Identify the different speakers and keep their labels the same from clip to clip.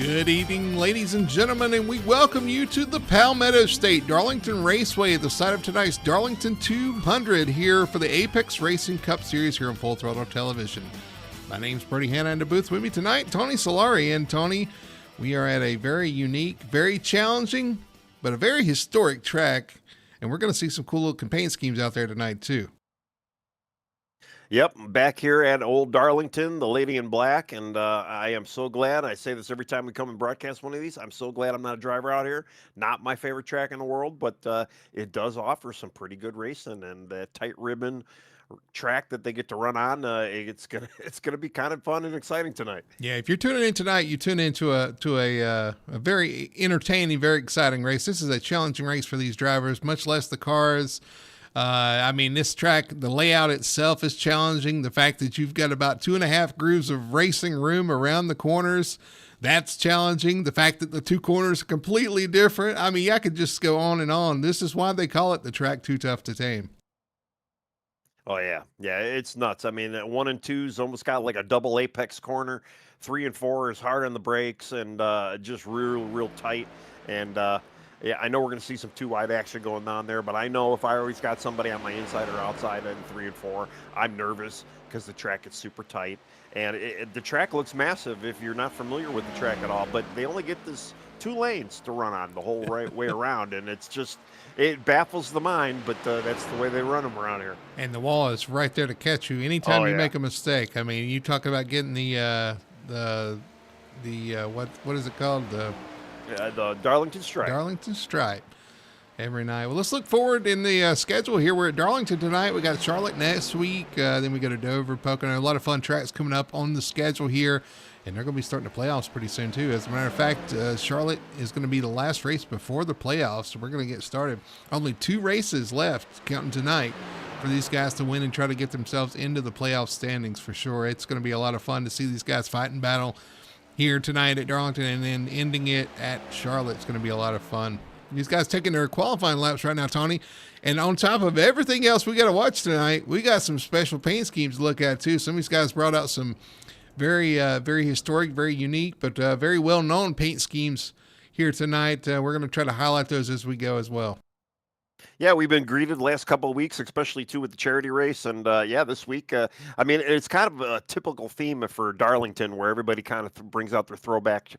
Speaker 1: Good evening, ladies and gentlemen, and we welcome you to the Palmetto State Darlington Raceway, the site of tonight's Darlington 200 here for the Apex Racing Cup Series here on Full Throttle Television. My name's Bertie Hanna, and in the booth with me tonight, Tony Solari. And Tony, we are at a very unique, very challenging, but a very historic track, and we're going to see some cool little campaign schemes out there tonight too.
Speaker 2: Yep, back here at Old Darlington, the Lady in Black, and I am so glad. I say this every time we come and broadcast one of these. I'm so glad I'm not a driver out here. Not my favorite track in the world, but it does offer some pretty good racing, and that tight ribbon track that they get to run on, it's gonna be kind of fun and exciting tonight.
Speaker 1: Yeah, if you're tuning in tonight, you tune into a very entertaining, very exciting race. This is a challenging race for these drivers, much less the cars. This track, the layout itself is challenging. The fact that you've got about 2.5 grooves of racing room around the corners, that's challenging. The fact that the two corners are completely different. I could just go on and on. This is why they call it the track too tough to tame.
Speaker 2: Oh yeah, it's nuts. 1 and 2's almost got like a double apex corner. 3 and 4 is hard on the brakes and just real tight. And yeah, I know we're going to see some too wide action going on there, but I know if I always got somebody on my inside or outside in 3 and 4, I'm nervous because the track is super tight. And the track looks massive if you're not familiar with the track at all, but they only get this 2 lanes to run on the whole right way around, and it baffles the mind, but that's the way they run them around here.
Speaker 1: And the wall is right there to catch you anytime you make a mistake. You talk about getting the what is it called?
Speaker 2: The Darlington Stripe.
Speaker 1: Darlington Stripe every night. Well, let's look forward in the schedule here. We're at Darlington tonight. We got Charlotte next week. Then we go to Dover, Pocono. A lot of fun tracks coming up on the schedule here. And they're going to be starting the playoffs pretty soon, too. As a matter of fact, Charlotte is going to be the last race before the playoffs. So we're going to get started. Only 2 races left, counting tonight, for these guys to win and try to get themselves into the playoff standings for sure. It's going to be a lot of fun to see these guys fight and battle here tonight at Darlington and then ending it at Charlotte. It's going to be a lot of fun. These guys taking their qualifying laps right now, Tony. And on top of everything else we got to watch tonight, we got some special paint schemes to look at too. Some of these guys brought out some very historic, very unique, but very well-known paint schemes here tonight. We're going to try to highlight those as we go as well.
Speaker 2: Yeah, we've been greeted the last couple of weeks, especially too with the charity race, and this week, it's kind of a typical theme for Darlington, where everybody kind of brings out their throwback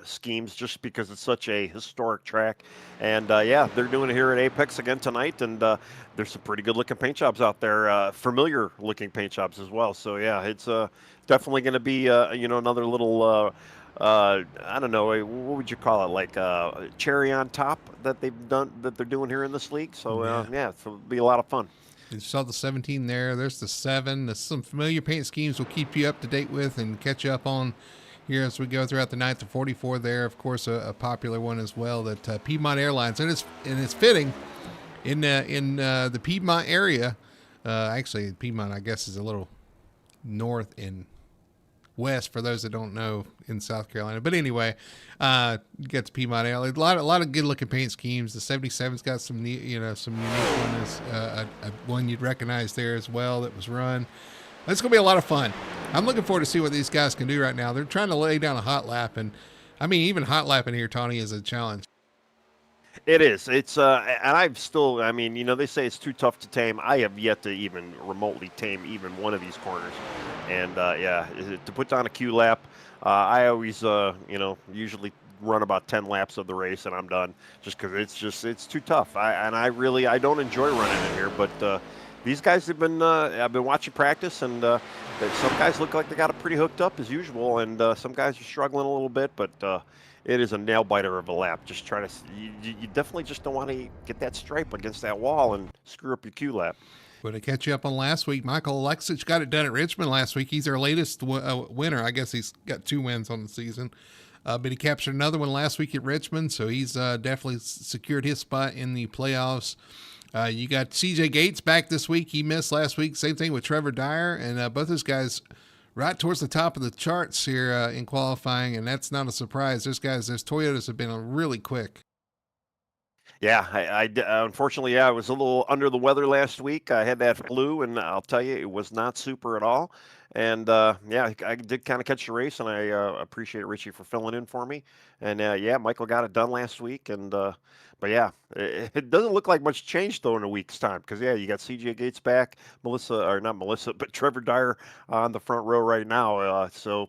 Speaker 2: schemes, just because it's such a historic track. And they're doing it here at Apex again tonight, and there's some pretty good-looking paint jobs out there, familiar-looking paint jobs as well. So yeah, it's definitely going to be another little. I don't know, what would you call it? Like cherry on top that they're doing here in this league. So it'll be a lot of fun.
Speaker 1: You saw the 17 there. There's the 7. There's some familiar paint schemes we'll keep you up to date with and catch you up on here as we go throughout the night. The 44 there, of course, a popular one as well. That Piedmont Airlines, and it's fitting in the Piedmont area. Actually, Piedmont, I guess, is a little north and west for those that don't know in South Carolina. But anyway, you got the Piedmont Alley. A lot of good looking paint schemes. The 77's got some some unique ones. One you'd recognize there as well that was run. It's going to be a lot of fun. I'm looking forward to see what these guys can do right now. They're trying to lay down a hot lap, and even hot lapping here, Tony, is a challenge.
Speaker 2: It is. It's and I've still. They say it's too tough to tame. I have yet to even remotely tame even one of these corners. And to put down a Q lap, I always usually run about 10 laps of the race and I'm done, just because it's too tough. I don't enjoy running in here, but these guys have been. I've been watching practice, and some guys look like they got it pretty hooked up as usual, and some guys are struggling a little bit, but. It is a nail biter of a lap. Just try to. You definitely just don't want to get that stripe against that wall and screw up your Q lap.
Speaker 1: But to catch you up on last week, Michael Alexich got it done at Richmond last week. He's our latest winner. I guess he's got 2 wins on the season. But he captured another one last week at Richmond, so he's definitely secured his spot in the playoffs. You got CJ Gates back this week. He missed last week. Same thing with Trevor Dyer. And both those guys right towards the top of the charts here in qualifying, and that's not a surprise. Those Toyotas have been really quick.
Speaker 2: Yeah, unfortunately, yeah, I was a little under the weather last week. I had that flu, and I'll tell you, it was not super at all. And yeah, I did kind of catch the race, and I appreciate Richie for filling in for me. And yeah, Michael got it done last week, and but yeah, it doesn't look like much changed though in a week's time because yeah, you got CJ Gates back, Melissa or not Melissa, but Trevor Dyer on the front row right now. So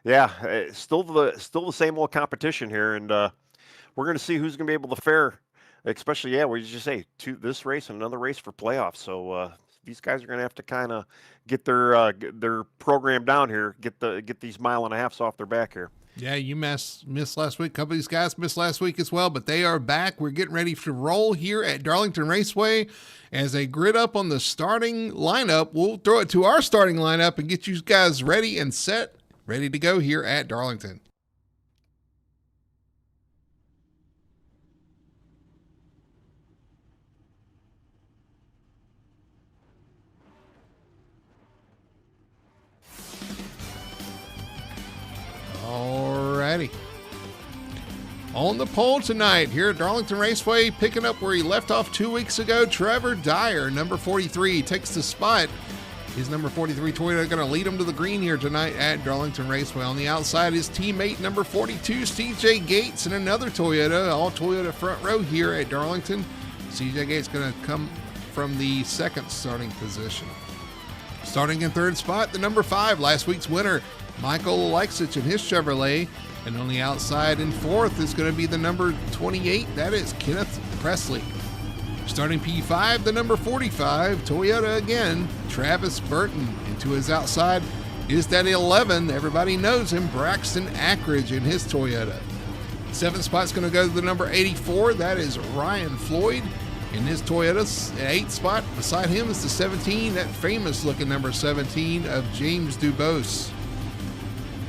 Speaker 2: yeah, still the same old competition here, and we're going to see who's going to be able to fare. Especially, yeah, what did you say? This race and another race for playoffs. So these guys are going to have to kind of get their program down here, get these mile and a halfs off their back here.
Speaker 1: Yeah, you missed last week. A couple of these guys missed last week as well, but they are back. We're getting ready to roll here at Darlington Raceway. As they grid up on the starting lineup, we'll throw it to our starting lineup and get you guys ready and set, ready to go here at Darlington. Alrighty. On the pole tonight here at Darlington Raceway, picking up where he left off 2 weeks ago, Trevor Dyer, number 43, takes the spot. His number 43 Toyota going to lead him to the green here tonight at Darlington Raceway. On the outside, his teammate, number 42, CJ Gates, and another Toyota, all Toyota front row here at Darlington. CJ Gates going to come from the second starting position. Starting in third spot, the number 5, last week's winner, Michael Alexich in his Chevrolet. And on the outside in fourth is going to be the number 28. That is Kenneth Presley. Starting P5, the number 45, Toyota again, Travis Burton. And to his outside is that 11. Everybody knows him, Braxton Ackridge in his Toyota. Seventh spot's going to go to the number 84. That is Ryan Floyd in his Toyota. Eighth spot beside him is the 17, that famous looking number 17 of James Dubose.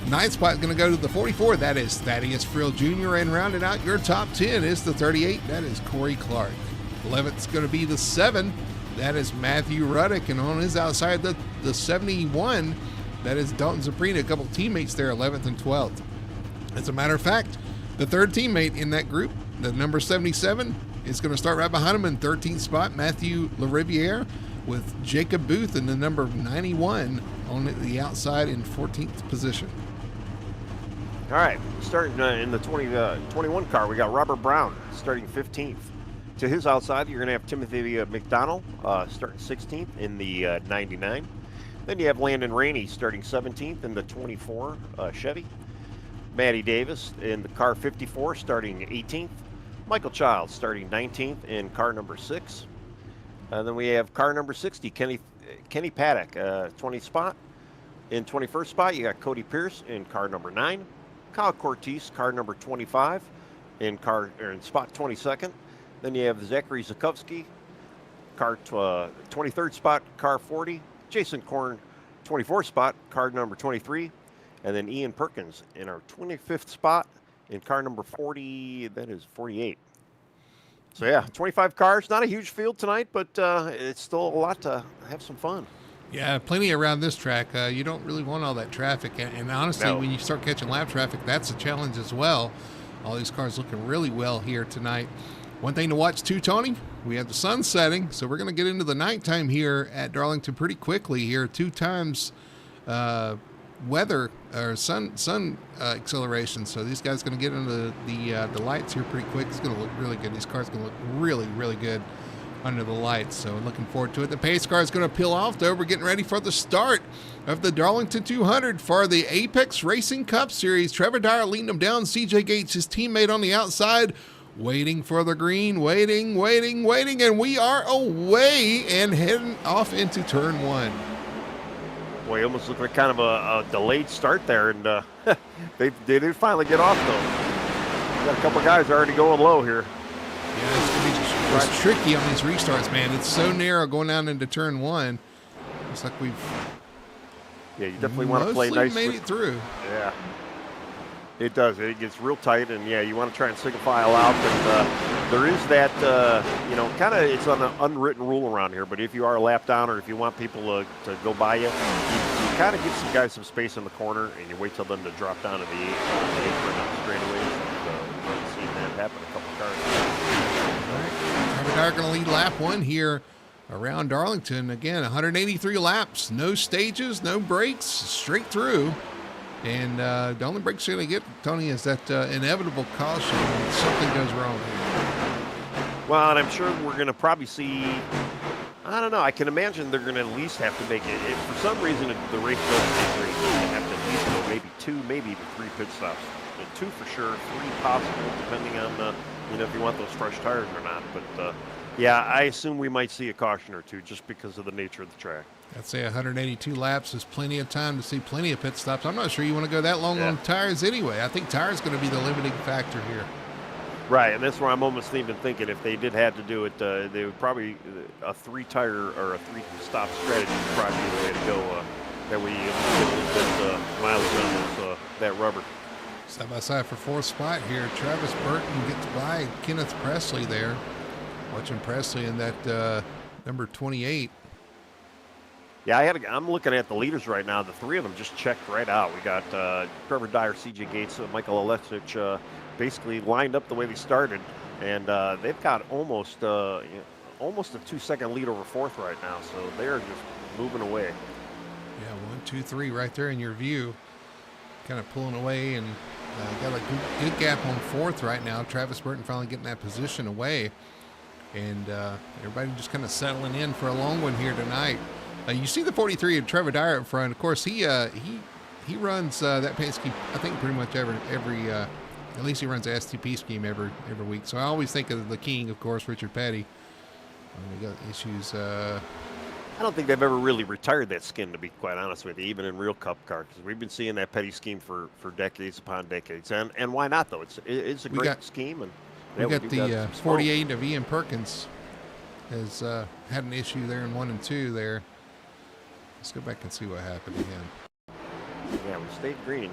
Speaker 1: Ninth spot is going to go to the 44. That is Thaddeus Frill Jr. And rounding out your top 10 is the 38. That is Corey Clark. 11th is going to be the 7. That is Matthew Ruddick. And on his outside, the 71, that is Dalton Zaprina. A couple teammates there, 11th and 12th. As a matter of fact, the third teammate in that group, the number 77, is going to start right behind him in 13th spot, Matthew LaRiviere, with Jacob Booth in the number 91 on the outside in 14th position.
Speaker 2: All right, starting in the 21 car, we got Robert Brown starting 15th. To his outside, you're going to have Timothy McDonald starting 16th in the 99. Then you have Landon Rainey starting 17th in the 24 Chevy. Matty Davis in the car 54 starting 18th. Michael Childs starting 19th in car number 6. And then we have car number 60, Kenny Paddock, 20th spot. In 21st spot, you got Cody Pierce in car number 9. Kyle Cortese, car number 25, in spot 22nd. Then you have Zachary Zukovsky, car 23rd spot, car 40. Jason Korn, 24th spot, car number 23. And then Ian Perkins in our 25th spot in car number 40, that is 48. So yeah, 25 cars, not a huge field tonight, but it's still a lot to have some fun.
Speaker 1: Yeah, plenty around this track. You don't really want all that traffic. And honestly,
Speaker 2: No.
Speaker 1: when you start catching lap traffic, that's a challenge as well. All these cars looking really well here tonight. One thing to watch too, Tony, we have the sun setting, so we're going to get into the nighttime here at Darlington pretty quickly here. 2 times weather or sun acceleration. So these guys going to get into the lights here pretty quick. It's going to look really good. These cars going to look really, really good under the lights, so looking forward to it. The pace car is going to peel off, though. We're getting ready for the start of the Darlington 200 for the Apex Racing Cup Series. Trevor Dyer leading them down. CJ Gates, his teammate, on the outside, waiting for the green, waiting, and we are away and heading off into turn 1.
Speaker 2: Boy, it almost looked like kind of a delayed start there, and they did finally get off, though. Got a couple guys already going low here.
Speaker 1: Yeah, it's going to be it's tricky on these restarts, man. It's so narrow going down into turn 1. Looks like we've
Speaker 2: you definitely want to play nice.
Speaker 1: Made it through.
Speaker 2: Yeah, it does. It gets real tight, and yeah, you want to try and single file out. But there is that, kind of it's an unwritten rule around here. But if you are a lap down, or if you want people to go by you kind of give some guys some space in the corner, and you wait till them to drop down to the apron on straightaways. And we've seen that happen a couple cars.
Speaker 1: Dyer going to lead lap 1 here around Darlington. Again, 183 laps, no stages, no breaks, straight through. And the only breaks you're going to get, Tony, is that inevitable caution when something goes wrong here.
Speaker 2: Well, and I'm sure we're going to probably see, I don't know, I can imagine they're going to at least have to make it. If for some reason the race doesn't get great, they're going to have to at least go maybe 2, maybe even 3 pit stops. 2 for sure, 3 possible, depending on, if you want those fresh tires or not. But, yeah, I assume we might see a caution or 2 just because of the nature of the track.
Speaker 1: I'd say 182 laps is plenty of time to see plenty of pit stops. I'm not sure you want to go that long on tires anyway. I think tires going to be the limiting factor here.
Speaker 2: Right, and that's where I'm almost even thinking if they did have to do it, they would probably a 3-tire or a 3-stop strategy would probably be the way to go. That way you get a little bit mileage on that rubber.
Speaker 1: Side by side for 4th spot here. Travis Burton gets by Kenneth Presley there. Watching Presley in that number 28.
Speaker 2: Yeah, I'm looking at the leaders right now. The 3 of them just checked right out. We got Trevor Dyer, C.J. Gates, Michael Alexich basically lined up the way they started, and they've got almost a 2-second lead over 4th right now. So they're just moving away.
Speaker 1: Yeah, 1, 2, 3 right there in your view, kind of pulling away, and got a good gap on 4th right now. Travis Burton finally getting that position away, and everybody just kind of settling in for a long one here tonight. You see the 43 of Trevor Dyer up front. Of course, he runs that paint scheme. I think pretty much every at least he runs the STP scheme every week. So I always think of the king, of course, Richard Petty. We got issues.
Speaker 2: I don't think they've ever really retired that skin, to be quite honest with you, even in real Cup cars. Because we've been seeing that Petty scheme for decades upon decades, and why not though? It's a great scheme, and
Speaker 1: we got the 48 of Ian Perkins has had an issue there in 1 and 2 there. Let's go back and see what happened to him.
Speaker 2: Yeah, we stayed green.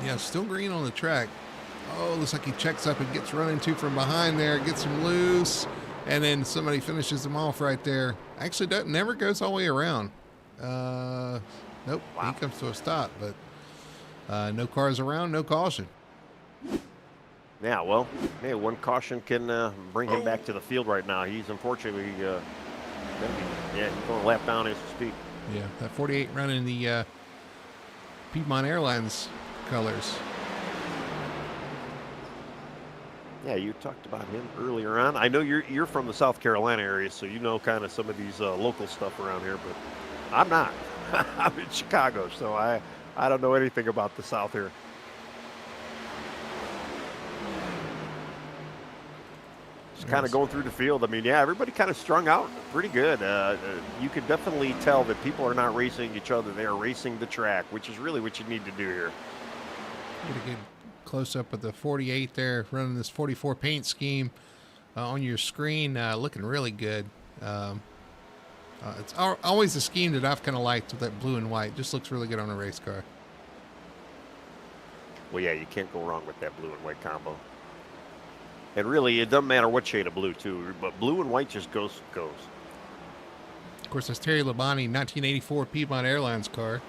Speaker 1: Yeah, still green on the track. Oh, looks like he checks up and gets run into from behind there, gets him loose, and then somebody finishes him off right there. Actually, never goes all the way around. Nope, wow. He comes to a stop, but no cars around, no caution.
Speaker 2: Yeah, well, hey, 1 caution can bring him back to the field right now. He's unfortunately, he's going lap down as we speak.
Speaker 1: Yeah, that 48 running the Piedmont Airlines colors.
Speaker 2: Yeah, you talked about him earlier on. I know you're from the South Carolina area, so you know kind of some of these local stuff around here, but I'm not. I'm in Chicago, so I don't know anything about the South here. Just kind of going through the field. I mean, yeah, everybody kind of strung out pretty good. You could definitely tell that people are not racing each other. They are racing the track, which is really what you need to do here.
Speaker 1: Get a good close-up of the 48 there, running this 44 paint scheme on your screen, looking really good. It's always a scheme that I've kind of liked with that blue and white. Just looks really good on a race car.
Speaker 2: Well, yeah, you can't go wrong with that blue and white combo. And really, it doesn't matter what shade of blue, too, but blue and white just goes.
Speaker 1: Of course, that's Terry Labonte, 1984 Piedmont Airlines car.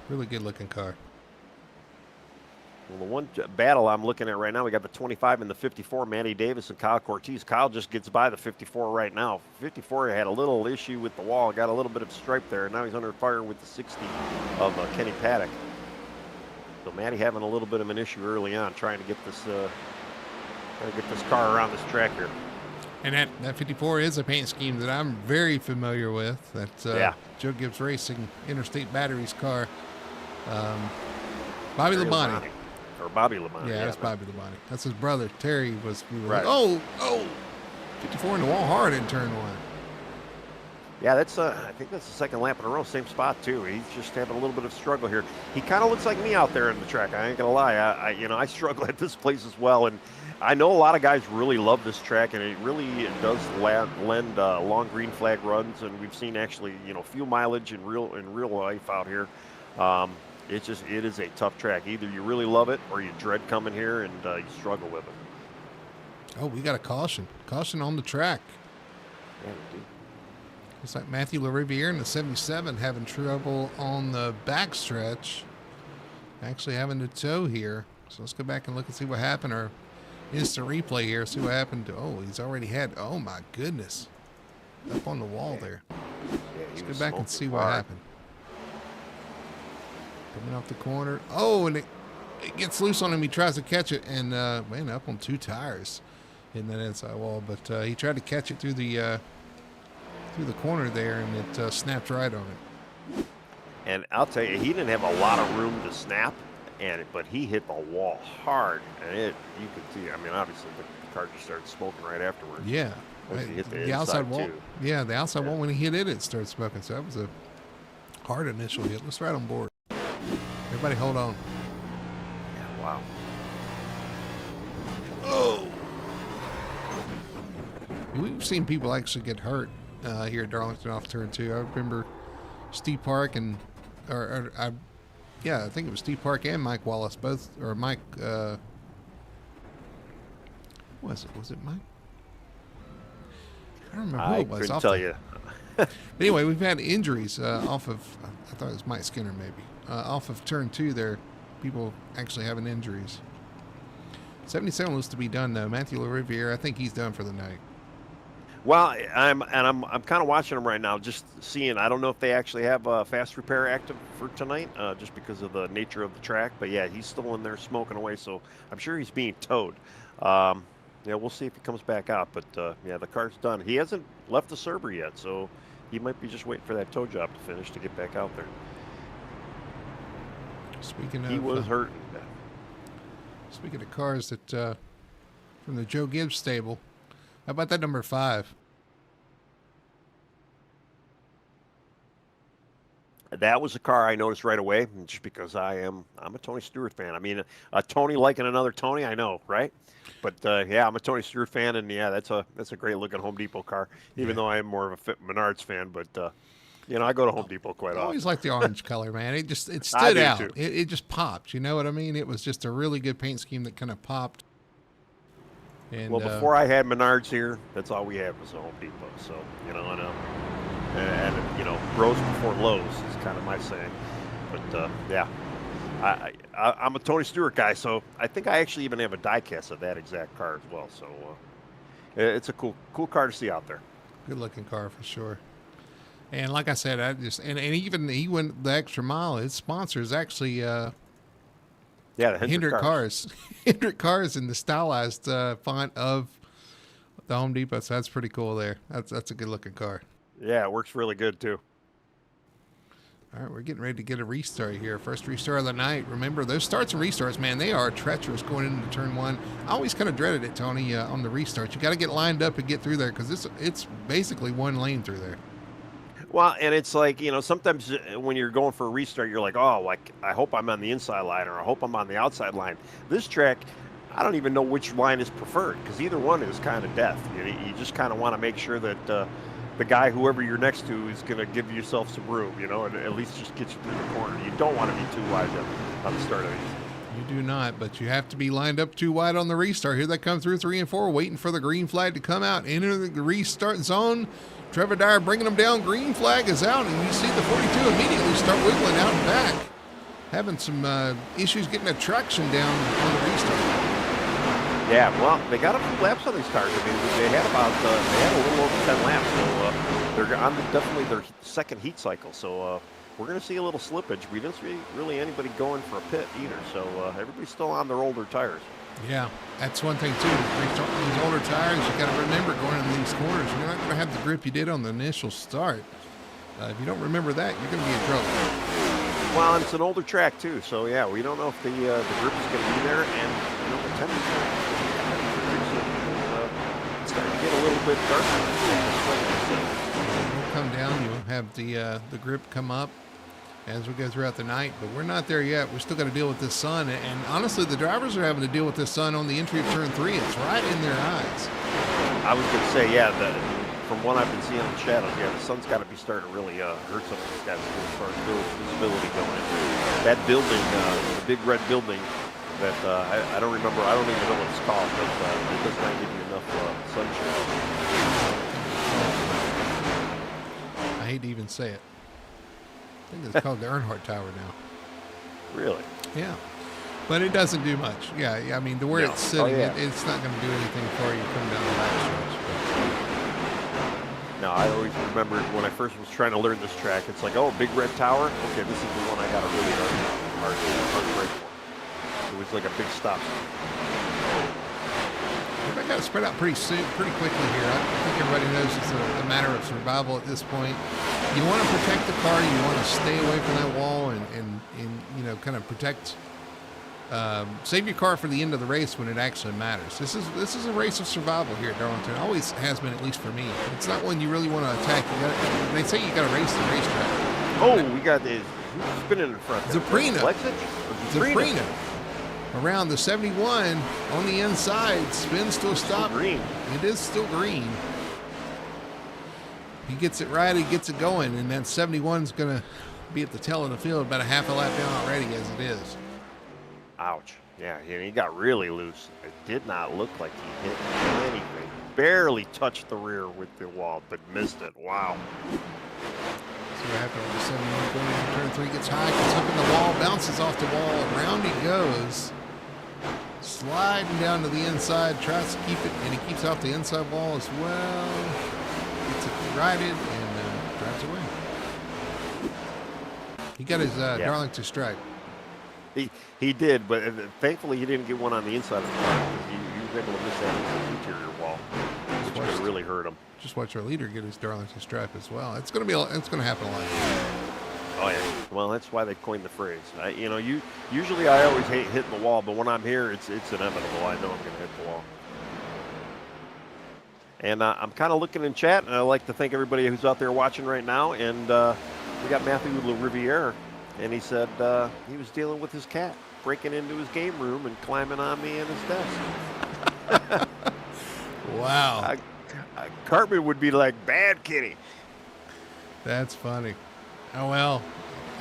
Speaker 1: Really good-looking car.
Speaker 2: Well, the one battle I'm looking at right now, we got the 25 and the 54, Manny Davis and Kyle Cortez. Kyle just gets by the 54 right now. 54 had a little issue with the wall, got a little bit of stripe there, and now he's under fire with the 60 of Kenny Paddock. So Manny having a little bit of an issue early on, trying to get this car around this track here.
Speaker 1: And that 54 is a paint scheme that I'm very familiar with. That's Joe Gibbs Racing Interstate Batteries car. Bobby Labonte.
Speaker 2: Or Bobby Labonte.
Speaker 1: Yeah, that's Bobby Labonte. That's his brother. Terry was. We were right. Like, 54 in the wall hard in turn 1.
Speaker 2: Yeah, that's I think that's the second lap in a row, same spot too. He's just having a little bit of struggle here. He kind of looks like me out there in the track. I ain't gonna lie. I struggle at this place as well, and I know a lot of guys really love this track, and it really does lend long green flag runs, and we've seen actually fuel mileage in real life out here. It is a tough track. Either you really love it or you dread coming here and you struggle with it.
Speaker 1: Oh, we got a caution on the track.
Speaker 2: Yeah, we do.
Speaker 1: Looks like Matthew LaRiviere in the 77 having trouble on the backstretch. Actually having to tow here. So let's go back and look and see what happened. Or instant replay here. See what happened to. Oh, he's already had. Oh my goodness, up on the wall there.
Speaker 2: Yeah,
Speaker 1: Let's go back and see what happened. Coming off the corner. Oh, and it gets loose on him. He tries to catch it, and man, up on 2 tires in that inside wall. But he tried to catch it through the corner there, and it snapped right on it.
Speaker 2: And I'll tell you, he didn't have a lot of room to snap, but he hit the wall hard, and you could see. I mean, obviously the car just started smoking right afterwards.
Speaker 1: Yeah,
Speaker 2: Once he hit
Speaker 1: the outside wall.
Speaker 2: too.
Speaker 1: Yeah, the outside wall. When he hit it, it started smoking. So that was a hard initial hit. Let's ride on board. Everybody, hold on.
Speaker 2: Yeah, wow.
Speaker 1: Oh. We've seen people actually get hurt here at Darlington off turn 2. I remember Steve Park and, I think it was Steve Park and Mike Wallace both, or Mike. Was it Mike? I don't remember who it was.
Speaker 2: Couldn't tell you.
Speaker 1: But anyway, we've had injuries off of. I thought it was Mike Skinner maybe off of turn 2 there. People actually having injuries. 77 was to be done though. Matthew LaRiviere, I think he's done for the night.
Speaker 2: Well, I'm kind of watching them right now, just seeing. I don't know if they actually have fast repair active for tonight, just because of the nature of the track. But yeah, he's still in there smoking away, so I'm sure he's being towed. Yeah, we'll see if he comes back out. But yeah, the car's done. He hasn't left the Cerber yet, so he might be just waiting for that tow job to finish to get back out there.
Speaker 1: Speaking of,
Speaker 2: he was hurting.
Speaker 1: Speaking of cars that from the Joe Gibbs stable. How about that number 5?
Speaker 2: That was a car I noticed right away, just because I'm a Tony Stewart fan. I mean, a Tony liking another Tony, I know, right? But yeah, I'm a Tony Stewart fan, and yeah, that's a great looking Home Depot car. Even though I am more of a Menards fan, but you know, I go to Home Depot quite often.
Speaker 1: I always like the orange color, man. It stood out. It just popped. You know what I mean? It was just a really good paint scheme that kind of popped. And,
Speaker 2: well, before I had Menards here, that's all we had was a Home Depot. So, you know, and you know, Rose before Lowe's is kind of my saying. But yeah, I'm a Tony Stewart guy, so I think I actually even have a diecast of that exact car as well. So it's a cool car to see out there.
Speaker 1: Good looking car for sure. And like I said, and even he went the extra mile. His sponsor is actually
Speaker 2: the
Speaker 1: Hendrick Cars. Hendrick Cars in the stylized font of the Home Depot. So that's pretty cool there. That's a good looking car.
Speaker 2: Yeah, it works really good too.
Speaker 1: All right, we're getting ready to get a restart here. First restart of the night. Remember, those starts and restarts, man, they are treacherous going into turn 1. I always kind of dreaded it, Tony, on the restarts. You got to get lined up and get through there because it's basically one lane through there.
Speaker 2: Well, and it's like, you know, sometimes when you're going for a restart, you're like, oh, like, I hope I'm on the inside line or I hope I'm on the outside line. This track, I don't even know which line is preferred because either one is kind of death. You just kind of want to make sure that the guy, whoever you're next to, is going to give yourself some room, you know, and at least just get you through the corner. You don't want to be too wide on the start of these.
Speaker 1: You do not, but you have to be lined up too wide on the restart. Here they come through 3 and 4, waiting for the green flag to come out. Enter the restart zone. Trevor Dyer bringing them down. Green flag is out, and you see the 42 immediately start wiggling out and back. Having some issues getting the traction down on the restart.
Speaker 2: Yeah, well, they got a few laps on these cars. I mean, they had a little over 10 laps, so they're on definitely their second heat cycle. So we're going to see a little slippage. We didn't see really anybody going for a pit either. So everybody's still on their older tires.
Speaker 1: Yeah, that's one thing too. These older tires, you got to remember going into these corners, you're not going to have the grip you did on the initial start. If you don't remember that, you're going to be in trouble.
Speaker 2: Well, and it's an older track too, so yeah, we don't know if the grip is going to be there, and you know, the temperature. It's starting to get a little bit darker.
Speaker 1: We'll come down. You'll have the grip come up as we go throughout the night, but we're not there yet. We're still got to deal with this sun, and honestly, the drivers are having to deal with this sun on the entry of turn 3. It's right in their eyes.
Speaker 2: I was going to say, yeah, from what I've been seeing in the shadows, yeah, the sun's got to be starting to really hurt some of these guys as far as visibility going. That building, the big red building that I don't remember, I don't even know what it's called, but it does not give you enough sunshine.
Speaker 1: I hate to even say it. I think it's called the Earnhardt Tower now.
Speaker 2: Really?
Speaker 1: Yeah. But it doesn't do much. Yeah, I mean, the where
Speaker 2: No.
Speaker 1: it's sitting,
Speaker 2: yeah.
Speaker 1: it's not going to do anything for you coming down the backstretch.
Speaker 2: No, I always remember when I first was trying to learn this track, it's like, oh, Big Red Tower? Okay, this is the one I got to really hard break for. It was like a big stop.
Speaker 1: I got to spread out pretty quickly here. I think everybody knows it's a matter of survival at this point. You want to protect the car. You want to stay away from that wall and you know, kind of protect, save your car for the end of the race when it actually matters. This is a race of survival here at Darlington. It always has been, at least for me. It's not one you really want to attack. They say you got to race the racetrack.
Speaker 2: Oh, we got this. Who's spinning in front there?
Speaker 1: Zaprina.
Speaker 2: Zaprina.
Speaker 1: Around the 71 on the inside, spins to a stop.
Speaker 2: Green.
Speaker 1: It is still green. He gets it right, he gets it going, and that 71's going to be at the tail of the field, about a half a lap down already as it is.
Speaker 2: Ouch. Yeah, and he got really loose. It did not look like he hit anything. Barely touched the rear with the wall, but missed it. Wow.
Speaker 1: So what happened with the 71 going into turn 3, gets high, gets up in the wall, bounces off the wall, around he goes. Sliding down to the inside, tries to keep it, and he keeps off the inside wall as well. Gets it righted and drives away. He got his Darlington stripe.
Speaker 2: He did, but thankfully he didn't get one on the inside of the car. He was able to miss that interior wall, which could have really hurt him.
Speaker 1: Just watch our leader get his Darlington stripe as well. It's going to happen a lot.
Speaker 2: Oh yeah. Well, that's why they coined the phrase. Usually I always hate hitting the wall, but when I'm here, it's inevitable. I know I'm going to hit the wall. And I'm kind of looking in chat, and I'd like to thank everybody who's out there watching right now. And we got Matthew Riviere, and he said he was dealing with his cat, breaking into his game room and climbing on me in his desk.
Speaker 1: Wow.
Speaker 2: Cartman would be like, bad kitty.
Speaker 1: That's funny. Oh, well,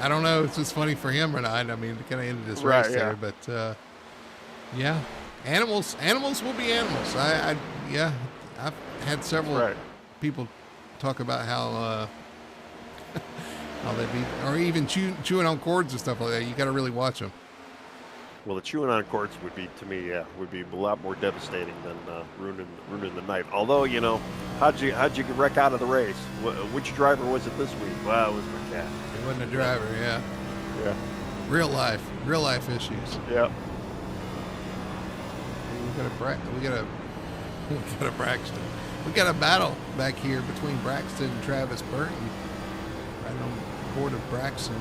Speaker 1: I don't know if it's funny for him or not. I mean, it kind of ended his race there, but yeah, animals will be animals. I've had several people talk about how how they be, or even chewing on cords and stuff like that. You got to really watch them.
Speaker 2: Well, the chewing on cords would be, to me, would be a lot more devastating than ruining the night. Although, you know, how'd you wreck out of the race? Which driver was it this week? Well, it was my cat.
Speaker 1: It wasn't a driver, yeah.
Speaker 2: Yeah.
Speaker 1: Real life issues.
Speaker 2: Yeah.
Speaker 1: We got a Braxton. We got a battle back here between Braxton and Travis Burton. Right on board of Braxton,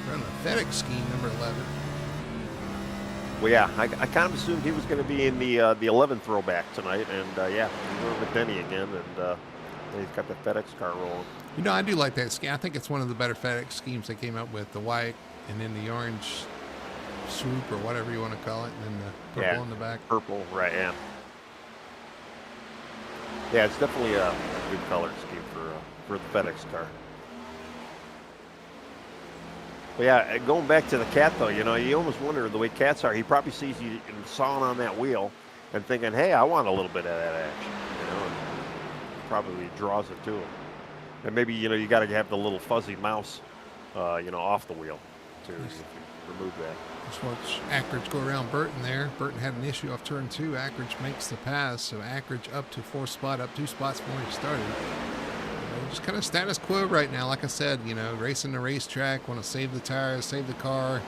Speaker 1: running a FedEx scheme number 11.
Speaker 2: Well, yeah, I kind of assumed he was going to be in the 11 throwback tonight, and yeah, we were with Denny again, and he's got the FedEx car rolling.
Speaker 1: You know, I do like that scheme. I think it's one of the better FedEx schemes they came up with. The white and then the orange swoop or whatever you want to call it, and then the purple on the back.
Speaker 2: Purple, right? Yeah. Yeah, it's definitely a good color scheme for the FedEx car. But yeah, going back to the cat though, you know, you almost wonder the way cats are. He probably sees you sawing on that wheel and thinking, "Hey, I want a little bit of that action," you know, and probably draws it to him. And maybe, you know, you got to have the little fuzzy mouse, you know, off the wheel to remove that.
Speaker 1: Just watch Ackridge go around Burton there. Burton had an issue off turn 2. Ackridge makes the pass, so Ackridge up to 4th spot, up 2 spots from where he started. Just kind of status quo right now. Like I said, you know, racing the racetrack, want to save the tires, save the car,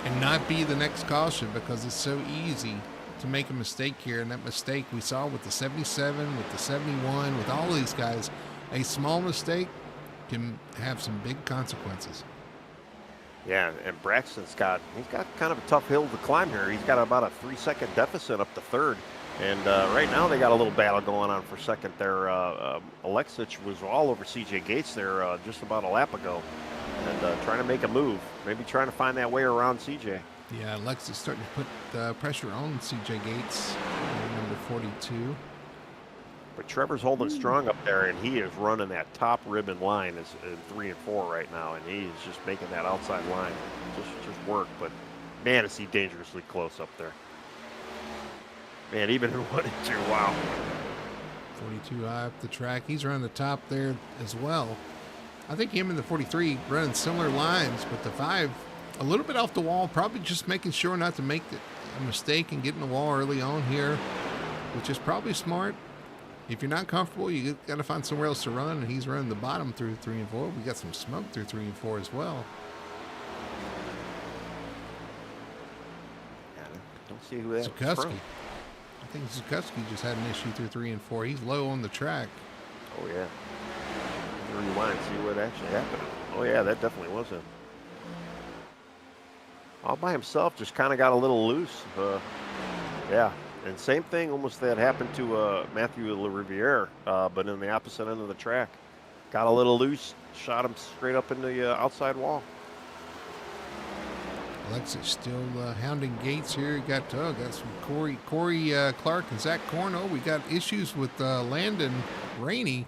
Speaker 1: and not be the next caution, because it's so easy to make a mistake here. And that mistake we saw with the 77, with the 71, with all these guys, a small mistake can have some big consequences.
Speaker 2: Yeah, and Braxton's got kind of a tough hill to climb here. He's got about a 3-second deficit up to 3rd. And right now they got a little battle going on for 2nd there. Alexich was all over CJ Gates there just about a lap ago, and trying to make a move, maybe trying to find that way around CJ.
Speaker 1: Yeah, Alexich starting to put pressure on CJ Gates, number 42.
Speaker 2: But Trevor's holding strong up there, and he is running that top ribbon line in 3 and 4 right now, and he is just making that outside line just work. But man, is he dangerously close up there. Man, even in 1 and 2, wow.
Speaker 1: 42 high up the track. He's running the top there as well. I think him and the 43 running similar lines, but the 5 A little bit off the wall, probably just making sure not to make a mistake and getting the wall early on here, which is probably smart. If you're not comfortable, you got to find somewhere else to run, and he's running the bottom through 3 and 4. We got some smoke through 3 and 4 as well.
Speaker 2: Don't see who that's
Speaker 1: Zukoski.
Speaker 2: from.
Speaker 1: I think Zukoski just had an issue through 3 and 4. He's low on the track.
Speaker 2: Oh, yeah. Rewind, see what actually happened. Oh, yeah, that definitely was him. All by himself, just kind of got a little loose. Yeah, and same thing almost that happened to Matthew Riviere, but in the opposite end of the track. Got a little loose, shot him straight up in the outside wall.
Speaker 1: Alexis still hounding Gates here. Got some Corey Clark and Zach Corn. Oh, we got issues with Landon Rainey.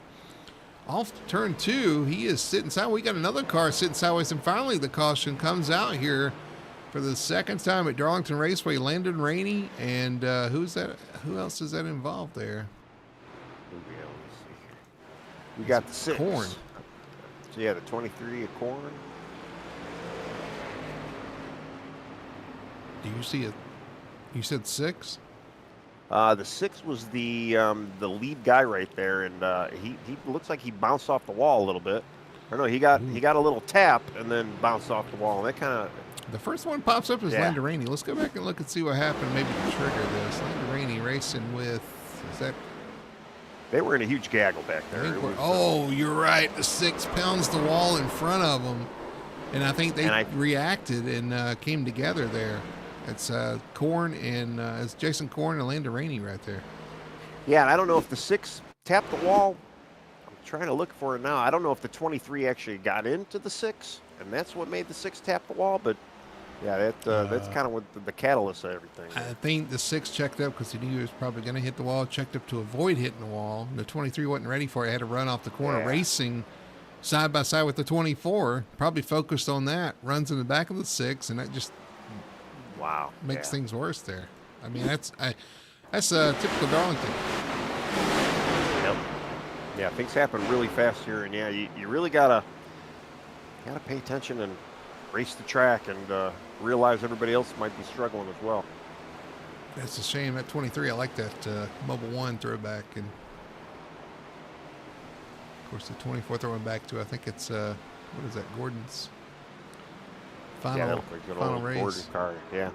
Speaker 1: Off turn 2, he is sitting sideways. We got another car sitting sideways, and finally the caution comes out here for the second time at Darlington Raceway. Landon Rainey, and who's that? Who else is that involved there?
Speaker 2: We got the 6.
Speaker 1: Corn.
Speaker 2: So yeah, the 23 of Corn.
Speaker 1: Do you see it? You said 6?
Speaker 2: The 6 was the lead guy right there, and he looks like he bounced off the wall a little bit. Or no, he got a little tap and then bounced off the wall, and that kind of.
Speaker 1: The first one pops up as
Speaker 2: Yeah.
Speaker 1: Landon Rainey. Let's go back and look and see what happened. Maybe to trigger this. Landon Rainey racing with. Is that?
Speaker 2: They were in a huge gaggle back there.
Speaker 1: Oh, you're right. The 6 pounds the wall in front of them, and I think they reacted and came together there. It's Corn and it's Jason Corn and Landon Rainey right there.
Speaker 2: Yeah, and I don't know if the 6 tapped the wall. I'm trying to look for it now. I don't know if the 23 actually got into the 6, and that's what made the 6 tap the wall. But yeah, that's kind of what the catalyst of everything.
Speaker 1: I think the 6 checked up because he knew he was probably going to hit the wall. Checked up to avoid hitting the wall. The 23 wasn't ready for it. Had to run off the corner, racing side by side with the 24. Probably focused on that. Runs in the back of the 6, and that just.
Speaker 2: Wow.
Speaker 1: Makes things worse there. I mean, that's typical Darlington.
Speaker 2: Yep. Yeah, things happen really fast here, and yeah, you really gotta pay attention and race the track and realize everybody else might be struggling as well.
Speaker 1: That's a shame. That 23, I like that Mobile 1 throwback, and of course the 24 throwing back to I think it's what is that? Gordon's. Final race.
Speaker 2: Gordon car, yeah.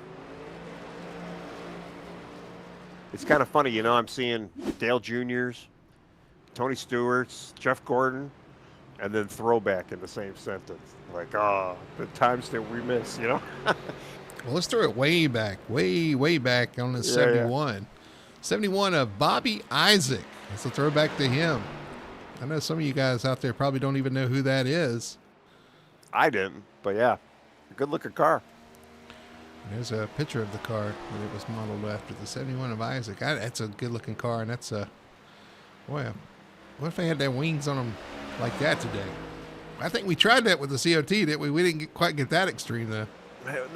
Speaker 2: It's kind of funny, I'm seeing Dale Jr.'s, Tony Stewart's, Jeff Gordon, and then throwback in the same sentence. Like, the times that we miss,
Speaker 1: Well, let's throw it way back on the 71. Yeah. 71 of Bobby Isaac. That's a throwback to him. I know some of you guys out there probably don't even know who that is.
Speaker 2: I didn't, but yeah. Good-looking car.
Speaker 1: There's a picture of the car that it was modeled after, the 71 of Isaac. That's a good-looking car, and that's a... Boy, what if they had their wings on them like that today? I think we tried that with the COT, didn't we? We didn't quite get that extreme, though.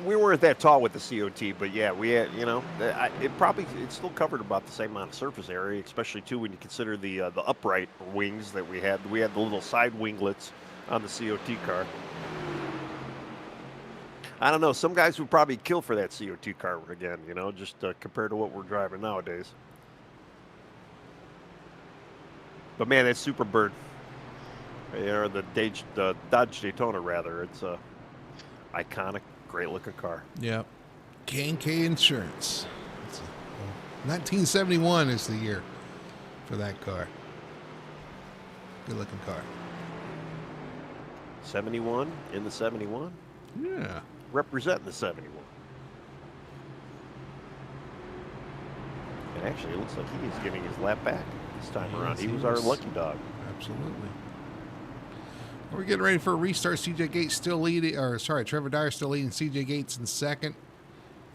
Speaker 2: We weren't that tall with the COT, but yeah, we had, it still covered about the same amount of surface area, especially, too, when you consider the upright wings that we had. We had the little side winglets on the COT car. I don't know. Some guys would probably kill for that CO2 car again, just compared to what we're driving nowadays. But, man, that Superbird, the Dodge Daytona, rather, it's a iconic, great-looking car.
Speaker 1: Yeah. K&K Insurance. 1971 is the year for that car. Good-looking car.
Speaker 2: 71 in the 71?
Speaker 1: Yeah.
Speaker 2: Representing the 71. And actually, it looks like he is getting his lap back this time around. He was our lucky dog.
Speaker 1: Absolutely. We're getting ready for a restart. CJ Gates still leading, Trevor Dyer still leading CJ Gates in second.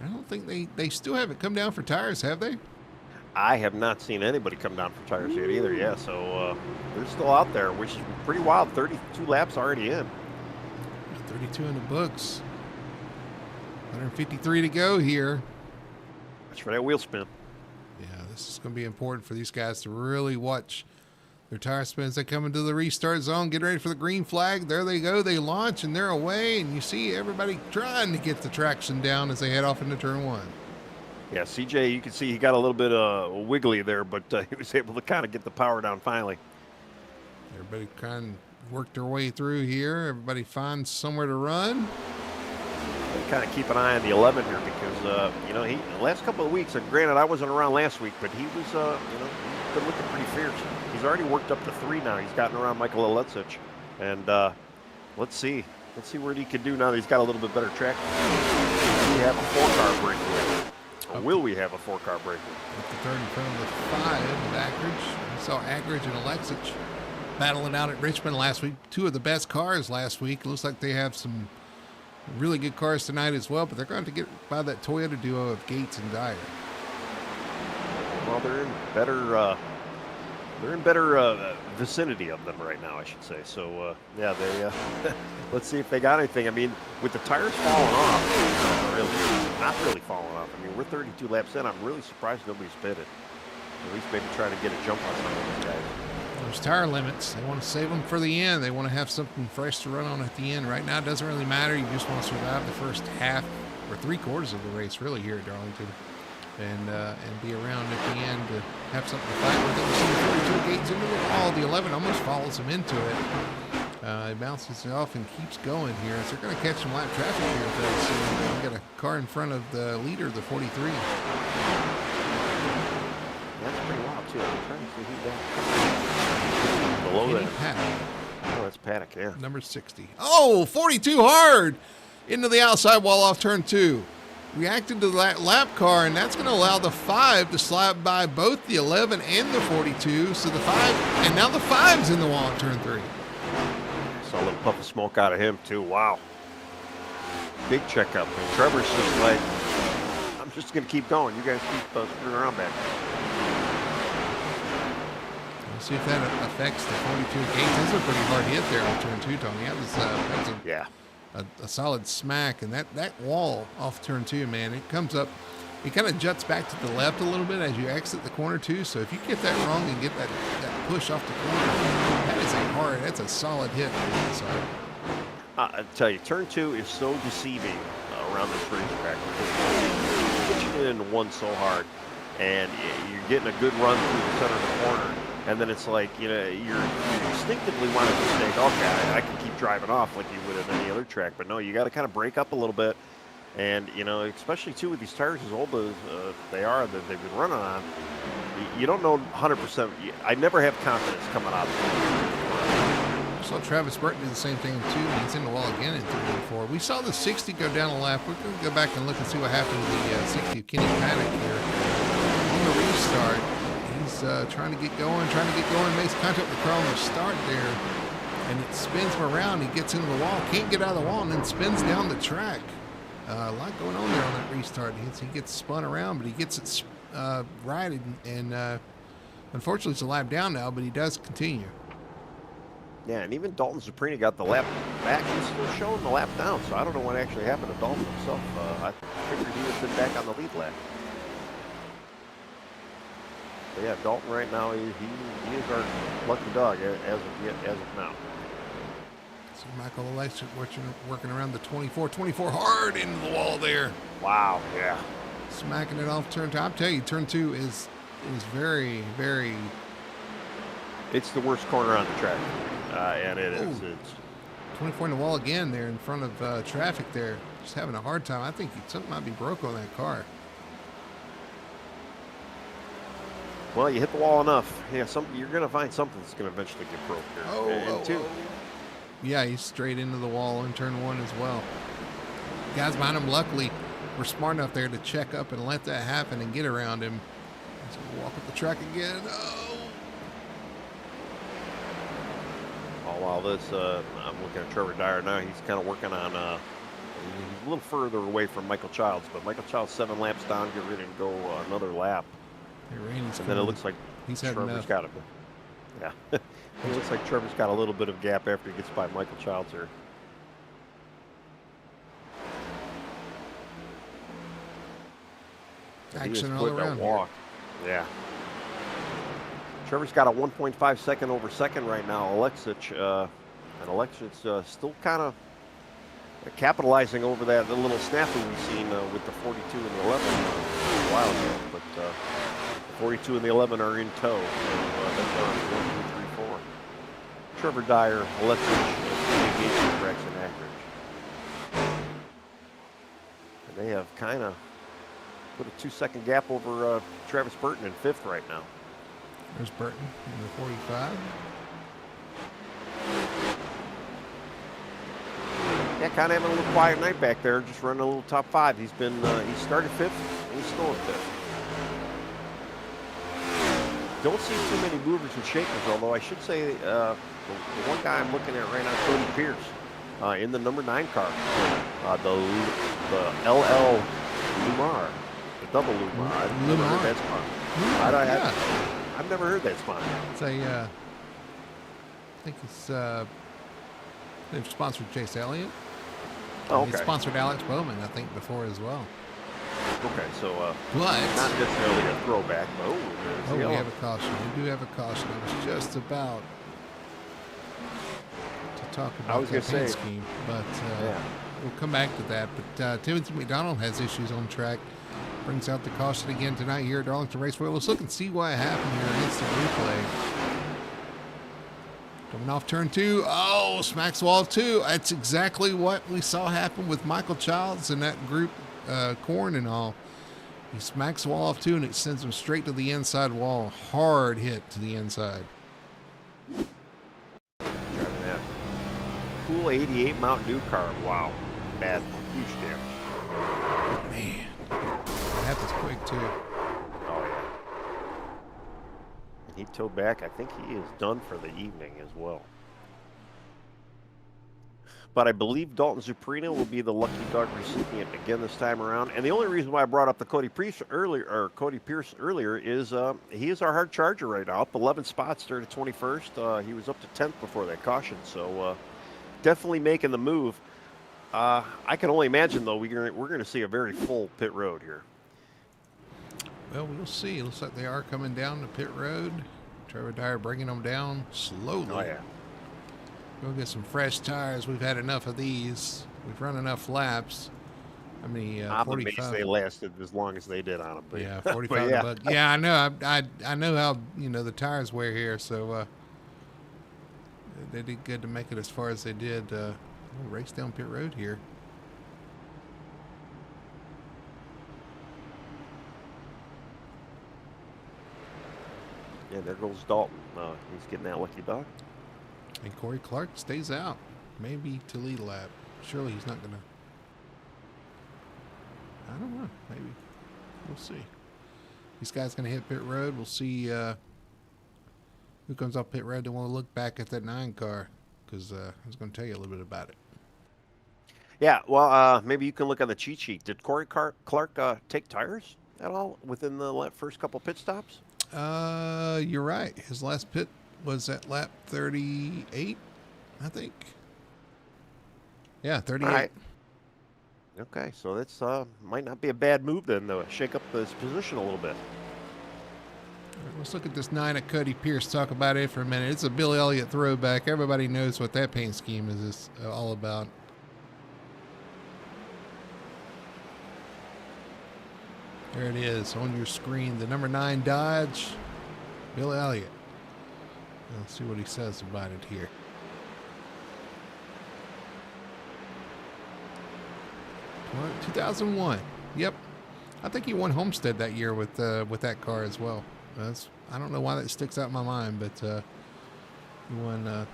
Speaker 1: I don't think they still haven't come down for tires, have they?
Speaker 2: I have not seen anybody come down for tires yet either. Yeah, so they're still out there, which is pretty wild. 32 laps already in.
Speaker 1: 32 in the books. 153 to go here.
Speaker 2: That's for that wheel spin.
Speaker 1: Yeah, this is going to be important for these guys to really watch Their tire spins, they come into the restart zone, get ready for the green flag. There they go, they launch, and they're away. And you see everybody trying to get the traction down as they head off into turn one.
Speaker 2: Yeah, CJ, you can see he got a little bit wiggly there, but he was able to kind of get the power down finally.
Speaker 1: Everybody kind of worked their way through here. Everybody finds somewhere to run.
Speaker 2: Kind of keep an eye on the 11 here because, you know, the last couple of weeks, and granted, I wasn't around last week, but he was, you know, he's been looking pretty fierce. He's already worked up to 3 now. He's gotten around Michael Aletsich. And let's see what he can do now that he's got a little bit better track. We have a 4-car breakaway. Or will we have a 4-car breakaway?
Speaker 1: With the third in front of the 5 with Ackridge. We saw Ackridge and Alexich battling out at Richmond last week. 2 of the best cars last week. It looks like they have some really good cars tonight as well, but they're going to get by that Toyota duo of Gates and Dyer.
Speaker 2: Well, they're in better vicinity of them right now, I should say. So yeah, they let's see if they got anything. I mean, with the tires falling off, not really falling off. I mean, we're 32 laps in. I'm really surprised nobody's pitted. At least maybe trying to get a jump on some of these guys.
Speaker 1: There's tire limits. They want to save them for the end. They want to have something fresh to run on at the end. Right now, it doesn't really matter. You just want to survive the first half or 3/4 of the race, really, here at Darlington, and be around at the end to have something to fight with. You see 42 Gates into the wall. The 11 almost follows him into it. It bounces it off and keeps going here. So they're going to catch some lap traffic here very soon. We got a car in front of the leader, the 43.
Speaker 2: That's pretty wild, too. I'm trying to see who's that. Below that.
Speaker 1: Paddock.
Speaker 2: Oh, that's Paddock, yeah.
Speaker 1: Number 60. Oh, 42 hard into the outside wall off turn 2. Reacted to that lap car, and that's going to allow the 5 to slide by both the 11 and the 42. So the 5, and now the 5's in the wall at turn 3.
Speaker 2: Saw a little puff of smoke out of him, too. Wow. Big checkup. And Trevor's just like, I'm just going to keep going. You guys keep screwing around back there.
Speaker 1: See if that affects the 42 Gates. That's a pretty hard hit there on turn 2, Tony. That was a solid smack. And that wall off turn 2, man, it comes up. It kind of juts back to the left a little bit as you exit the corner, too. So if you get that wrong and get that push off the corner, that's a solid hit.
Speaker 2: I tell you, turn 2 is so deceiving around this racetrack because you're pitching it into one so hard, and you're getting a good run through the center of the corner. And then it's like, you know, you instinctively want to just think, okay, I can keep driving off like you would at any other track. But no, you got to kind of break up a little bit. And, you know, especially, too, with these tires as old as they are that they've been running on, you don't know 100%. I never have confidence coming out of it.
Speaker 1: Saw Travis Burton do the same thing, too. He's in the wall again in 3 and 4. We saw the 60 go down a lap. We're going to go back and look and see what happened to the 60 of Kenny Paddock here. On the restart, he's trying to get going, makes contact with the car on the start there, and it spins him around. He gets into the wall, can't get out of the wall, and then spins down the track. A lot going on there on that restart. He gets spun around, but he gets it righted, and unfortunately it's a lap down now, but he does continue.
Speaker 2: Yeah, and even Dalton Zaprini got the lap back. He's still showing the lap down, so I don't know what actually happened to Dalton himself. I figured he would have been back on the lead lap. But yeah, Dalton right now, he is our lucky dog as of now.
Speaker 1: So Michael Alexich working around the 24 hard into the wall there.
Speaker 2: Wow, yeah.
Speaker 1: Smacking it off turn 2. I'll tell you, turn 2 is very, very...
Speaker 2: It's the worst corner on the track, and it is. It's
Speaker 1: 24 in the wall again there in front of traffic there. Just having a hard time. I think something might be broke on that car.
Speaker 2: Well, you hit the wall enough. Yeah, you're going to find something that's going to eventually get broke here.
Speaker 1: Yeah, he's straight into the wall in turn 1 as well. Guys behind him, luckily, were smart enough there to check up and let that happen and get around him. So we'll walk up the track again.
Speaker 2: While this, I'm looking at Trevor Dyer now. He's kind of working on, he's a little further away from Michael Childs, but Michael Childs 7 laps down, get ready to go another lap. And then it looks like Trevor's got it. Yeah. It looks like Trevor's got a little bit of gap after he gets by Michael Childs here.
Speaker 1: Action all around here.
Speaker 2: Yeah. Trevor's got a 1.5 second over second right now. Alexich, and Alexich still kind of capitalizing over that the little snafu we've seen with the 42 and the 11 a while ago. But the 42 and the 11 are in tow. So that's on 1, 2, 3, 4. Trevor Dyer, Alexich, and Braxton Ackridge. And they have kind of put a 2-second gap over Travis Burton in 5th right now.
Speaker 1: There's Burton in the 45.
Speaker 2: Yeah, kind of having a little quiet night back there, just running a little top 5. He's been, he started 5th, and he's still in 5th. Don't see too many movers and shakers, although I should say the one guy I'm looking at right now, Cody Pierce, in the number 9 car, the LL Lumar, the double Lumar. I've never heard that spot. I've never heard that spot.
Speaker 1: It's a, I think it's, they've sponsored Chase Elliott.
Speaker 2: Oh, okay.
Speaker 1: They sponsored Alex Bowman, I think, before as well.
Speaker 2: Okay, so
Speaker 1: but
Speaker 2: not necessarily a throwback, but
Speaker 1: we have a caution. We do have a caution. I was just about to talk about the paint scheme, but we'll come back to that. But Timothy McDonald has issues on track. Brings out the caution again tonight here at Darlington Raceway. Let's look and see what happened here against the replay. Coming off turn 2. Oh, smacks wall 2. That's exactly what we saw happen with Michael Childs and that group, Corn and all. He smacks the wall off 2, and it sends him straight to the inside wall. Hard hit to the inside.
Speaker 2: Driving that cool 88 Mountain Dew car. Wow. Bad. Huge damage.
Speaker 1: Man. That was quick, too.
Speaker 2: Oh, yeah. And he towed back. I think he is done for the evening as well. But I believe Dalton Zuprino will be the lucky dog recipient again this time around. And the only reason why I brought up the Cody Pierce earlier is he is our hard charger right now. Up 11 spots, started 21st. He was up to 10th before that caution. So definitely making the move. I can only imagine, though, we're going to see a very full pit road here.
Speaker 1: Well, we'll see. It looks like they are coming down the pit road. Trevor Dyer bringing them down slowly.
Speaker 2: Oh, yeah.
Speaker 1: Go get some fresh tires. We've had enough of these. We've run enough laps. I mean,
Speaker 2: I'm
Speaker 1: 45.
Speaker 2: amazed they lasted as long as they did on them. But,
Speaker 1: yeah, 45
Speaker 2: yeah.
Speaker 1: bucks. Yeah, I know. I know how the tires wear here. So they did good to make it as far as they did. We'll race down pit road here.
Speaker 2: Yeah, there goes Dalton. He's getting that lucky dog.
Speaker 1: And Corey Clark stays out. Maybe to lead a lap. Surely he's not going to. I don't know. Maybe. We'll see. These guys going to hit pit road. We'll see who comes off pit road. Then we'll look back at that 9 car because I was going to tell you a little bit about it.
Speaker 2: Yeah, well, maybe you can look on the cheat sheet. Did Corey Clark take tires at all within the first couple pit stops?
Speaker 1: You're right. His last pit was at lap 38, I think. Yeah, 38.
Speaker 2: All right. Okay, so that's might not be a bad move then, though. Shake up his position a little bit.
Speaker 1: All right, let's look at this 9 at Cody Pierce. Talk about it for a minute. It's a Bill Elliott throwback. Everybody knows what that paint scheme is all about. There it is on your screen. The number 9 Dodge, Bill Elliott. Let's see what he says about it here. Well, 2001. Yep. I think he won Homestead that year with that car as well. I don't know why that sticks out in my mind, but he won.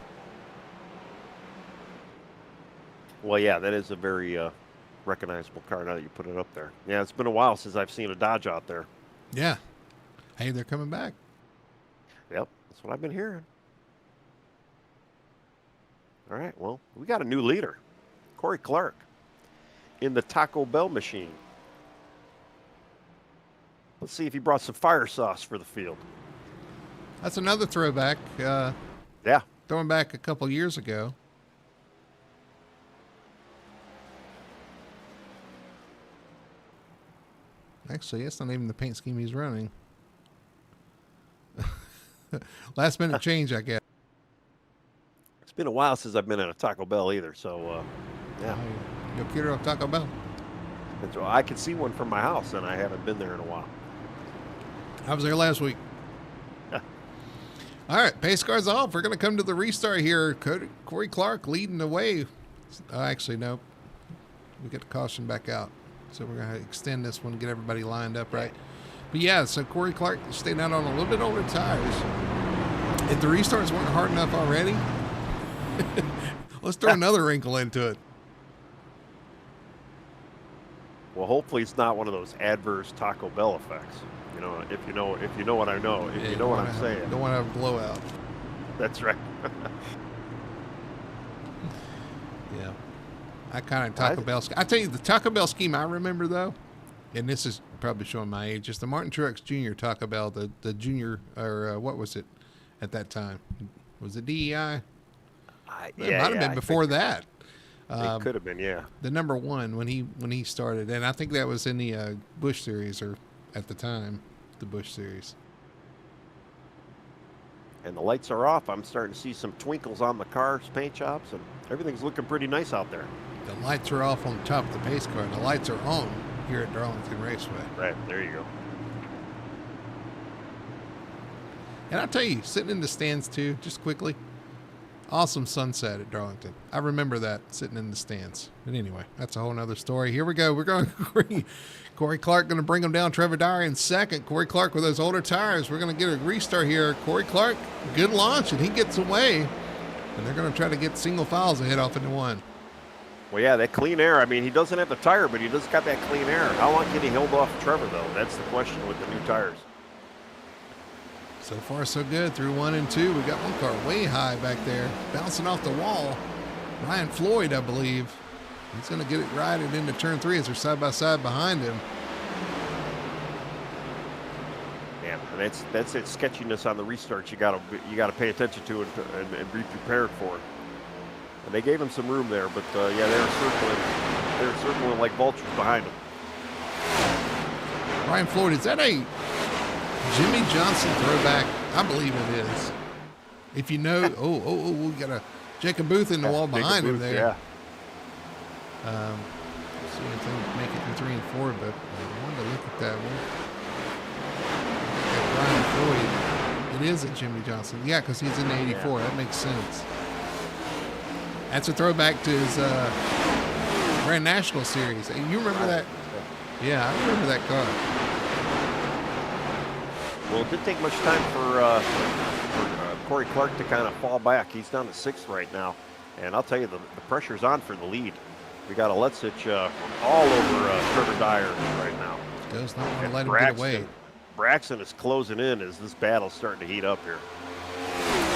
Speaker 2: Well, yeah, that is a very recognizable car now that you put it up there. Yeah, it's been a while since I've seen a Dodge out there.
Speaker 1: Yeah. Hey, they're coming back.
Speaker 2: Yep, that's what I've been hearing. All right, well, we got a new leader, Corey Clark, in the Taco Bell machine. Let's see if he brought some fire sauce for the field.
Speaker 1: That's another throwback.
Speaker 2: Yeah.
Speaker 1: Throwing back a couple years ago. Actually, that's not even the paint scheme he's running. Last minute change, I guess.
Speaker 2: It's been a while since I've been at a Taco Bell either, so yeah.
Speaker 1: Yo quiero Taco Bell.
Speaker 2: I can see one from my house, and I haven't been there in a while.
Speaker 1: I was there last week. All right, pace cars off. We're going to come to the restart here. Corey Clark leading the way. Actually, no. We get the caution back out. So we're going to extend this one, get everybody lined up right. But yeah, so Corey Clark stayed out on a little bit older tires. If the restarts weren't hard enough already, let's throw another wrinkle into it.
Speaker 2: Well, hopefully it's not one of those adverse Taco Bell effects. You know, if you know what I know, if you know what I'm saying.
Speaker 1: Don't want to have a blowout.
Speaker 2: That's right.
Speaker 1: Yeah. I kind of Taco Bell. I tell you, the Taco Bell scheme I remember, though, and this is probably showing my age, just the Martin Truex Jr. Taco Bell, the junior, or what was it at that time? Was it DEI? It might have been before that.
Speaker 2: It could have been, yeah.
Speaker 1: The number one when he started, and I think that was in the Busch Series, or at the time, the Busch Series.
Speaker 2: And the lights are off. I'm starting to see some twinkles on the car's paint jobs, and everything's looking pretty nice out there.
Speaker 1: The lights are off on the top of the pace car, and the lights are on here at Darlington Raceway.
Speaker 2: Right, there you go.
Speaker 1: And I'll tell you, sitting in the stands too, just quickly, awesome sunset at Darlington. I remember that, sitting in the stands. But anyway, that's a whole nother story. Here we go. We're going Corey Clark going to bring him down. Trevor Dyer in second. Corey Clark with those older tires. We're going to get a restart here. Corey Clark, good launch, and he gets away. And they're going to try to get single files ahead off into one.
Speaker 2: Well, yeah, that clean air. I mean, he doesn't have the tire, but he does got that clean air. How long can he hold off Trevor, though? That's the question with the new tires.
Speaker 1: So far, so good through 1 and 2. We got one car way high back there, bouncing off the wall. Ryan Floyd, I believe. He's going to get it righted into turn 3 as they're side by side behind him.
Speaker 2: Yeah, and that's it. Sketchiness on the restart. You got to pay attention to it and be prepared for it. And they gave him some room there, but yeah, they were circling like vultures behind him.
Speaker 1: Ryan Floyd, is that a Jimmy Johnson throwback? I believe it is. If you know, we got a Jacob Booth in the wall behind him there.
Speaker 2: Yeah.
Speaker 1: See anything to make it through 3 and 4, but I wanted to look at that one. Ryan Floyd, it is a Jimmy Johnson. Yeah, because he's in the 84. That makes sense. That's a throwback to his Grand National Series. You remember that? Yeah, I remember that car.
Speaker 2: Well, it didn't take much time for Corey Clark to kind of fall back. He's down to 6th right now. And I'll tell you, the pressure's on for the lead. We got a Letsich all over Trevor Dyer right now.
Speaker 1: Does not want to let him get away.
Speaker 2: Braxton is closing in as this battle's starting to heat up here.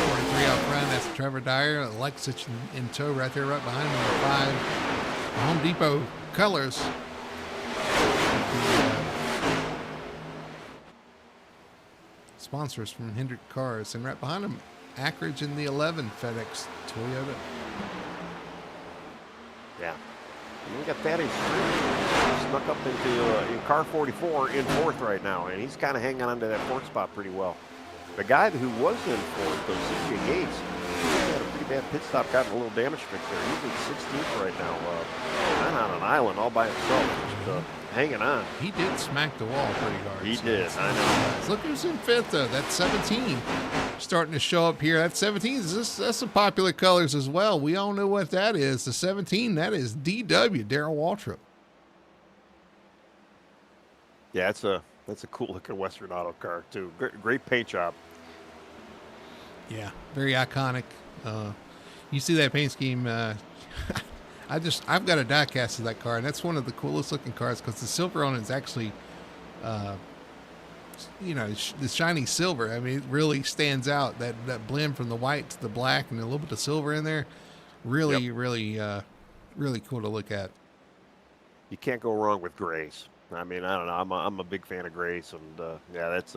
Speaker 1: 43 out front, that's Trevor Dyer. Lexich in tow right there, right behind him, number 5. The Home Depot colors. Sponsors from Hendrick Cars. And right behind him, Ackridge in the 11, FedEx Toyota.
Speaker 2: Yeah. And we got Thaddeus snuck up into in car 44 in 4th right now, and he's kind of hanging on to that 4th spot pretty well. The guy who was in 4th, though, CJ Yates, he had a pretty bad pit stop, got a little damage fix there. He's in 16th right now, kind of on an island all by himself, just hanging on.
Speaker 1: He did smack the wall pretty hard.
Speaker 2: He did, I know.
Speaker 1: Look who's in 5th, though. That's 17 starting to show up here. That's 17. That's some popular colors as well. We all know what that is. The 17, that is DW, Darrell Waltrip.
Speaker 2: Yeah, that's a cool looking Western Auto car too. Great paint job.
Speaker 1: Yeah, very iconic. You see that paint scheme. I've got a die cast of that car, and that's one of the coolest looking cars because the silver on it is actually, the shiny silver. I mean, it really stands out. That blend from the white to the black and a little bit of silver in there. Really, really cool to look at.
Speaker 2: You can't go wrong with grays. I mean, I don't know. I'm a big fan of grays, and yeah, that's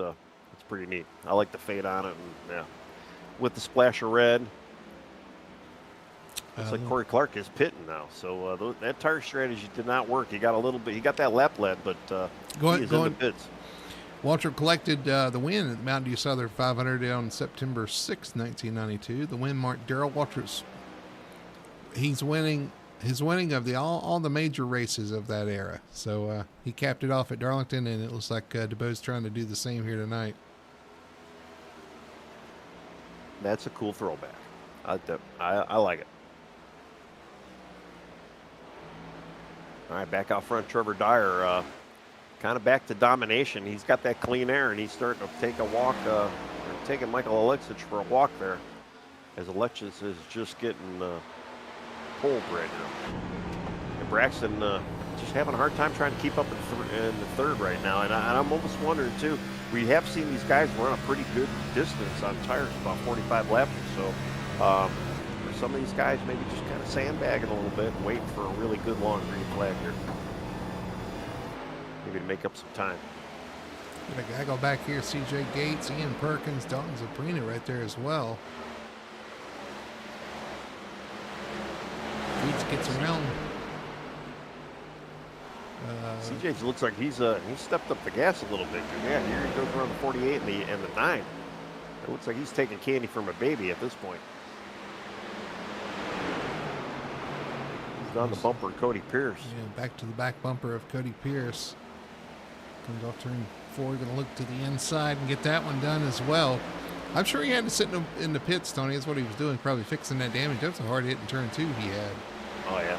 Speaker 2: pretty neat. I like the fade on it, and yeah, with the splash of red. Looks like Corey Clark is pitting now, so that tire strategy did not work. He got a little bit. He got that lap lead, but he is in the pits.
Speaker 1: Waltrip collected the win at the Mountain Dew Southern 500 on September 6, 1992. The win marked Darrell Waltrip's. He's winning his winning of the all the major races of that era. So he capped it off at Darlington, and it looks like DeBoe's trying to do the same here tonight.
Speaker 2: That's a cool throwback. I like it. All right, back out front, Trevor Dyer, kind of back to domination. He's got that clean air, and he's starting to take a walk, taking Michael Alexich for a walk there, as Alexich is just getting pulled right now. And Braxton just having a hard time trying to keep up in the third right now, and I'm almost wondering, too, we have seen these guys run a pretty good distance on tires, about 45 laps or so. For some of these guys, maybe just kind of sandbagging a little bit and waiting for a really good long green flag here. Maybe to make up some time.
Speaker 1: Got a guy go back here, C.J. Gates, Ian Perkins, Dalton Zaprina right there as well. Gates gets around.
Speaker 2: CJ looks like he stepped up the gas a little bit. Yeah, here he goes around the 48 and the 9. It looks like he's taking candy from a baby at this point. He's on the bumper of Cody Pierce.
Speaker 1: Yeah, back to the back bumper of Cody Pierce. Comes off turn 4, going to look to the inside and get that one done as well. I'm sure he had to sit in the pits, Tony. That's what he was doing, probably fixing that damage. That was a hard hit in turn 2 he had.
Speaker 2: Oh, yeah.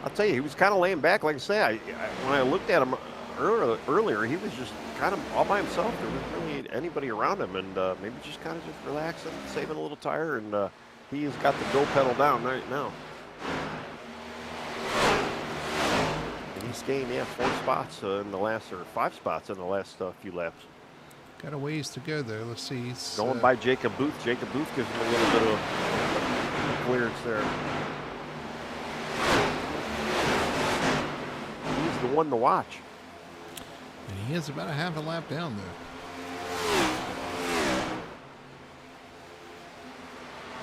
Speaker 2: I'll tell you, he was kind of laying back. Like I say, when I looked at him earlier, he was just kind of all by himself. There wasn't really anybody around him, and maybe just kind of just relaxing, saving a little tire, and he has got the go pedal down right now. And he's gained 4 spots in the last, or 5 spots in the last few laps.
Speaker 1: Got a ways to go there. Let's see. He's
Speaker 2: going by Jacob Booth. Jacob Booth gives him a little bit of clearance there. He's the one to watch.
Speaker 1: And he is about a half a lap down there.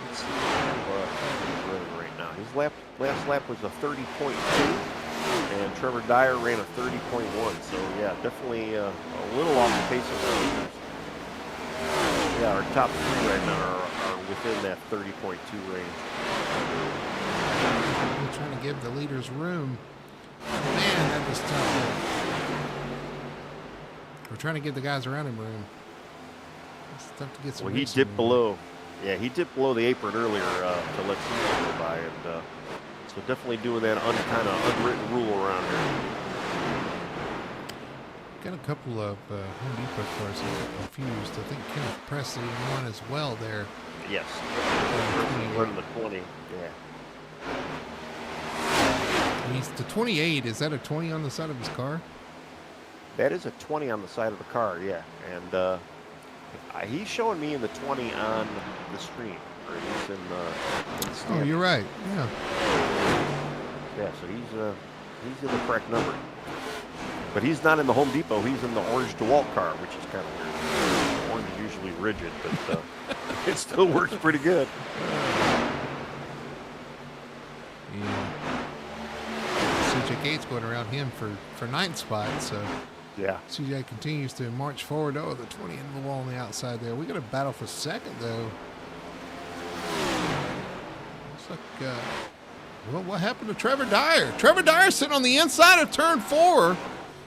Speaker 2: Let's see what he's running right now. His last lap was a 30.2, and Trevor Dyer ran a 30.1. So yeah, definitely a little off the pace of the leaders. Yeah, our top 3 right now are within that 30.2 range.
Speaker 1: We're trying to give the leaders room. Man, that was tough. We're trying to give the guys around him room. It's tough to get some.
Speaker 2: Well, he dipped below. Yeah, he dipped below the apron earlier to let Caesar go by, and so definitely doing that kind of unwritten rule around here.
Speaker 1: Got a couple of Home Depot cars confused. I think Kenneth Presley won as well there.
Speaker 2: Yes, running the 20. Yeah.
Speaker 1: He's the 28. Is that a 20 on the side of his car?
Speaker 2: That is a 20 on the side of the car, yeah. And he's showing me in the 20 on the screen. Or he's in the stand.
Speaker 1: Oh, you're right. Yeah.
Speaker 2: Yeah, so he's in the correct number. But he's not in the Home Depot. He's in the orange DeWalt car, which is kind of weird. Orange is usually rigid, but it still works pretty good.
Speaker 1: Yeah. CJ Gates going around him for 9th spot, so
Speaker 2: yeah.
Speaker 1: CJ continues to march forward. Oh, the 20 in the wall on the outside there. We got a battle for 2nd, though. Looks like, well, what happened to Trevor Dyer? Trevor Dyer sitting on the inside of turn 4.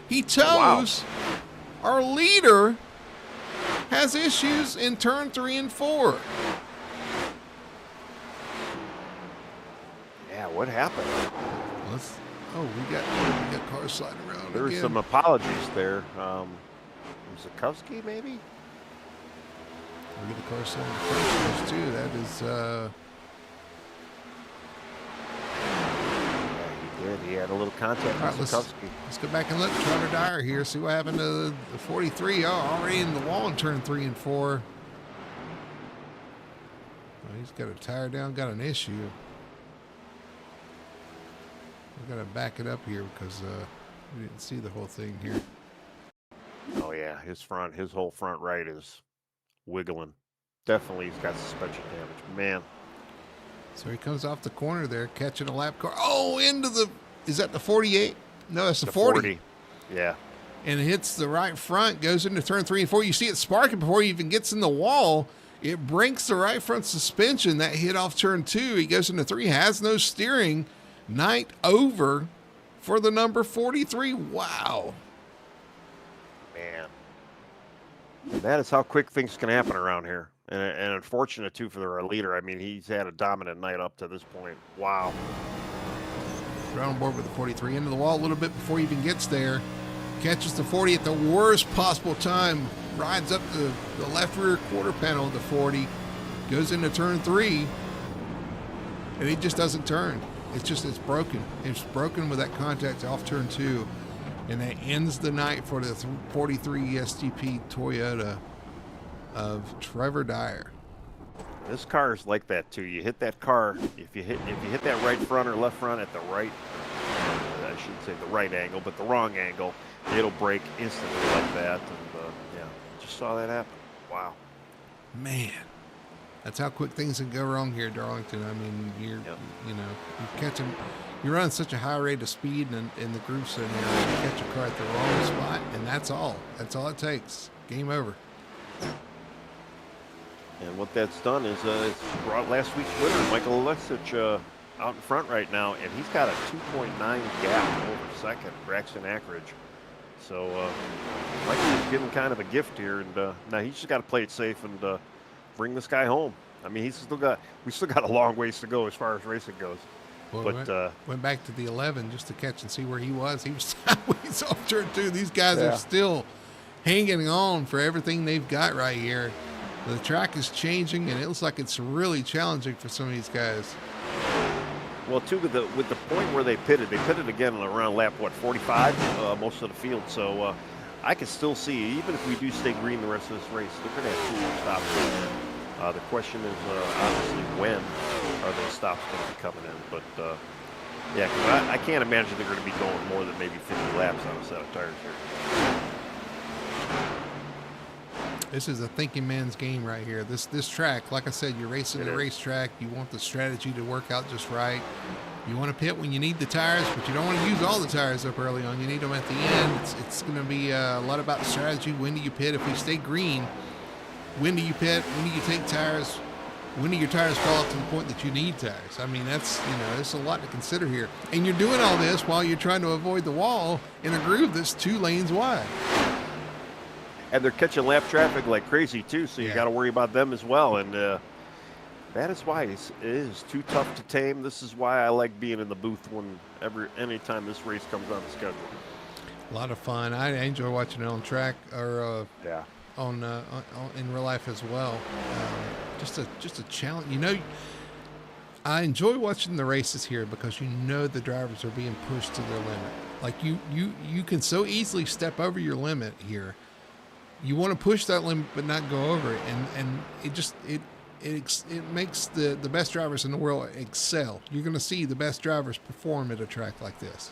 Speaker 1: He toes. Wow. Our leader has issues in turn 3 and 4.
Speaker 2: Yeah, what happened?
Speaker 1: We got cars sliding around.
Speaker 2: There were some apologies there. Zakowski, maybe?
Speaker 1: We get the car sliding first too. That is.
Speaker 2: He had a little contact with Zakowski.
Speaker 1: Let's go back and look at Trevor Dyer here. See what happened to the 43. Oh, already in the wall in turn 3 and 4. Well, he's got a tire down, got an issue. We got to back it up here because we didn't see the whole thing here.
Speaker 2: Oh yeah, his whole front right is wiggling. Definitely, he's got suspension damage, man.
Speaker 1: So he comes off the corner there, catching a lap car. Oh, is that the 48? No, that's the 40.
Speaker 2: Yeah.
Speaker 1: and hits the right front, goes into turn 3 and 4. You see it sparking before he even gets in the wall. It breaks the right front suspension. That hit off turn 2. He goes into 3, has no steering. Night over for the number 43. Wow.
Speaker 2: Man. That is how quick things can happen around here. And unfortunate, too, for their leader. I mean, he's had a dominant night up to this point. Wow.
Speaker 1: Right on board with the 43. Into the wall a little bit before he even gets there. Catches the 40 at the worst possible time. Rides up the left rear quarter panel of the 40. Goes into turn 3. And he just doesn't turn. It's broken. It's broken with that contact off turn 2. And that ends the night for the 43 STP Toyota of Trevor Dyer.
Speaker 2: This car is like that too. You hit that car, if you hit that right front or left front at the right, I shouldn't say the right angle, but the wrong angle, it'll break instantly like that. And yeah, just saw that happen. Wow.
Speaker 1: Man, that's how quick things can go wrong here at Darlington. I mean, you're catching. You're running such a high rate of speed in the group scenario, you catch a car at the wrong spot, and that's all. That's all it takes. Game over.
Speaker 2: And what that's done is it's brought last week's winner, Michael Alexic, out in front right now, and he's got a 2.9 gap over second, Braxton Ackridge. So Michael is getting kind of a gift here, and now he's just got to play it safe and bring this guy home. I mean, we still got a long ways to go as far as racing goes.
Speaker 1: Well,
Speaker 2: but
Speaker 1: went back to the 11 just to catch and see where he was. He was sideways off turn 2. These guys are still hanging on for everything they've got right here. The track is changing, and it looks like it's really challenging for some of these guys.
Speaker 2: Well, too, with the point where they pitted again around lap, 45, most of the field. So I can still see, even if we do stay green the rest of this race, they're going to have 2 more stops. The question is obviously when are those stops going to be coming in. But, yeah, 'cause I can't imagine they're going to be going more than maybe 50 laps on a set of tires here.
Speaker 1: This is a thinking man's game right here. This track, like I said, you're racing the racetrack. You want the strategy to work out just right. You want to pit when you need the tires, but you don't want to use all the tires up early on. You need them at the end. It's going to be a lot about strategy. When do you pit? If we stay green, when do you pit? When do you take tires? When do your tires fall off to the point that you need tires? I mean, there's a lot to consider here. And you're doing all this while you're trying to avoid the wall in a groove that's 2 lanes wide.
Speaker 2: And they're catching lap traffic like crazy too, so you got to worry about them as well. And that is why it is too tough to tame. This is why I like being in the booth anytime this race comes on the schedule. A
Speaker 1: lot of fun. I enjoy watching it on track or on in real life as well. Just a challenge. I enjoy watching the races here because the drivers are being pushed to their limit. Like you can so easily step over your limit here. You want to push that limit but not go over it, and it makes the best drivers in the world excel. You're going to see the best drivers perform at a track like this.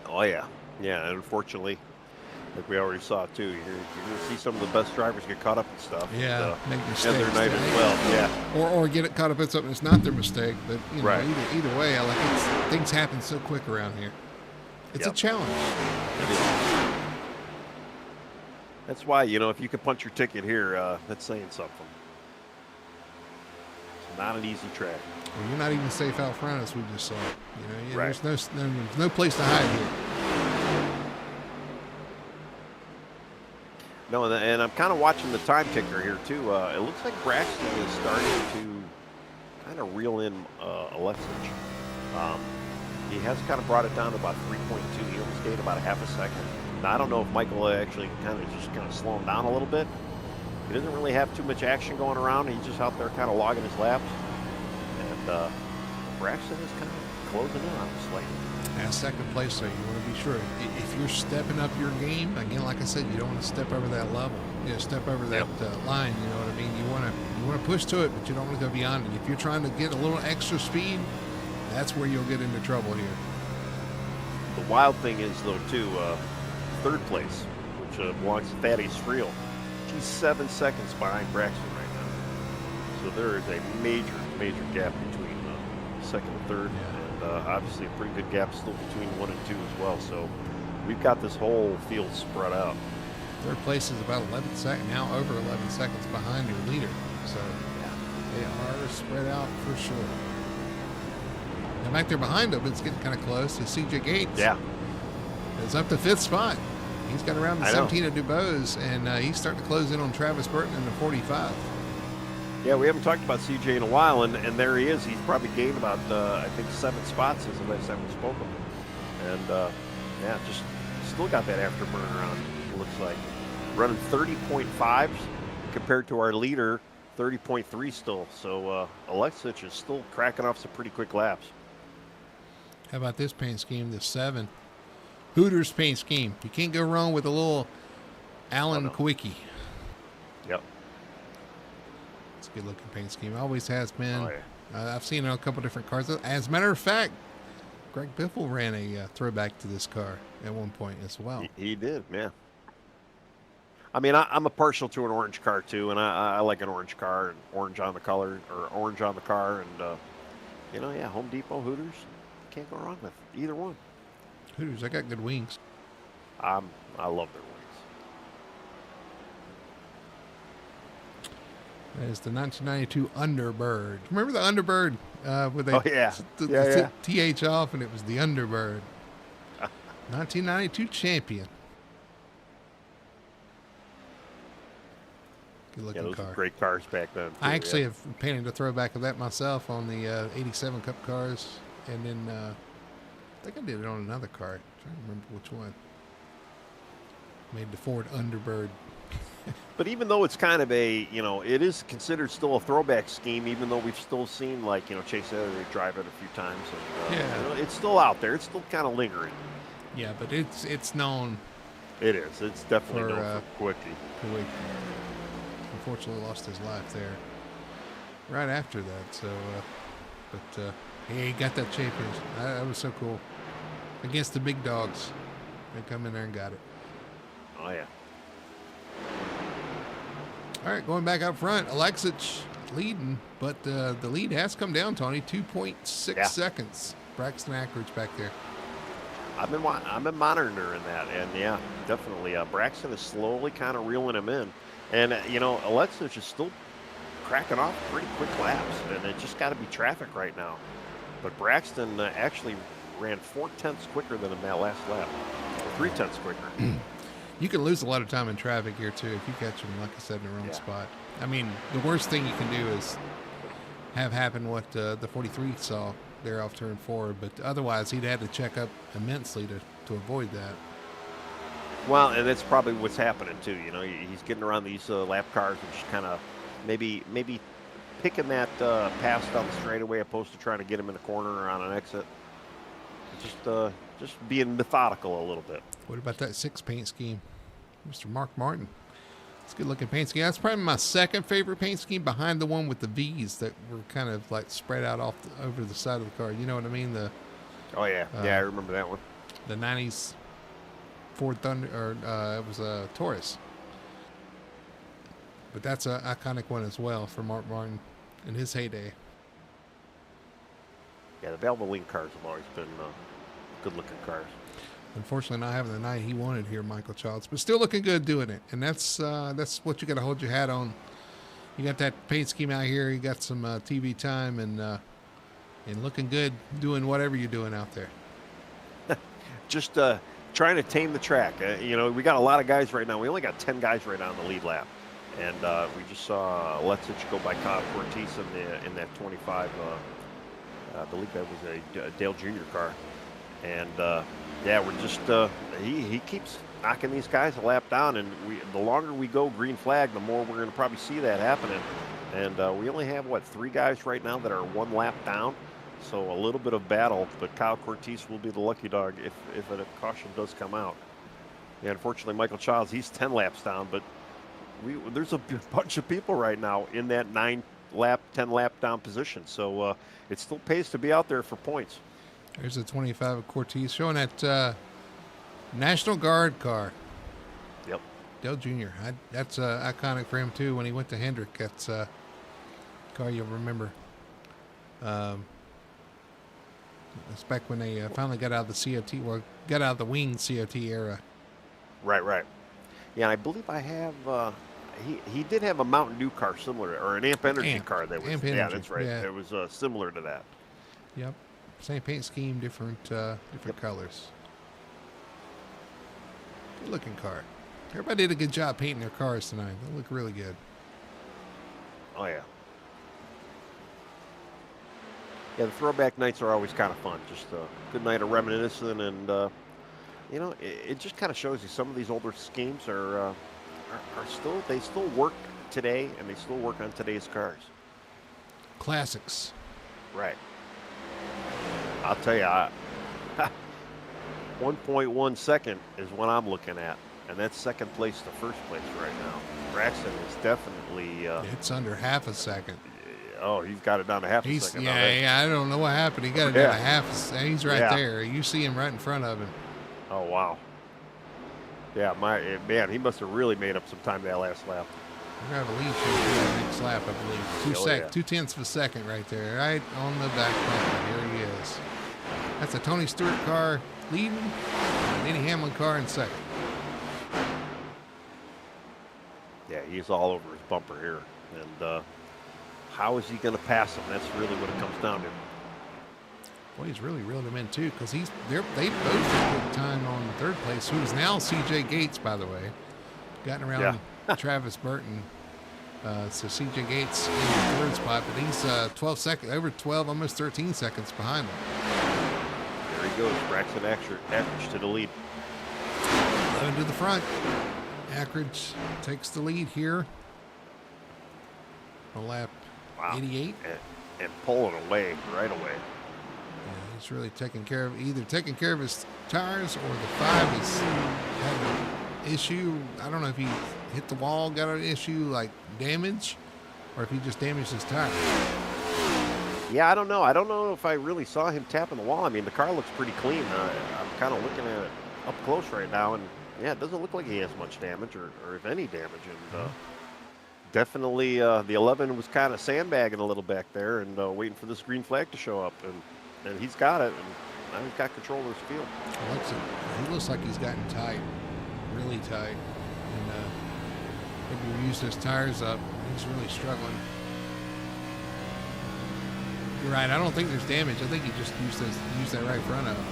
Speaker 2: Oh yeah, and unfortunately, like we already saw too, you're going to see some of the best drivers get caught up in stuff.
Speaker 1: Yeah, make mistakes.
Speaker 2: End their night as well. Yeah,
Speaker 1: or get it caught up in something that's not their mistake. But either way, things happen so quick around here. It's a challenge.
Speaker 2: It is. That's why, if you can punch your ticket here, that's saying something. It's not an easy track.
Speaker 1: Well, you're not even safe out front, as we just saw. There's no place to hide here.
Speaker 2: No, and I'm kind of watching the time ticker here, too. It looks like Braxton is starting to kind of reel in Alexic. He has kind of brought it down to about 3.2. He almost gained about a half a second. Now, I don't know if Michael actually kind of slowing down a little bit. He doesn't really have too much action going around. He's just out there kind of logging his laps. And Braxton is kind of closing in on him slightly.
Speaker 1: At second place, though, you want to be sure. If you're stepping up your game, again, like I said, you don't want to step over that level. Step over that line, you know what I mean? You want to push to it, but you don't want to go beyond it. If you're trying to get a little extra speed, that's where you'll get into trouble here.
Speaker 2: The wild thing is, though, too, third place, which belongs to Thaddeus Friel. She's 7 seconds behind Braxton right now. So there is a major gap between second and third,
Speaker 1: Yeah.
Speaker 2: and obviously a pretty good gap still between 1 and 2 as well. So we've got this whole field spread out.
Speaker 1: Third place is about 11 seconds, now over 11 seconds behind your leader. So they are spread out for sure. And back there behind them, it's getting kind of close to CJ Gates.
Speaker 2: Yeah.
Speaker 1: It's up to 5th spot. He's got around the
Speaker 2: I know.
Speaker 1: 17 of DuBose, and he's starting to close in on Travis Burton in the 45.
Speaker 2: Yeah, we haven't talked about CJ in a while, and there he is. He's probably gained about, I think, 7 spots since the last time we spoke of him. And, yeah, just still got that afterburner on, it looks like. Running 30.5s compared to our leader, 30.3 still. So Alexic is still cracking off some pretty quick laps.
Speaker 1: How about this paint scheme, the 7? Hooters paint scheme. You can't go wrong with a little Alan Quickie.
Speaker 2: Yep.
Speaker 1: It's a good looking paint scheme. Always has been.
Speaker 2: Oh, yeah.
Speaker 1: I've seen it on a couple different cars. As a matter of fact, Greg Biffle ran a throwback to this car at one point as well.
Speaker 2: He did, yeah. I mean, I'm a partial to an orange car too, and I like an orange car and orange on the color or orange on the car, and you know, yeah, Home Depot, Hooters, can't go wrong with either one.
Speaker 1: Hooters, I got good wings.
Speaker 2: I love their wings.
Speaker 1: That is the 1992 Underbird. Remember the Underbird? Where they
Speaker 2: the
Speaker 1: TH off, and it was the Underbird. 1992 champion. Good looking
Speaker 2: those
Speaker 1: car.
Speaker 2: were great cars back then. Too,
Speaker 1: I actually have painted a throwback of that myself on the 87 Cup cars, and then I think I did it on another car. I'm trying to remember which one. Made the Ford Underbird.
Speaker 2: But even though it's kind of a, you know, it is considered still a throwback scheme, even though we've still seen, like, you know, Chase Elliott drive it a few times. And, you know, it's still out there. It's still kind of lingering.
Speaker 1: Yeah, but it's known.
Speaker 2: It is. It's definitely known for Quickie.
Speaker 1: Unfortunately lost his life there right after that. So, but he got that championship. That was so cool. Against the big dogs. They come in there and got it.
Speaker 2: Oh, yeah.
Speaker 1: All right, going back up front, Alexic leading, but the lead has come down, Tony. 2.6 seconds. Braxton Ackridge back there.
Speaker 2: I've been monitoring that, and yeah, definitely. Braxton is slowly kind of reeling him in, and you know, Alexic is still cracking off pretty quick laps, and it just got to be traffic right now. But Braxton actually ran 0.4 quicker than him that last lap, or 0.3 quicker.
Speaker 1: You can lose a lot of time in traffic here too if you catch him, like I said, in the wrong spot. I mean, the worst thing you can do is have happen what the 43 saw there off turn 4, but otherwise he'd had to check up immensely to avoid that.
Speaker 2: Well, and that's probably what's happening too. You know, he's getting around these lap cars and just kind of maybe picking that pass down the straightaway opposed to trying to get him in the corner or on an exit. Just being methodical a little bit.
Speaker 1: What about that 6 paint scheme? Mr. Mark Martin. It's a good looking paint scheme. That's probably my second favorite paint scheme behind the one with the V's that were kind of like spread out over the side of the car. You know what I mean?
Speaker 2: Oh, yeah. Yeah, I remember that one.
Speaker 1: The 90s Ford Thunder, or it was a Taurus. But that's an iconic one as well for Mark Martin in his heyday.
Speaker 2: Yeah, the Valvoline cars have always been good-looking cars.
Speaker 1: Unfortunately, not having the night he wanted here, Michael Childs, but still looking good doing it. And that's what you got to hold your hat on. You got that paint scheme out here. You got some TV time and looking good doing whatever you're doing out there.
Speaker 2: Just trying to tame the track. You know, we got a lot of guys right now. We only got 10 guys right now on the lead lap. And we just saw Alexic go by Kyle Cortez in that 25. I believe that was a Dale Jr. car. And, yeah, we're just he keeps knocking these guys a lap down. And the longer we go green flag, the more we're going to probably see that happening. And we only have, 3 guys right now that are 1 lap down. So a little bit of battle. But Kyle Cortez will be the lucky dog if a caution does come out. Yeah, unfortunately, Michael Childs, he's 10 laps down. But there's a bunch of people right now in that 10 lap down position. So it still pays to be out there for points.
Speaker 1: There's a 25 of Cortez showing that National Guard car.
Speaker 2: Yep.
Speaker 1: Dale Jr. That's iconic for him too. When he went to Hendrick, that's a car you'll remember. It's back when they finally got out of the COT, well, got out of the winged COT era.
Speaker 2: Right. Yeah, and I believe I have. He did have a Mountain Dew car similar, or an Amp Energy car that was.
Speaker 1: Amp
Speaker 2: Yeah,
Speaker 1: Energy,
Speaker 2: that's right.
Speaker 1: yeah.
Speaker 2: It was similar to that.
Speaker 1: Yep. Same paint scheme, different colors. Good looking car. Everybody did a good job painting their cars tonight. They look really good.
Speaker 2: Oh yeah. Yeah, the throwback nights are always kind of fun. Just a good night of reminiscing, and you know, it just kind of shows you some of these older schemes are still work today, and they still work on today's cars.
Speaker 1: Classics.
Speaker 2: Right. I'll tell you, 1.1 second is what I'm looking at, and that's second place to first place right now. Braxton is definitely.
Speaker 1: It's under half a second.
Speaker 2: Oh, he's got it down to half a second.
Speaker 1: Yeah, I don't know what happened. He got it down to half. He's right there. You see him right in front of him.
Speaker 2: Oh, wow. Yeah, man, he must have really made up some time that last lap.
Speaker 1: We're going to have a lead for the next lap, I believe. 2/10 of a second right there, right on the back bumper. Here he is. That's a Tony Stewart car leading, and Denny Hamlin car in second.
Speaker 2: Yeah, he's all over his bumper here. And how is he going to pass him? That's really what it comes down to.
Speaker 1: Boy, he's really reeled him in, too, because they both had a good time on third place, who is now C.J. Gates, by the way. Gotten around Travis Burton. So C.J. Gates in the third spot, but he's 12 seconds, over 12, almost 13 seconds behind him.
Speaker 2: There he goes, Braxton Ackridge to the lead.
Speaker 1: 11 to the front. Ackridge takes the lead here. On lap 88.
Speaker 2: And pulling away right away.
Speaker 1: Yeah, he's really taking care of his tires, or the 5 is having an issue. I don't know if he hit the wall, got an issue like damage, or if he just damaged his tire.
Speaker 2: Yeah, I don't know. I don't know if I really saw him tapping the wall. I mean, the car looks pretty clean. I'm kind of looking at it up close right now, and yeah, it doesn't look like he has much damage, or if any damage. And definitely the 11 was kind of sandbagging a little back there and waiting for this green flag to show up, and he's got it, and now he's got control of his field.
Speaker 1: He looks like he's gotten tight, really tight, and maybe we're using his tires up. He's really struggling. You're right. I don't think there's damage. I think he just used that right front of him.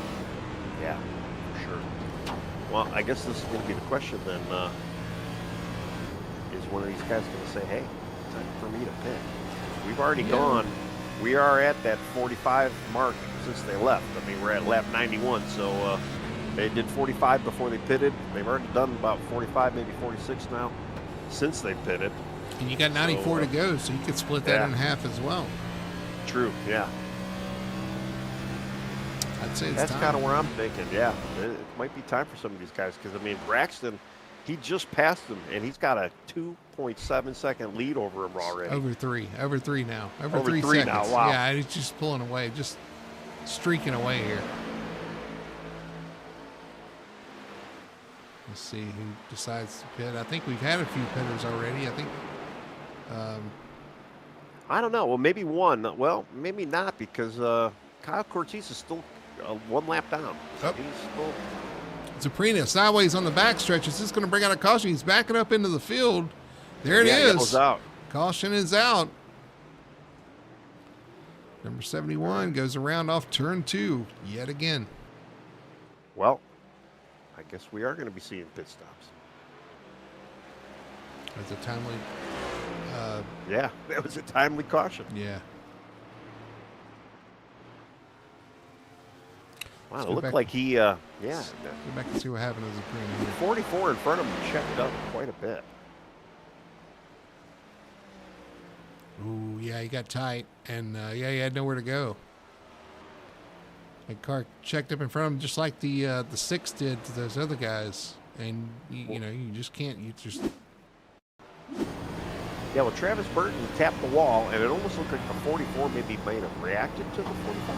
Speaker 2: Yeah, for sure. Well, I guess this is going to be the question then. Is one of these guys going to say, hey, it's time for me to pit? We've already gone. We are at that 45 mark since they left. I mean, we're at lap 91, so they did 45 before they pitted. They've already done about 45, maybe 46 now since they pitted.
Speaker 1: And you got 94 to go, so you could split that in half as well.
Speaker 2: True, yeah.
Speaker 1: I'd say
Speaker 2: that's kind of where I'm thinking. Yeah, it might be time for some of these guys, because I mean, Braxton, he just passed him, and he's got a 2.7 second lead over him already.
Speaker 1: Over three now. Over 3
Speaker 2: three
Speaker 1: seconds.
Speaker 2: now. Wow.
Speaker 1: Yeah, he's just pulling away, just streaking away here. Let's see who decides to pit. I think we've had a few pitters already. I think.
Speaker 2: I don't know. Well, maybe one. Well, maybe not, because Kyle Cortez is still 1 lap down. So he's still.
Speaker 1: Zaprina sideways on the backstretch. Is this going to bring out a caution? He's backing up into the field. There it is.
Speaker 2: Yellow's out.
Speaker 1: Caution is out. Number 71 goes around off turn 2 yet again.
Speaker 2: Well, I guess we are going to be seeing pit stops.
Speaker 1: That's a timely.
Speaker 2: Yeah, that was a timely caution.
Speaker 1: Yeah.
Speaker 2: Wow, it looked like he, yeah.
Speaker 1: Go back and see what happened as a
Speaker 2: 44 in front of him checked up quite a bit.
Speaker 1: Ooh, yeah, he got tight, and he had nowhere to go. The car checked up in front of him, just like the 6 did to those other guys, and you just can't.
Speaker 2: Yeah, well, Travis Burton tapped the wall, and it almost looked like the 44 maybe might have reacted to the 45.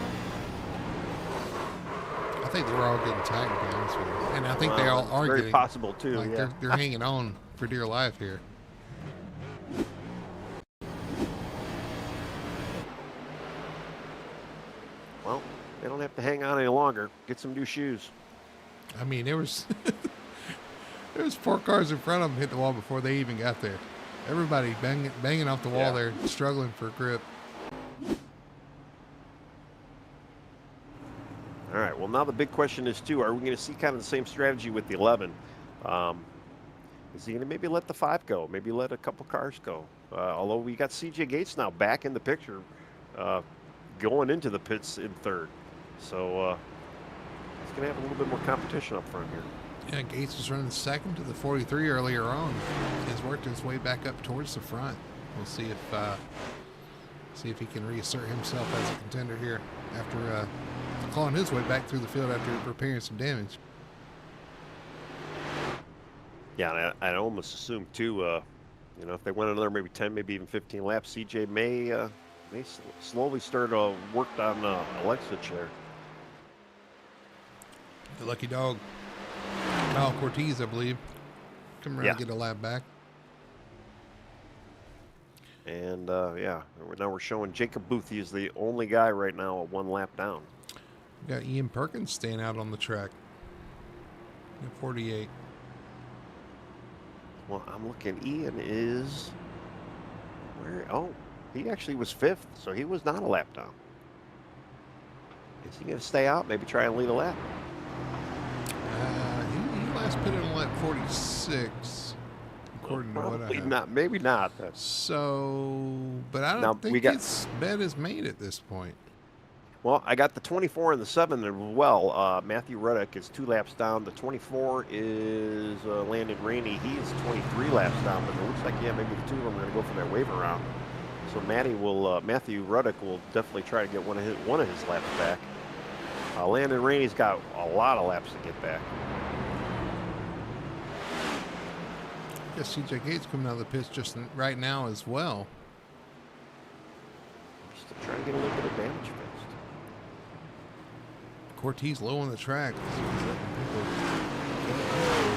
Speaker 1: I think they were all getting tight, to be honest with you. And I think they all are
Speaker 2: very
Speaker 1: getting
Speaker 2: possible too.
Speaker 1: Like they're hanging on for dear life here.
Speaker 2: Well, They don't have to hang on any longer. Get some new shoes.
Speaker 1: I mean, there was there was 4 cars in front of them hit the wall before they even got there. Everybody banging off the wall there, struggling for grip.
Speaker 2: All right. Well, now the big question is too: are we going to see kind of the same strategy with the 11? Is he going to maybe let the 5 go? Maybe let a couple cars go? Although we got CJ Gates now back in the picture, going into the pits in 3rd, so he's going to have a little bit more competition up front here.
Speaker 1: Yeah, Gates was running 2nd to the 43 earlier on. He's worked his way back up towards the front. We'll see if he can reassert himself as a contender here after clawing his way back through the field after repairing some damage.
Speaker 2: Yeah, and I almost assume too, if they went another maybe 10, maybe even 15 laps, CJ may slowly start work on Alexa chair.
Speaker 1: The lucky dog, Kyle Cortez, I believe, come around and get a lap back.
Speaker 2: And now we're showing Jacob Booth. He is the only guy right now at 1 lap down.
Speaker 1: We got Ian Perkins staying out on the track at 48.
Speaker 2: Well, I'm looking. Ian is where? Oh, he actually was 5th, so he was not a lap down. Is he going to stay out? Maybe try and lead a lap.
Speaker 1: He last pitted on lap 46, according to what I have.
Speaker 2: Not. Maybe not.
Speaker 1: So, but I don't think his bet is made at this point.
Speaker 2: Well, I got the 24 and the 7 as well. Matthew Ruddock is 2 laps down. The 24 is Landon Rainey. He is 23 laps down, but it looks like, maybe the 2 of them are going to go for that wave around. So Matthew Ruddock will definitely try to get one of his laps back. Landon Rainey's got a lot of laps to get back.
Speaker 1: I guess CJ Gates coming out of the pits just right now as well.
Speaker 2: Just to try to get a little bit of damage fixed.
Speaker 1: Cortez low on the track. I'm not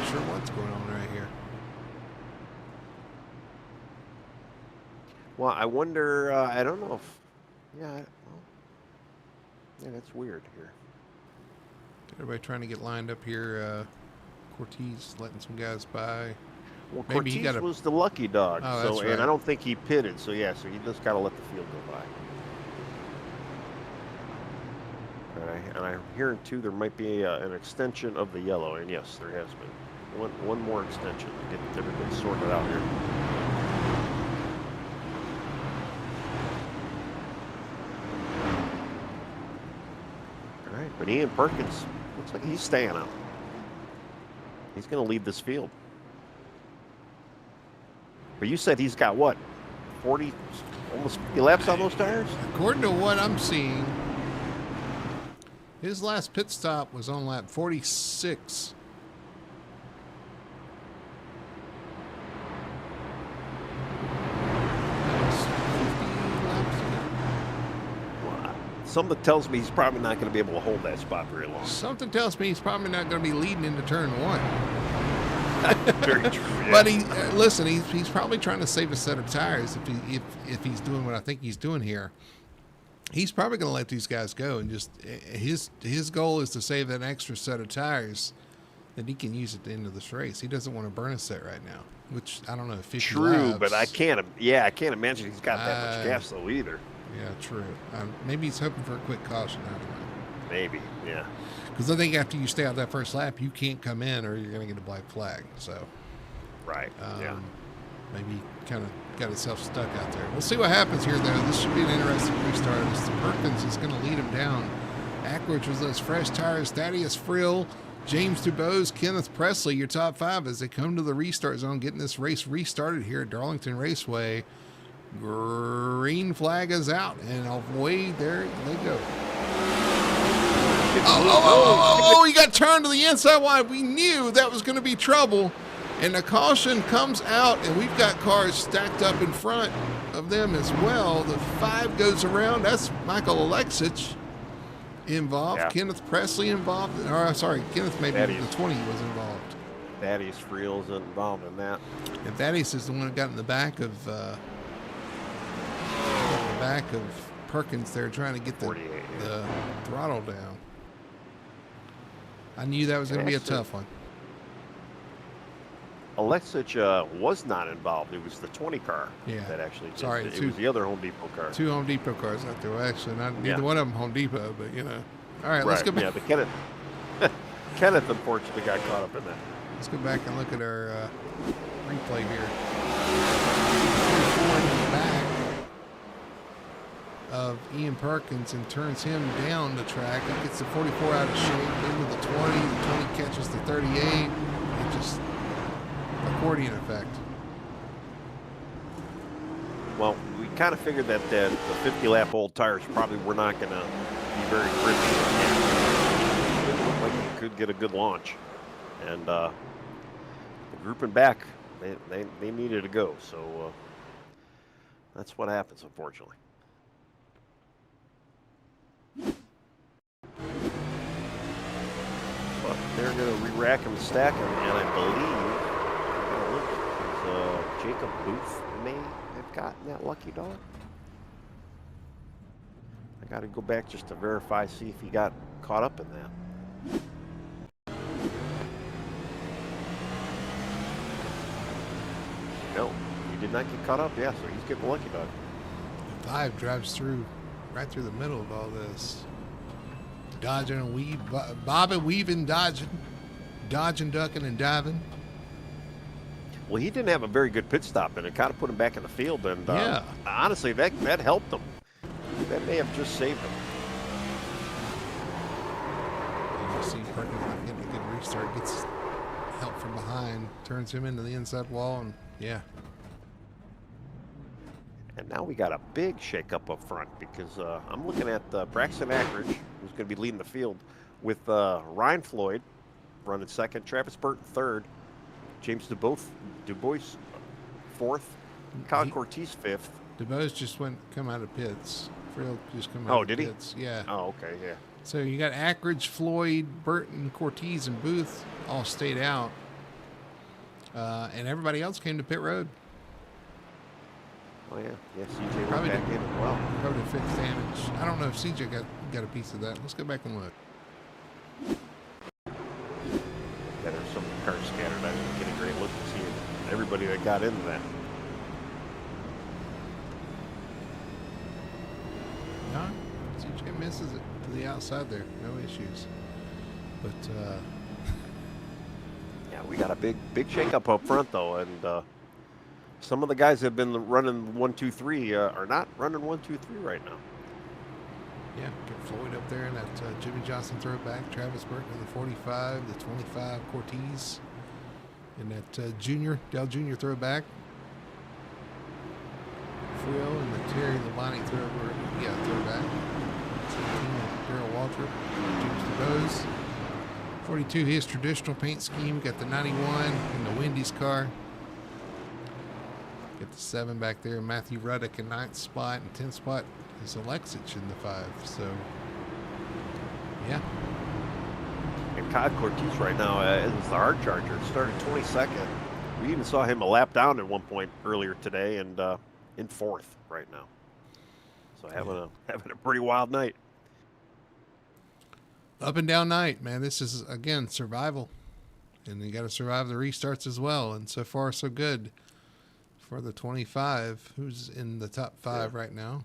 Speaker 1: sure what's going on right here.
Speaker 2: Well, I wonder. I don't know if. Yeah, that's weird here.
Speaker 1: Everybody trying to get lined up here. Cortez letting some guys by.
Speaker 2: Well, maybe Cortez was the lucky dog,
Speaker 1: right.
Speaker 2: And I don't think he pitted. So he just got to let the field go by. And I'm hearing too there might be an extension of the yellow, and yes, there has been one more extension to get everything sorted out here. All right, but Ian Perkins looks like he's staying out. He's going to lead this field. But you said he's got what, 40, almost 50 laps on those tires?
Speaker 1: According to what I'm seeing, his last pit stop was on lap 46.
Speaker 2: Something tells me he's probably not going to be able to hold that spot very long.
Speaker 1: Something tells me he's probably not going to be leading into turn 1.
Speaker 2: Very true. Yeah.
Speaker 1: But listen, he's probably trying to save a set of tires if he's doing what I think he's doing here. He's probably going to let these guys go and just his goal is to save an extra set of tires that he can use at the end of this race. He doesn't want to burn a set right now, which I don't know. 50
Speaker 2: true,
Speaker 1: laps,
Speaker 2: but I can't imagine he's got that much gas though either.
Speaker 1: Yeah, true. Maybe he's hoping for a quick caution. I don't know.
Speaker 2: Maybe, yeah.
Speaker 1: Because I think after you stay out that first lap, you can't come in or you're going to get a black flag. So,
Speaker 2: right. Yeah.
Speaker 1: Maybe he kind of got himself stuck out there. We'll see what happens here, though. This should be an interesting restart. Perkins is going to lead him down. Ackridge with those fresh tires. Thaddeus Frill, James Dubose, Kenneth Presley, your top 5 as they come to the restart zone, getting this race restarted here at Darlington Raceway. Green flag is out, and away there they go. Oh, he got turned to the inside wide. We knew that was going to be trouble. And the caution comes out, and we've got cars stacked up in front of them as well. The 5 goes around. That's Michael Alexic involved. Yeah. Kenneth Presley involved. Kenneth maybe the 20 was involved.
Speaker 2: Thaddeus Friel's involved in that.
Speaker 1: And Thaddeus is the one that got in the back of Perkins there trying to get the
Speaker 2: 48.
Speaker 1: the throttle down. I knew that was going to be a tough one.
Speaker 2: Alexic was not involved. It was the 20 car that actually did.
Speaker 1: Sorry,
Speaker 2: it was the other Home Depot car.
Speaker 1: 2 Home Depot cars out there. Well, actually, not neither one of them Home Depot, but you know. All right, let's go back.
Speaker 2: Yeah, the Kenneth unfortunately got caught up in that.
Speaker 1: Let's go back and look at our replay here. Back of Ian Perkins and turns him down the track. It gets the 44 out of shape into the 20. The 20 catches the 38. It just accordion effect.
Speaker 2: Well, we kind of figured that the 50-lap old tires probably were not going to be very grippy. It looked like he could get a good launch. And the grouping back, they needed to go. So that's what happens, unfortunately. But they're going to re-rack him and stack him, and I believe Jacob Booth may have gotten that lucky dog. I got to go back just to verify, see if he got caught up in that. No, he did not get caught up. Yeah, so he's getting the lucky dog.
Speaker 1: 5 drives right through the middle of all this. Dodging and weave, bobbing, weaving, dodging, ducking, and diving.
Speaker 2: Well, he didn't have a very good pit stop, and it kind of put him back in the field. And honestly, that helped him. That may have just saved him.
Speaker 1: You see Perkins not getting a good restart, gets help from behind, turns him into the inside wall, and yeah.
Speaker 2: And now we got a big shakeup up front because I'm looking at Braxton Ackridge, who's going to be leading the field, with Ryan Floyd running second, Travis Burton third, James DuBois fourth, Colin Cortez fifth.
Speaker 1: DuBois just come out of pits. Friel just come out of pits.
Speaker 2: He?
Speaker 1: Yeah.
Speaker 2: Oh, okay, yeah.
Speaker 1: So you got Ackridge, Floyd, Burton, Cortez, and Booth all stayed out. And everybody else came to pit road.
Speaker 2: Oh, yeah. Yeah, CJ went back in as well.
Speaker 1: Probably fixed damage. I don't know if CJ got a piece of that. Let's go back and look.
Speaker 2: Yeah, there's some cars scattered. I didn't get a great look to see everybody that got into that.
Speaker 1: No, CJ misses it to the outside there. No issues. But,
Speaker 2: yeah, we got a big shakeup up front, though, and some of the guys that have been running 1, 2, 3 are not running 1, 2, 3 right now.
Speaker 1: Yeah, get Floyd up there in that Jimmy Johnson throwback. Travis Burton in the 45, the 25 Cortez, and that Dale Jr. throwback. Friel and the Terry Labonte throwback. 17, Darrell Waltrip, James DuBois. 42, his traditional paint scheme. Got the 91 in the Wendy's car. Get the 7 back there. Matthew Ruddick in 9th spot, and 10th spot is Alexic in the 5. So, yeah.
Speaker 2: And Todd Cortez right now is the hard charger. Started 22nd. We even saw him a lap down at one point earlier today, and in 4th right now. So having a pretty wild night.
Speaker 1: Up and down night, man. This is, again, survival. And you got to survive the restarts as well. And so far, so good for the 25, who's in the top 5 right now.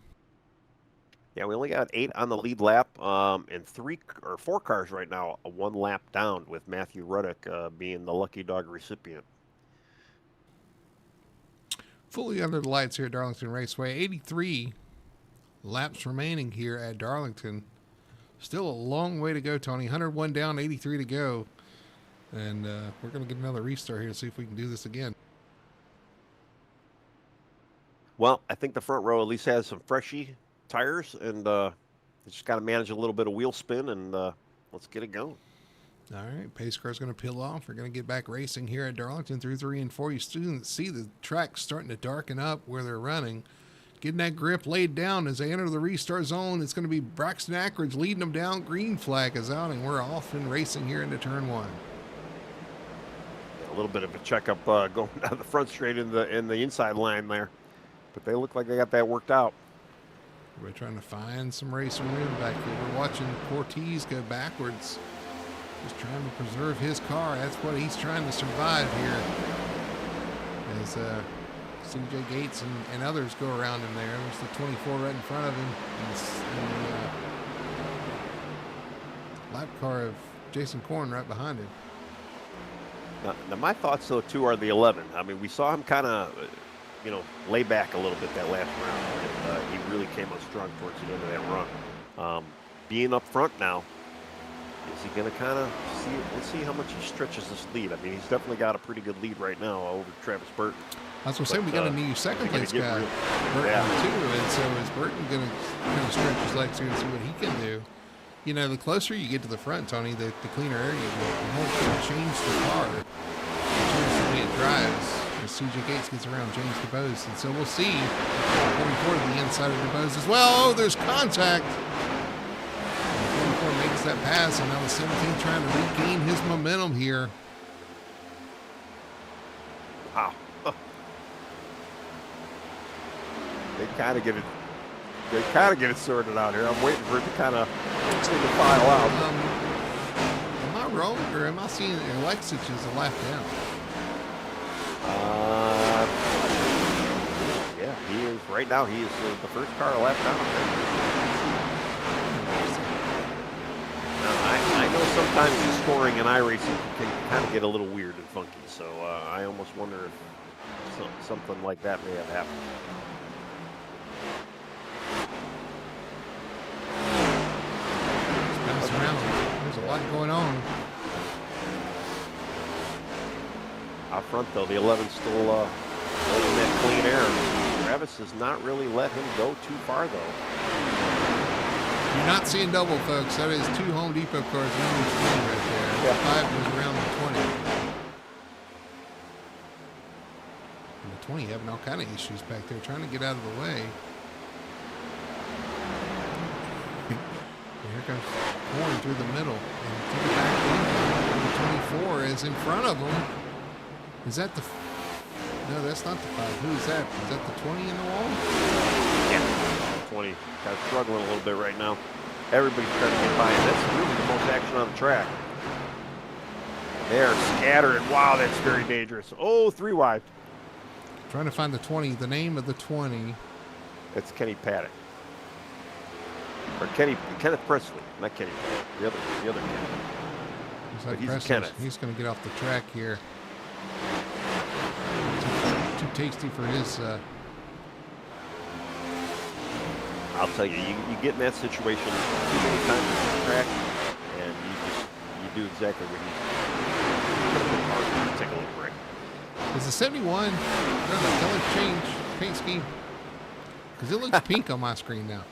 Speaker 2: Yeah, we only got 8 on the lead lap, and 3 or 4 cars right now, 1 lap down, with Matthew Ruddick being the lucky dog recipient.
Speaker 1: Fully under the lights here at Darlington Raceway. 83 laps remaining here at Darlington. Still a long way to go, Tony. 101 down, 83 to go. And we're going to get another restart here to see if we can do this again.
Speaker 2: Well, I think the front row at least has some freshy tires, and just got to manage a little bit of wheel spin, and let's get it going.
Speaker 1: All right, pace car's going to peel off. We're going to get back racing here at Darlington through 3 and 4. You see the track starting to darken up where they're running. Getting that grip laid down as they enter the restart zone. It's going to be Braxton Ackridge leading them down. Green flag is out, and we're off and racing here into turn 1.
Speaker 2: A little bit of a checkup going down the front straight in the inside line there, but they look like they got that worked out.
Speaker 1: We're trying to find some racing room back here. We're watching Cortez go backwards. Just trying to preserve his car. That's what he's trying to survive here. As CJ Gates and others go around him there. There's the 24 right in front of him. And the lap car of Jason Korn right behind him.
Speaker 2: Now, my thoughts, though, too, are the 11. I mean, we saw him kind of, lay back a little bit that last round. And, he really came on strong towards the end of that run. Being up front now, is he going to kind of see? Let's see how much he stretches this lead. I mean, he's definitely got a pretty good lead right now over Travis Burton.
Speaker 1: I was going to say, we got a new second place guy, Burton, too. And so is Burton going to kind of stretch his legs here and see what he can do? You know, the closer you get to the front, Tony, the cleaner area, the more it's going to change the car, change the way it drives as CJ Gates gets around James DeBose. And so we'll see going forward to the inside of DeBose as well. Oh, there's contact. And 24 makes that pass, and now the 17 trying to regain his momentum here.
Speaker 2: Wow. They kind of get it sorted out here. I'm waiting for it to kind of file out.
Speaker 1: Am I wrong, or am I seeing Alexich is a lap down?
Speaker 2: Yeah, he is. Right now, he is the first car a lap down. Now, I know sometimes the scoring in iRacing can kind of get a little weird and funky, so I almost wonder if something like that may have happened.
Speaker 1: There's a lot going on.
Speaker 2: Out front, though, the 11 still holding that clean air. Travis has not really let him go too far, though.
Speaker 1: You're not seeing double, folks. That is 2 Home Depot cars in the screen right there.
Speaker 2: Yeah.
Speaker 1: 5 was around the 20. And the 20 having all kind of issues back there, trying to get out of the way. Here comes Korn through the middle and to the back. The 24 is in front of him. Is that the? No, that's not the 5. Who is that? Is that the 20 in the wall?
Speaker 2: Yeah, 20. Kind of struggling a little bit right now. Everybody's trying to get by, and that's really the most action on the track. They're scattering. Wow, that's very dangerous. Oh, 3 wide.
Speaker 1: Trying to find the 20. The name of the 20.
Speaker 2: It's Kenny Paddock. Or Kenneth Presley, not Kenny. The other Kenny.
Speaker 1: Like
Speaker 2: he's Kenneth.
Speaker 1: He's going to get off the track here. Too tasty for his.
Speaker 2: I'll tell you, you get in that situation too many times on the track, and you do exactly what you take a little break.
Speaker 1: Is the 71? No, color change paint scheme because it looks pink on my screen now.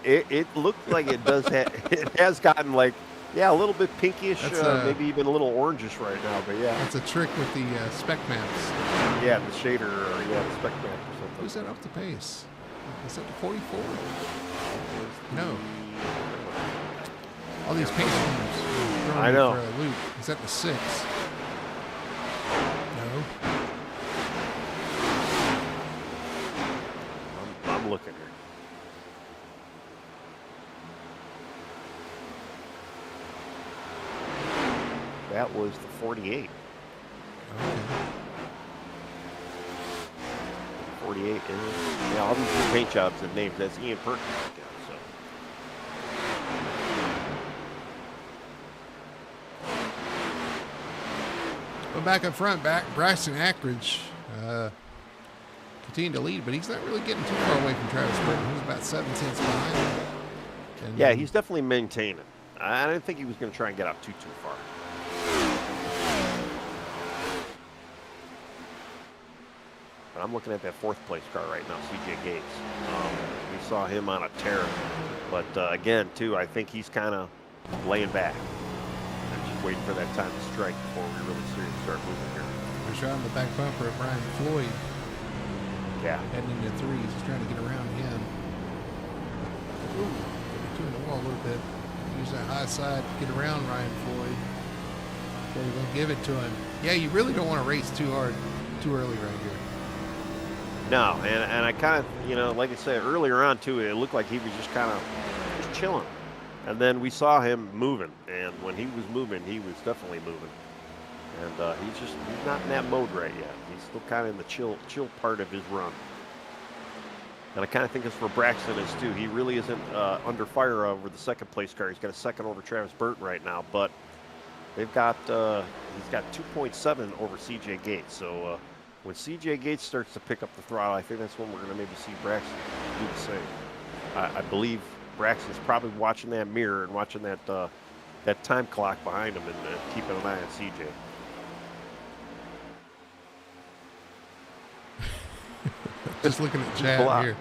Speaker 2: It looked like it does have, it has gotten like, yeah, a little bit pinkish, maybe even a little orangish right now, but yeah.
Speaker 1: That's a trick with the spec maps.
Speaker 2: Yeah, the shader, or the spec map or something.
Speaker 1: Who's that off the pace? Is that the 44? No. All these paint schemes.
Speaker 2: I know.
Speaker 1: For a loop. Is that the 6? No.
Speaker 2: I'm looking here. That was the 48.
Speaker 1: Okay.
Speaker 2: 48 is, yeah, all these new paint jobs and names. That's Ian Perkins. So.
Speaker 1: Well, back up front, Bryson Ackridge continued to lead, but he's not really getting too far away from Travis Burton. He's about 7 tenths behind. And,
Speaker 2: yeah, he's definitely maintaining. I didn't think he was going to try and get out too far. But I'm looking at that 4th place car right now, CJ Gates. We saw him on a tear. But again, too, I think he's kind of laying back. And just waiting for that time to strike before we really seriously start moving here.
Speaker 1: They're shot in the back bumper of Brian Floyd.
Speaker 2: Yeah.
Speaker 1: Heading into 3s. He's trying to get around him. Ooh, two in the wall a little bit. Use that high side to get around Ryan Floyd. Before we're going to give it to him. Yeah, you really don't want to race too hard, too early right here.
Speaker 2: No, and I kind of, like I said earlier on too, it looked like he was just kind of just chilling. And then we saw him moving, and when he was moving, he was definitely moving. And he's not in that mode right yet. He's still kind of in the chill part of his run. And I kind of think it's where Braxton is too. He really isn't under fire over the second place car. He's got a second over Travis Burton right now, but they've got he's got 2.7 over CJ Gates. So when CJ Gates starts to pick up the throttle, I think that's when we're going to maybe see Braxton do the same. I believe Braxton's probably watching that mirror and watching that that time clock behind him and keeping an eye on CJ.
Speaker 1: Just looking at chat here.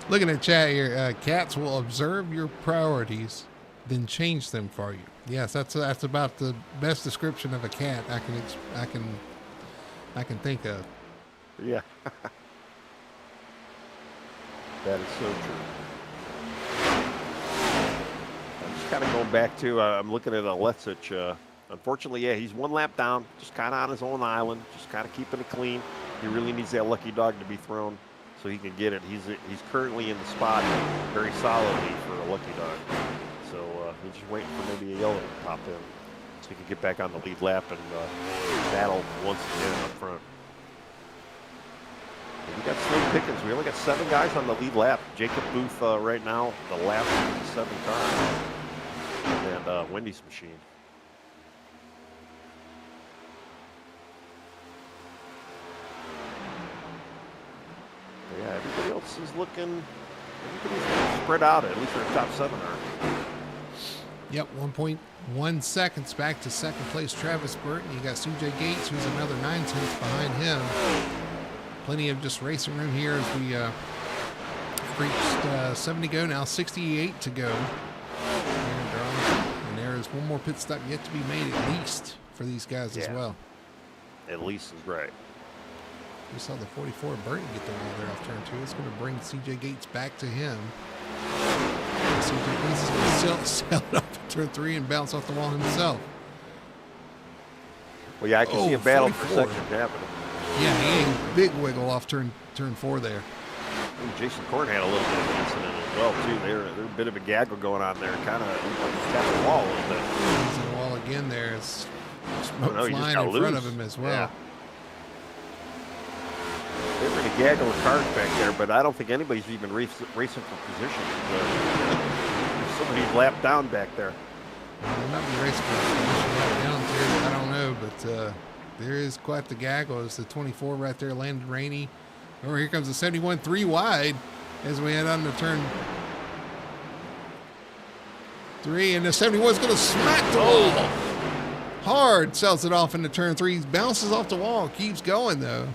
Speaker 1: Looking at chat here, cats will observe your priorities, then change them for you. Yes, that's about the best description of a cat I can think of.
Speaker 2: Yeah, that is so true. I'm just kind of going back to I'm looking at Alexich. Unfortunately, yeah, he's one lap down, just kind of on his own island, just kind of keeping it clean. He really needs that lucky dog to be thrown so he can get it. He's currently in the spot very solidly for a lucky dog. So he's just waiting for maybe a yellow to pop in so he can get back on the lead lap and battle once again up front. And we got slim pickings. We only got 7 guys on the lead lap. Jacob Booth right now, the last of the 7 cars. And Wendy's machine. Yeah, everybody else is looking. Everybody's spread out. At least our top 7 are.
Speaker 1: Yep, 1.1 seconds back to second place Travis Burton. You got CJ Gates, who's another 9 tenths behind him. Plenty of just racing room here as we reached 70 to go now, 68 to go. And there is one more pit stop yet to be made at least for these guys as well.
Speaker 2: At least is right.
Speaker 1: We saw the 44 Burton get the wall there off turn 2. It's going to bring CJ Gates back to him. CJ Gates is going to sail it off turn 3 and bounce off the wall himself.
Speaker 2: Well, yeah, I can see a battle for second happening.
Speaker 1: Yeah, he ain't big wiggle off turn 4 there.
Speaker 2: And Jason Korn had a little bit of an incident as well, too. They're a bit of a gaggle going on there. Kind of like tapping the wall a little bit.
Speaker 1: He's in the wall again there. It's smoke flying in front of him as well.
Speaker 2: Yeah. They were in a gaggle of cars back there, but I don't think anybody's even racing for position. There's somebody lapped down back there.
Speaker 1: They might be racing for position right down there. I don't know, but there is quite the gaggle. It's the 24 right there, Landon Rainey. Oh, here comes the 71 3 wide as we head on to turn 3, and the 71 is going to smack the wall. Hard sells it off into turn 3. Bounces off the wall, keeps going though.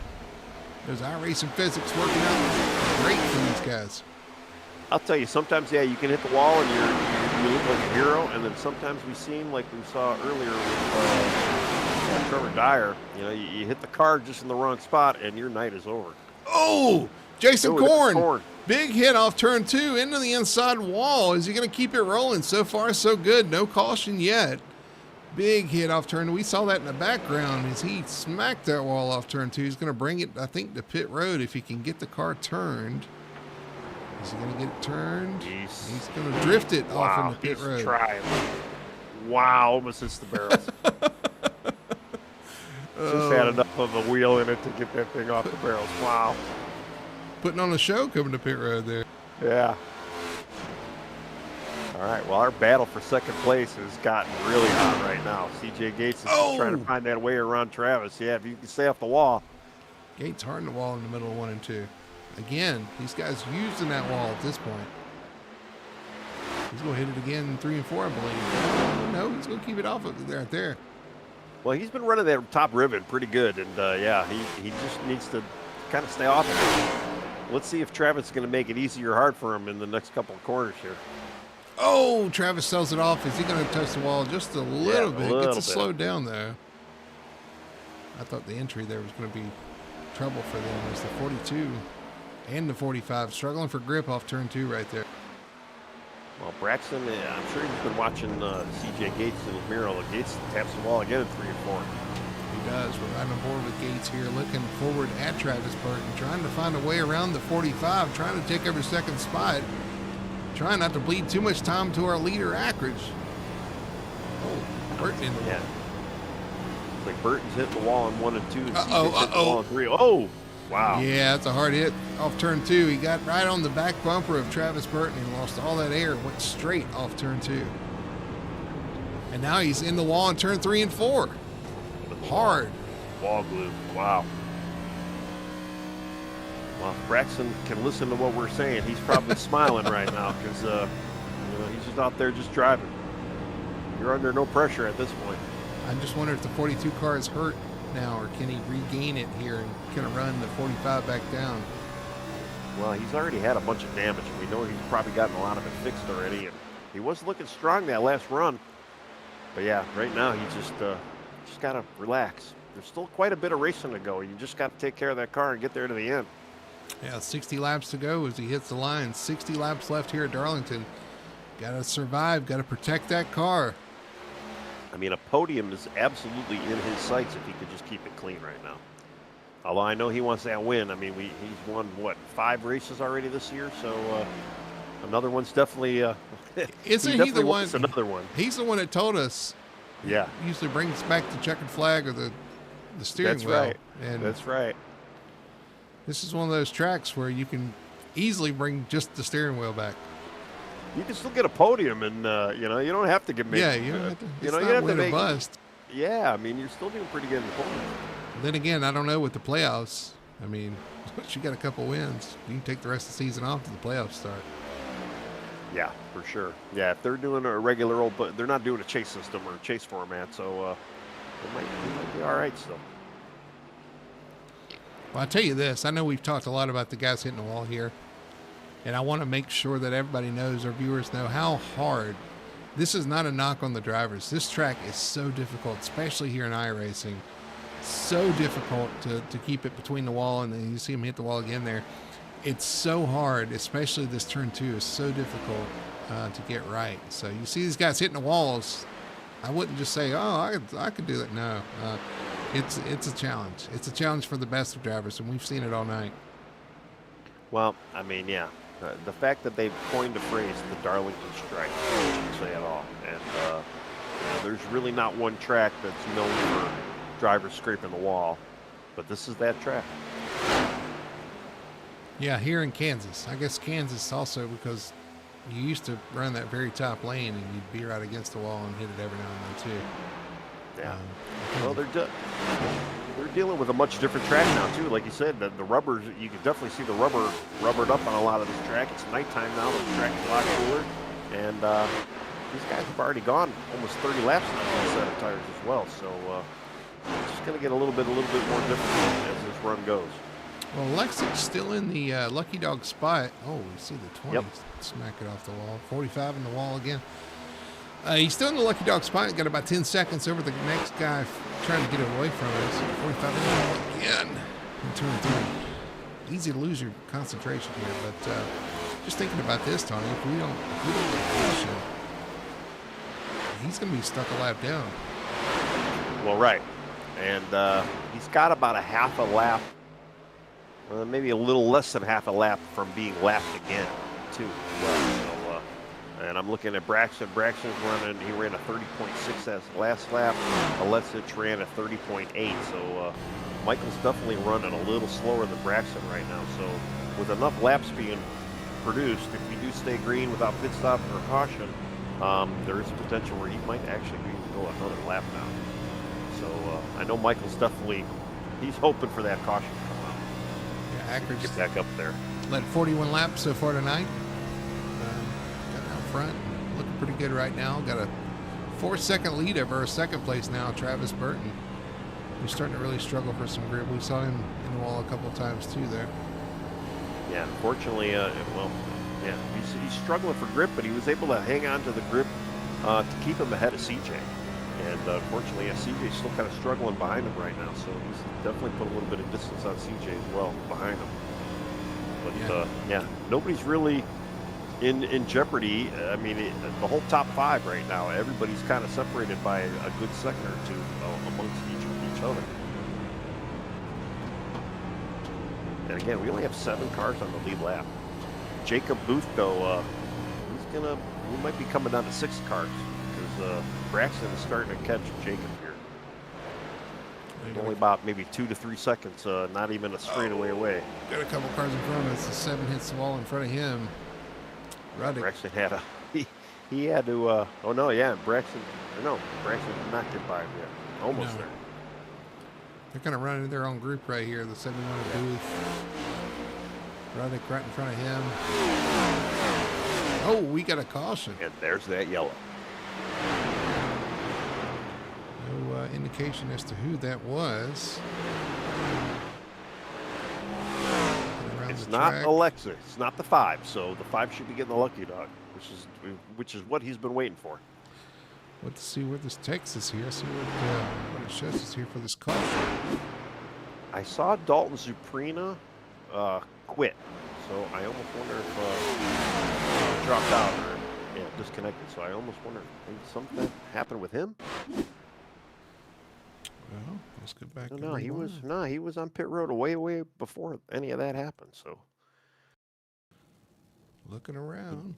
Speaker 1: There's iRacing physics working out great for these guys.
Speaker 2: I'll tell you, sometimes, yeah, you can hit the wall and you look like a hero, and then sometimes we seem like we saw earlier with Trevor Dyer, you hit the car just in the wrong spot and your night is over.
Speaker 1: Oh, Jason Korn. Big hit off turn 2 into the inside wall. Is he going to keep it rolling? So far, so good. No caution yet. Big hit off turn. We saw that in the background as he smacked that wall off turn 2. He's going to bring it, I think, to pit road if he can get the car turned. Is he going to get it turned? He's going to drift it off into pit road.
Speaker 2: Trying. Wow, almost hits the barrels. Just had enough of a wheel in it to get that thing off the barrels. Wow.
Speaker 1: Putting on a show coming to pit road there.
Speaker 2: Yeah. All right, well, our battle for second place has gotten really hot right now. CJ Gates is trying to find that way around Travis. Yeah, if you can stay off the wall.
Speaker 1: Gates hard in the wall in the middle of 1 and 2. Again, these guys using that wall at this point. He's going to hit it again in 3 and 4, I believe. No, he's going to keep it off of there, right there.
Speaker 2: Well, he's been running that top ribbon pretty good, and yeah, he just needs to kind of stay off of it. Let's see if Travis is going to make it easy or hard for him in the next couple of corners here.
Speaker 1: Oh, Travis sells it off. Is he going to touch the wall just a little bit? Gets it slowed down, though. I thought the entry there was going to be trouble for them. It's the 42 and the 45 struggling for grip off turn 2 right there.
Speaker 2: Well, Braxton, I'm sure he's been watching CJ Gates in his mirror. Gates taps the wall again in 3 and 4.
Speaker 1: He does. We're right on board with Gates here, looking forward at Travis Burton, trying to find a way around the 45, trying to take every second spot, trying not to bleed too much time to our leader, Ackridge. Oh, Burton in the wall.
Speaker 2: It's like Burton's hitting the wall on 1 and 2. And
Speaker 1: Uh-oh,
Speaker 2: CJ's hitting the wall on 3. Oh, wow.
Speaker 1: Yeah, that's a hard hit off turn 2. He got right on the back bumper of Travis Burton and lost all that air, went straight off turn 2. And now he's in the wall on turn 3 and 4. Hard.
Speaker 2: Wall glue. Wow. Well, if Braxton can listen to what we're saying, he's probably smiling right now because he's just out there just driving. You're under no pressure at this point.
Speaker 1: I just wonder if the 42 car is hurt now, or can he regain it here and kind of run the 45 back down?
Speaker 2: Well, he's already had a bunch of damage. We know he's probably gotten a lot of it fixed already, and he was looking strong that last run. But yeah, right now he just got to relax. There's still quite a bit of racing to go. You just got to take care of that car and get there to the end.
Speaker 1: Yeah, 60 laps to go as he hits the line. 60 laps left here at Darlington. Got to survive, got to protect that car.
Speaker 2: I mean, a podium is absolutely in his sights if he could just keep it clean right now. Although I know he wants that win. I mean, he's won, 5 races already this year, so another one's definitely
Speaker 1: Isn't he the one?
Speaker 2: Another one.
Speaker 1: He's the one that told us.
Speaker 2: Yeah.
Speaker 1: Usually brings back the checkered flag or the steering wheel.
Speaker 2: That's right.
Speaker 1: And
Speaker 2: that's right.
Speaker 1: This is one of those tracks where you can easily bring just the steering wheel back.
Speaker 2: You can still get a podium, and you don't have to get made.
Speaker 1: Yeah, you don't have to. It's
Speaker 2: you
Speaker 1: not
Speaker 2: have to
Speaker 1: win or
Speaker 2: make
Speaker 1: bust.
Speaker 2: Yeah, I mean, you're still doing pretty good in the podium.
Speaker 1: Then again, I don't know with the playoffs. I mean, once you got a couple wins, you can take the rest of the season off to the playoffs start.
Speaker 2: Yeah, for sure. Yeah, if they're doing a regular old, but they're not doing a chase system or a chase format, so it might be all right still.
Speaker 1: Well, I'll tell you this. I know we've talked a lot about the guys hitting the wall here, and I want to make sure that everybody knows, our viewers know how hard. This is not a knock on the drivers. This track is so difficult, especially here in iRacing. So difficult to keep it between the wall, and then you see him hit the wall again there. It's so hard, especially this turn 2 is so difficult to get right. So you see these guys hitting the walls. I wouldn't just say, oh, I could do that. No, it's a challenge. It's a challenge for the best of drivers, and we've seen it all night.
Speaker 2: Well, I mean, yeah. The fact that they've coined the phrase the Darlington strike, I shouldn't say at all. And there's really not one track that's known for drivers scraping the wall, but this is that track.
Speaker 1: Yeah, here in Kansas. I guess Kansas also because you used to run that very top lane and you'd be right against the wall and hit it every now and then too.
Speaker 2: Yeah. Well, they're dealing with a much different track now too. Like you said, the rubbers, you can definitely see the rubber rubbered up on a lot of this track. It's nighttime now. The track is a lot cooler, and these guys have already gone almost 30 laps now on a set of tires as well. So it's just going to get a little bit more difficult as this run goes.
Speaker 1: Well, Lexic's still in the lucky dog spot. Oh, we see the 20
Speaker 2: Yep.
Speaker 1: smack it off the wall. 45 in the wall again. He's still in the lucky dog spot. He's got about 10 seconds over the next guy trying to get away from us. 45 in the wall again. In turn 3. Easy to lose your concentration here, but just thinking about this, Tony, if we don't get caution, he's going to be stuck a lap down.
Speaker 2: Well, right. And he's got about a half a lap, maybe a little less than half a lap from being lapped again, too. Well, so, and I'm looking at Braxton. Braxton's running, he ran a 30.6 as last lap. Alesich ran a 30.8. So Michael's definitely running a little slower than Braxton right now. So with enough laps being produced, if we do stay green without pit stop or caution, there is a potential where he might actually be able to go another lap now. So I know Michael's definitely, he's hoping for that caution to come out.
Speaker 1: Yeah, Ackridge
Speaker 2: Get back up there.
Speaker 1: led 41 laps so far tonight. Got out front, looking pretty good right now. Got a 4-second lead over our second place now, Travis Burton. He's starting to really struggle for some grip. We saw him in the wall a couple of times too there.
Speaker 2: Yeah, unfortunately, he's struggling for grip, but he was able to hang on to the grip to keep him ahead of CJ. And unfortunately, CJ's still kind of struggling behind him right now, so he's definitely put a little bit of distance on CJ as well behind him. But nobody's really in jeopardy. I mean, the whole top 5 right now, everybody's kind of separated by a good second or two amongst each each other. And again, we only have 7 cars on the lead lap. Jacob Booth, though, he might be coming down to 6 cars because Braxton is starting to catch Jacob here. Only about maybe 2 to 3 seconds, not even a straightaway away.
Speaker 1: Got a couple cars in front of us. The 7 hits the wall in front of him.
Speaker 2: Braxton had he had to. Oh no, yeah, Braxton did not get by him yet. Almost there.
Speaker 1: They're kind of running their own group right here. The 71 Booth. Ruddick right in front of him. Oh, we got a caution.
Speaker 2: And there's that yellow.
Speaker 1: No indication as to who that was.
Speaker 2: It's not Alexa. It's not the 5. So the 5 should be getting the lucky dog, which is what he's been waiting for.
Speaker 1: Let's see where this takes us here. See what it shows us here for this caution.
Speaker 2: I saw Dalton Zuprina quit, so I almost wonder if he dropped out or disconnected. So I almost wonder if maybe something happened with him.
Speaker 1: Well, let's go back.
Speaker 2: No, he was on pit road way before any of that happened. So
Speaker 1: looking around.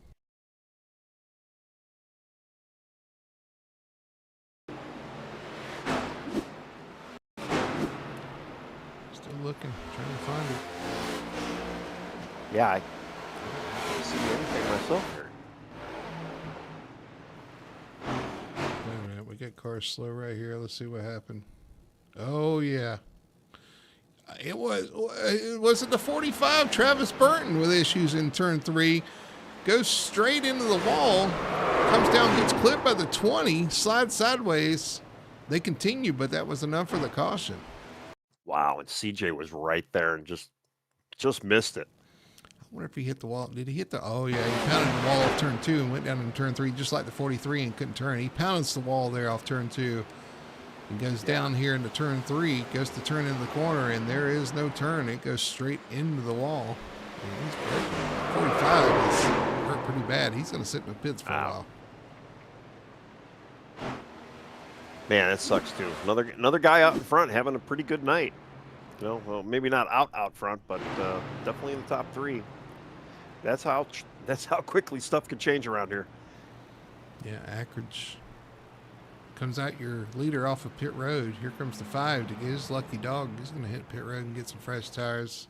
Speaker 1: Still looking, trying to find it.
Speaker 2: Yeah, I don't see anything myself here.
Speaker 1: Wait a minute, we got cars slow right here. Let's see what happened. Oh yeah, it was it the 45 Travis Burton with issues in turn 3, goes straight into the wall, comes down, gets clipped by the 20, slides sideways. They continue, but that was enough for the caution.
Speaker 2: Wow, and CJ was right there and just missed it.
Speaker 1: I wonder if he hit the wall. Did he hit the? Oh yeah, he pounded the wall off turn 2 and went down in turn 3, just like the 43, and couldn't turn. He pounds the wall there off turn 2. He goes down here into turn 3, goes to turn into the corner, and there is no turn. It goes straight into the wall. And he's breaking. 45 is hurt pretty bad. He's going to sit in the pits for a while.
Speaker 2: Man, that sucks too. Another guy out in front having a pretty good night. You know, well, maybe not out front, but definitely in the top 3. That's how quickly stuff can change around here.
Speaker 1: Yeah, Ackridge comes out your leader off of pit road. Here comes the 5 to get his lucky dog. He's going to hit pit road and get some fresh tires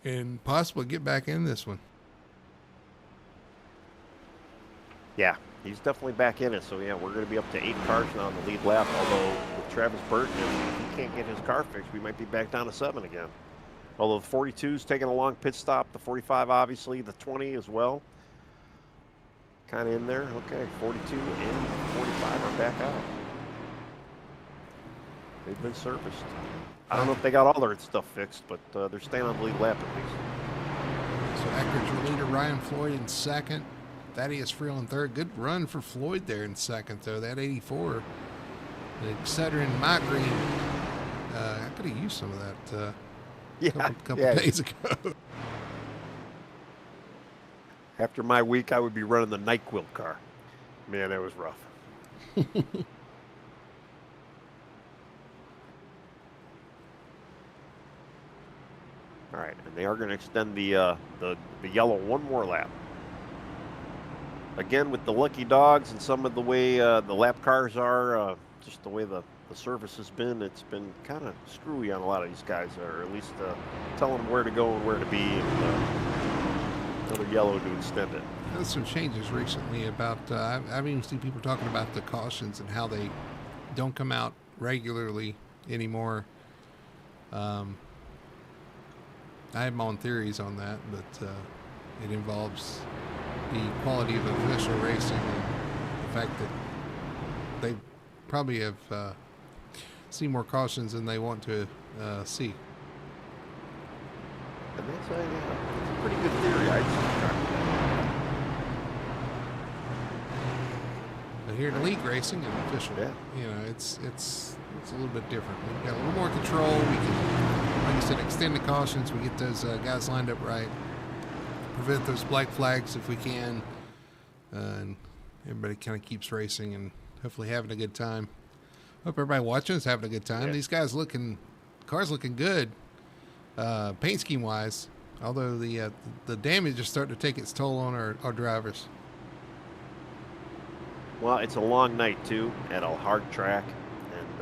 Speaker 1: and possibly get back in this one.
Speaker 2: Yeah, he's definitely back in it. So yeah, we're going to be up to 8 cars now on the lead lap. Although with Travis Burton, if he can't get his car fixed, we might be back down to 7 again. Although the 42's taking a long pit stop, the 45 obviously, the 20 as well. Kind of in there. Okay, 42 and 45 are back out. They've been serviced. I don't know if they got all their stuff fixed, but they're staying on the lead lap at least.
Speaker 1: So Ackridge your leader, Ryan Floyd in 2nd. Thaddeus Friel in 3rd. Good run for Floyd there in 2nd, though. That 84. The Excedrin Mike Green. I could have used some of that a couple days ago.
Speaker 2: After my week, I would be running the NyQuil car. Man, that was rough. All right, and they are going to extend the yellow one more lap. Again, with the lucky dogs and some of the way the lap cars are, just the way the service has been, it's been kind of screwy on a lot of these guys, or at least telling them where to go and where to be. And, another yellow to extend it.
Speaker 1: There's some changes recently about, I've even seen people talking about the cautions and how they don't come out regularly anymore. I have my own theories on that, but it involves the quality of official racing and the fact that they probably have seen more cautions than they want to see.
Speaker 2: And that's a pretty good theory. I'd subscribe to that.
Speaker 1: But here in league racing and official, you know, it's a little bit different. We've got a little more control. We can, like I said, extend the cautions. We get those guys lined up right. Prevent those black flags if we can. And everybody kind of keeps racing and hopefully having a good time. Hope everybody watching is having a good time.
Speaker 2: Yeah.
Speaker 1: These cars looking good, paint scheme wise. Although the damage is starting to take its toll on our drivers.
Speaker 2: Well, it's a long night too, at a hard track, and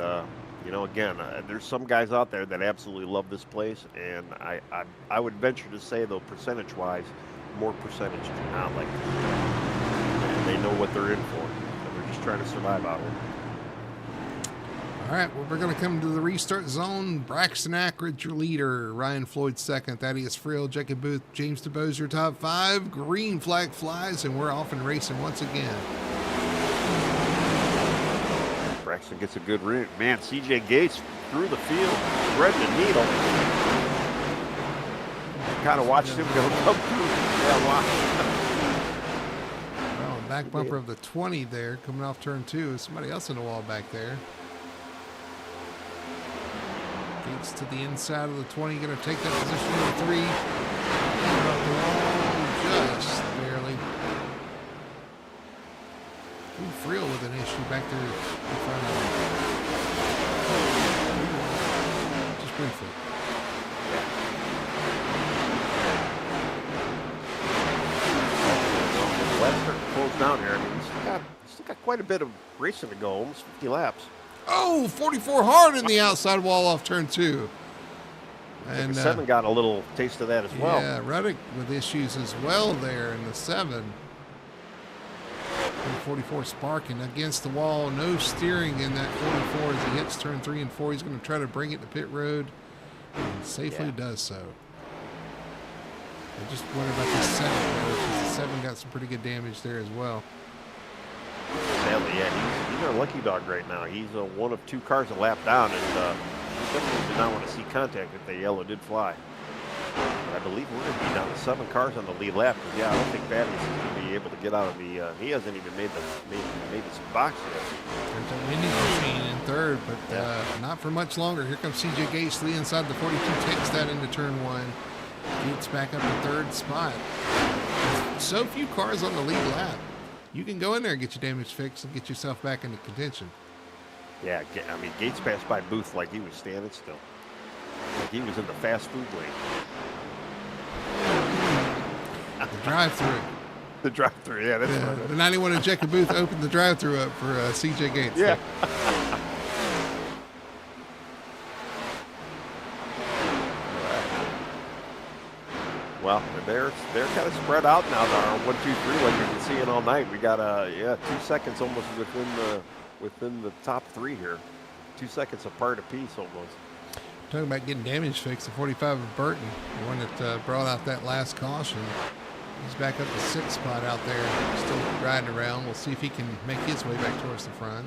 Speaker 2: again, there's some guys out there that absolutely love this place, and I would venture to say, though, percentage-wise, more percentage do not like this track. And they know what they're in for, and they're just trying to survive out here.
Speaker 1: All right, well, we're going to come to the restart zone. Braxton Ackridge, your leader. Ryan Floyd second. Thaddeus Frill, Jacob Booth, James DeBose, your top five. Green flag flies, and we're off and racing once again.
Speaker 2: Braxton gets a good route. Man, CJ Gates through the field, threading the needle. Kind of watched him go come through. Yeah, wow.
Speaker 1: Well, back bumper of the 20 there, coming off turn 2. Somebody else in the wall back there. Gates to the inside of the 20, going to take that position to 3. Just barely. Ooh, Friel with an issue back there in front of him. Just briefly.
Speaker 2: Lester pulls down here. I mean, he's still got quite a bit of racing to go, almost 50 laps.
Speaker 1: Oh, 44 hard in the outside wall off turn 2.
Speaker 2: And 7 got a little taste of that as well.
Speaker 1: Yeah, Reddick with issues as well there in the 7. 44 sparking against the wall. No steering in that 44 as he hits turn 3 and 4. He's going to try to bring it to pit road and safely does so. I just wonder about the 7 there, because the 7 got some pretty good damage there as well.
Speaker 2: Sadly, yeah, he's our lucky dog right now. He's one of 2 cars a lap down, and he definitely did not want to see contact if the yellow did fly. But I believe we're going to be down to 7 cars on the lead lap. Yeah, I don't think Thaddeus is going to be able to get out of the. He hasn't even made his box yet.
Speaker 1: There's a winning machine in third, but not for much longer. Here comes CJ Gates to the inside. The 42 takes that into turn 1. Gates back up to third spot. So few cars on the lead lap. You can go in there and get your damage fixed and get yourself back into contention.
Speaker 2: Yeah, I mean, Gates passed by Booth like he was standing still. Like he was in the fast food lane.
Speaker 1: The drive-through.
Speaker 2: The drive-through, yeah. That's
Speaker 1: the 91 and Jacob Booth opened the drive-through up for CJ Gates.
Speaker 2: Yeah. Well, they're kind of spread out now. Our 1, 2, 3, like you've been seeing all night. We got 2 seconds almost within the top 3 here. 2 seconds apart apiece almost.
Speaker 1: Talking about getting damage fixed, the 45 of Burton, the one that brought out that last caution. He's back up to 6th spot out there, still riding around. We'll see if he can make his way back towards the front.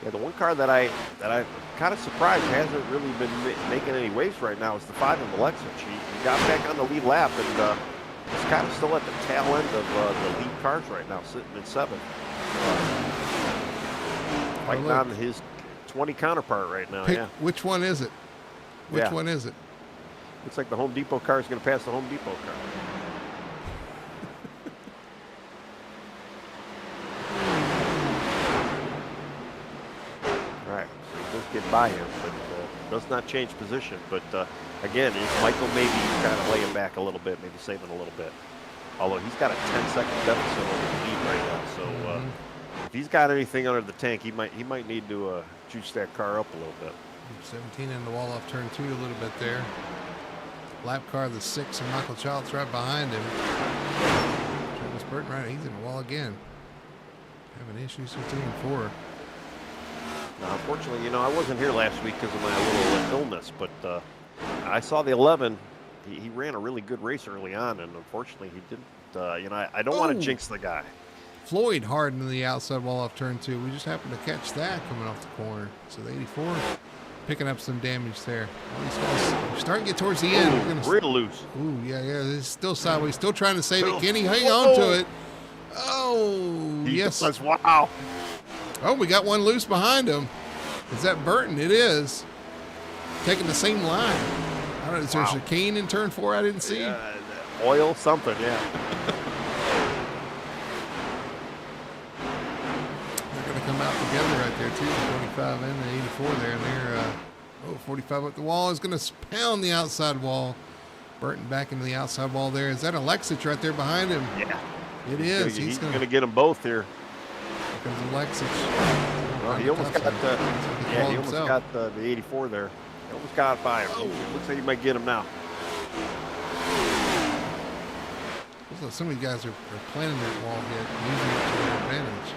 Speaker 2: Yeah, the one car that I'm kind of surprised hasn't really been making any waves right now is the 5 of Alexich. He got back on the lead lap and is kind of still at the tail end of the lead cars right now, sitting in 7th. Fighting on his 20 counterpart right now. Yeah.
Speaker 1: Which one is it? Which one is it?
Speaker 2: Looks like the Home Depot car is going to pass the Home Depot car. Right, so he does get by him, but does not change position. But again, Michael maybe kind of laying back a little bit, maybe saving a little bit. Although he's got a 10-second deficit over the lead right now, so if he's got anything under the tank, he might need to juice that car up a little bit.
Speaker 1: 17 in the wall off turn 2 a little bit there. Lap car the 6 and Michael Childs right behind him. Travis Burton right, he's in the wall again. Having issues with 2 and 4.
Speaker 2: Now, unfortunately, I wasn't here last week because of my little illness, but I saw the 11. He ran a really good race early on, and unfortunately, he didn't. I don't want to jinx the guy.
Speaker 1: Floyd hard into the outside wall off turn 2. We just happened to catch that coming off the corner. So the 84 picking up some damage there. Well, these guys are starting to get towards the end. We're gonna
Speaker 2: real loose.
Speaker 1: Ooh, yeah. It's still sideways. Still trying to save it. Can he hang on to it? Oh, yes.
Speaker 2: Wow.
Speaker 1: Oh, we got one loose behind him. Is that Burton? It is. Taking the same line. I don't know. Is there a chicane in turn 4 I didn't see?
Speaker 2: Oil something, yeah.
Speaker 1: too, the 45 and the 84 there. And they're, 45 up the wall is going to pound the outside wall. Burton back into the outside wall there. Is that Alexich right there behind him?
Speaker 2: Yeah.
Speaker 1: It is.
Speaker 2: He's going to get them both here.
Speaker 1: Here comes Alexich.
Speaker 2: Well, he almost got the 84 there. He almost got it by him. Oh. Looks like he might get him now.
Speaker 1: Looks like some of you guys are planning that wall hit, using it to their advantage.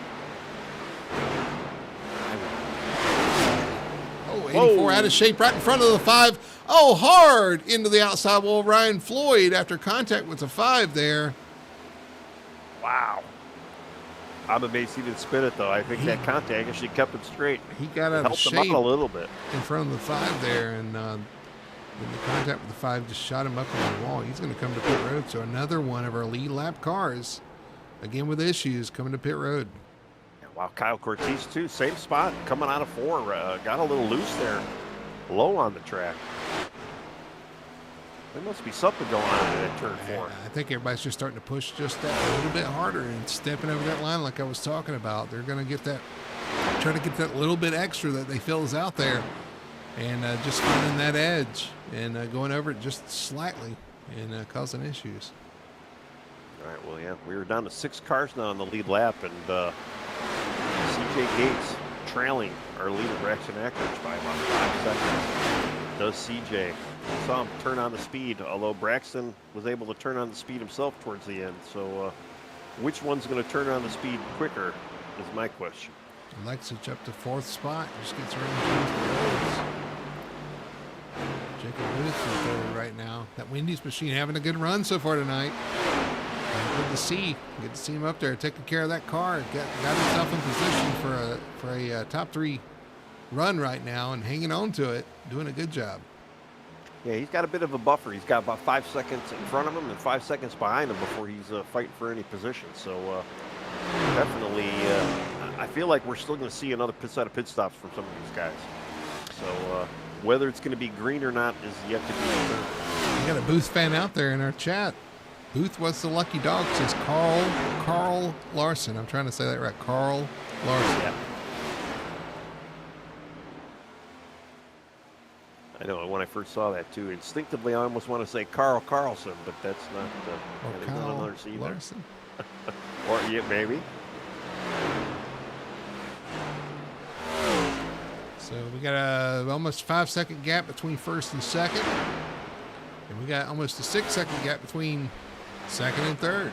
Speaker 1: Oh, 84 Whoa. Out of shape right in front of the 5. Oh, hard into the outside wall. Ryan Floyd after contact with the 5 there.
Speaker 2: Wow. I'm amazed he didn't spin it, though. I think that contact actually kept him straight.
Speaker 1: He got out of shape.
Speaker 2: Helped him out a little bit.
Speaker 1: In front of the 5 there, and the contact with the 5 just shot him up on the wall. He's going to come to pit road. So another one of our lead lap cars, again with issues, coming to pit road.
Speaker 2: Wow, Kyle Cortez, too. Same spot, coming out of 4. Got a little loose there, low on the track. There must be something going on in that turn 4.
Speaker 1: I think everybody's just starting to push just that a little bit harder and stepping over that line like I was talking about. They're going to get that, try to get that little bit extra that they feel is out there, and just finding that edge and going over it just slightly and causing issues.
Speaker 2: All right, well, yeah, we were down to 6 cars now on the lead lap, and CJ Gates trailing our leader Braxton Ackridge by about 5 seconds. Does CJ. Saw him turn on the speed, although Braxton was able to turn on the speed himself towards the end. So which one's going to turn on the speed quicker is my question.
Speaker 1: Alexich up to 4th spot. Just gets right into the roads. Jacob Booth in 3rd right now. That Wendy's machine having a good run so far tonight. Good to see. Good to see him up there taking care of that car. Got himself in position for a top 3 run right now and hanging on to it. Doing a good job.
Speaker 2: Yeah, he's got a bit of a buffer. He's got about 5 seconds in front of him and 5 seconds behind him before he's fighting for any position. So definitely, I feel like we're still going to see another set of pit stops from some of these guys. So whether it's going to be green or not is yet to be determined.
Speaker 1: We got a Booth fan out there in our chat. Booth was the lucky dog, says Carl Larson. I'm trying to say that right. Carl Larson.
Speaker 2: Yeah. I know, when I first saw that, too, instinctively I almost want to say Carl Carlson, but that's not
Speaker 1: Carl Larson.
Speaker 2: Or, yeah, maybe.
Speaker 1: So we got a almost 5-second gap between 1st and 2nd. And we got almost a 6-second gap between 2nd and 3rd.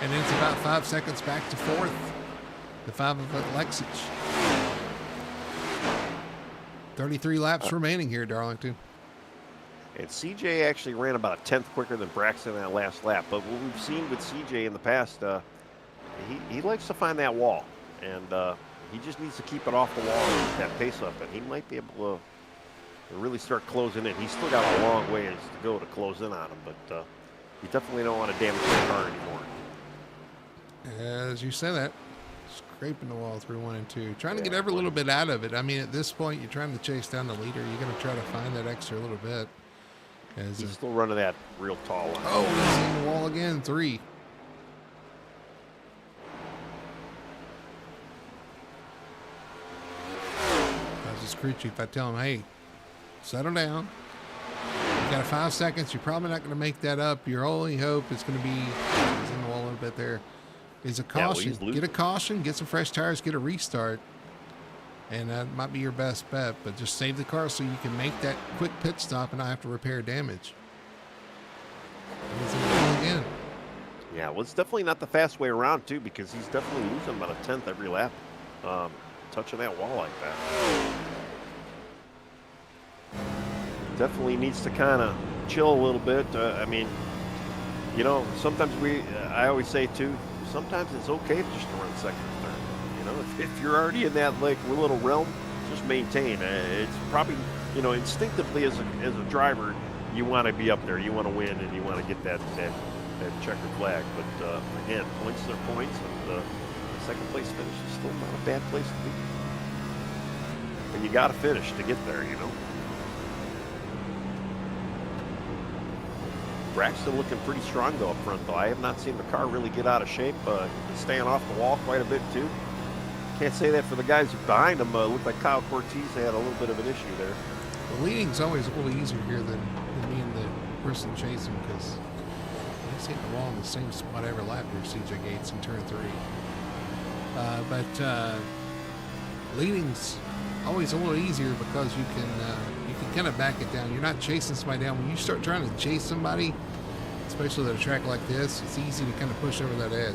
Speaker 1: And then it's about 5 seconds back to 4th. The 5 of Alexich. 33 laps remaining here, Darlington.
Speaker 2: And CJ actually ran about a 10th quicker than Braxton in that last lap. But what we've seen with CJ in the past, he likes to find that wall. And he just needs to keep it off the wall and keep that pace up. And he might be able to really start closing in. He's still got a long ways to go to close in on him. But you definitely don't want to damage the car anymore.
Speaker 1: As you say that. Scraping the wall through 1 and 2. Trying to get every little bit out of it. I mean, at this point, you're trying to chase down the leader. You're going to try to find that extra little bit.
Speaker 2: He's still running that real tall one.
Speaker 1: Oh, he's in the wall again. 3. I was just Creechy if I tell him, hey, settle down. You got 5 seconds. You're probably not going to make that up. Your only hope is going to be he's in the wall a little bit there. Is a caution. Get a caution, get some fresh tires, get a restart. And that might be your best bet. But just save the car so you can make that quick pit stop and not have to repair damage. He's in the wall again.
Speaker 2: Yeah, well, it's definitely not the fast way around, too, because he's definitely losing about a 10th every lap, touching that wall like that. Definitely needs to kind of chill a little bit. I mean, you know, sometimes I always say, too, sometimes it's okay just to run 2nd or 3rd. You know, if you're already in that like little realm, just maintain. It's probably, you know, instinctively as a driver, you want to be up there, you want to win, and you want to get that checkered flag. But again, points are points, and 2nd place finish is still not a bad place to be. And you got to finish to get there, you know. Braxton looking pretty strong though up front though. I have not seen the car really get out of shape. Staying off the wall quite a bit too. Can't say that for the guys behind him. Looked like Kyle Cortez had a little bit of an issue there.
Speaker 1: The leading's always a little easier here than me and the person chasing because he's hitting the wall in the same spot every lap here, CJ Gates in turn 3. But leading's always a little easier because you can kind of back it down. You're not chasing somebody down. When you start trying to chase somebody, especially at a track like this, it's easy to kind of push over that edge.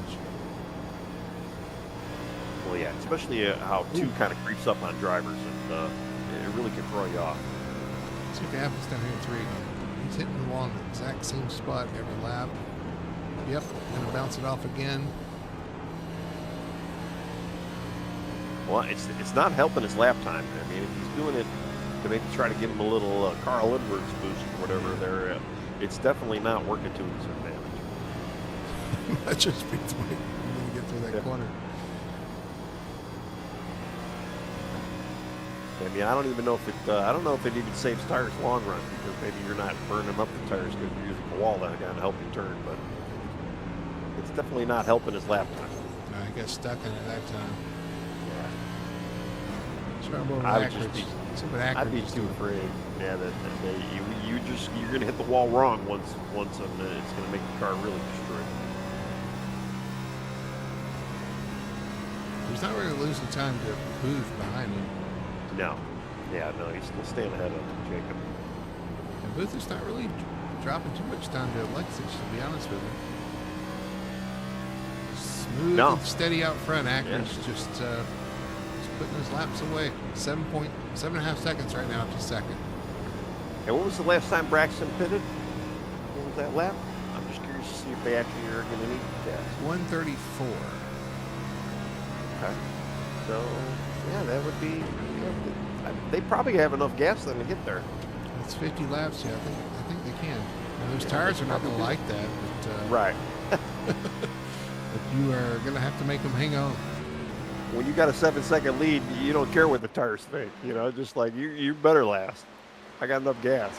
Speaker 2: Well, yeah, especially how 2 kind of creeps up on drivers, and it really can throw you off.
Speaker 1: See what happens down here in 3 again. He's hitting the wall in the exact same spot every lap. Yep, gonna bounce it off again.
Speaker 2: Well, it's not helping his lap time. I mean, if he's doing it to maybe try to give him a little Carl Edwards boost or whatever there, it's definitely not working to his advantage.
Speaker 1: That just beats me. I'm gonna get through that corner.
Speaker 2: I mean, I don't even know if it. I don't know if it even saves tires long run because maybe you're not burning up the tires because you're using the wall to kind of help you turn. But it's definitely not helping his lap time.
Speaker 1: No, I got stuck in it that time.
Speaker 2: I'd be too afraid. Yeah, that you're gonna hit the wall wrong once, and it's gonna make the car really destroyed.
Speaker 1: He's not really losing time to Booth behind him.
Speaker 2: No, yeah, no, he's still staying ahead of Jacob.
Speaker 1: And Booth is not really dropping too much time to Alexis, to be honest with you. Smooth and steady out front. Acker's just putting his laps away. 7.5 seconds right now up to second.
Speaker 2: And what was the last time Braxton pitted? What was that lap? I'm just curious to see if they actually are going to need gas.
Speaker 1: 134.
Speaker 2: Okay. So, yeah, that would be. They probably have enough gas then to get there.
Speaker 1: It's 50 laps. Yeah, I think they can. Now, those tires are not going to like that, but
Speaker 2: right.
Speaker 1: But you are going to have to make them hang on.
Speaker 2: When you got a 7-second lead, you don't care what the tires think. You know, just like you better last. I got enough gas.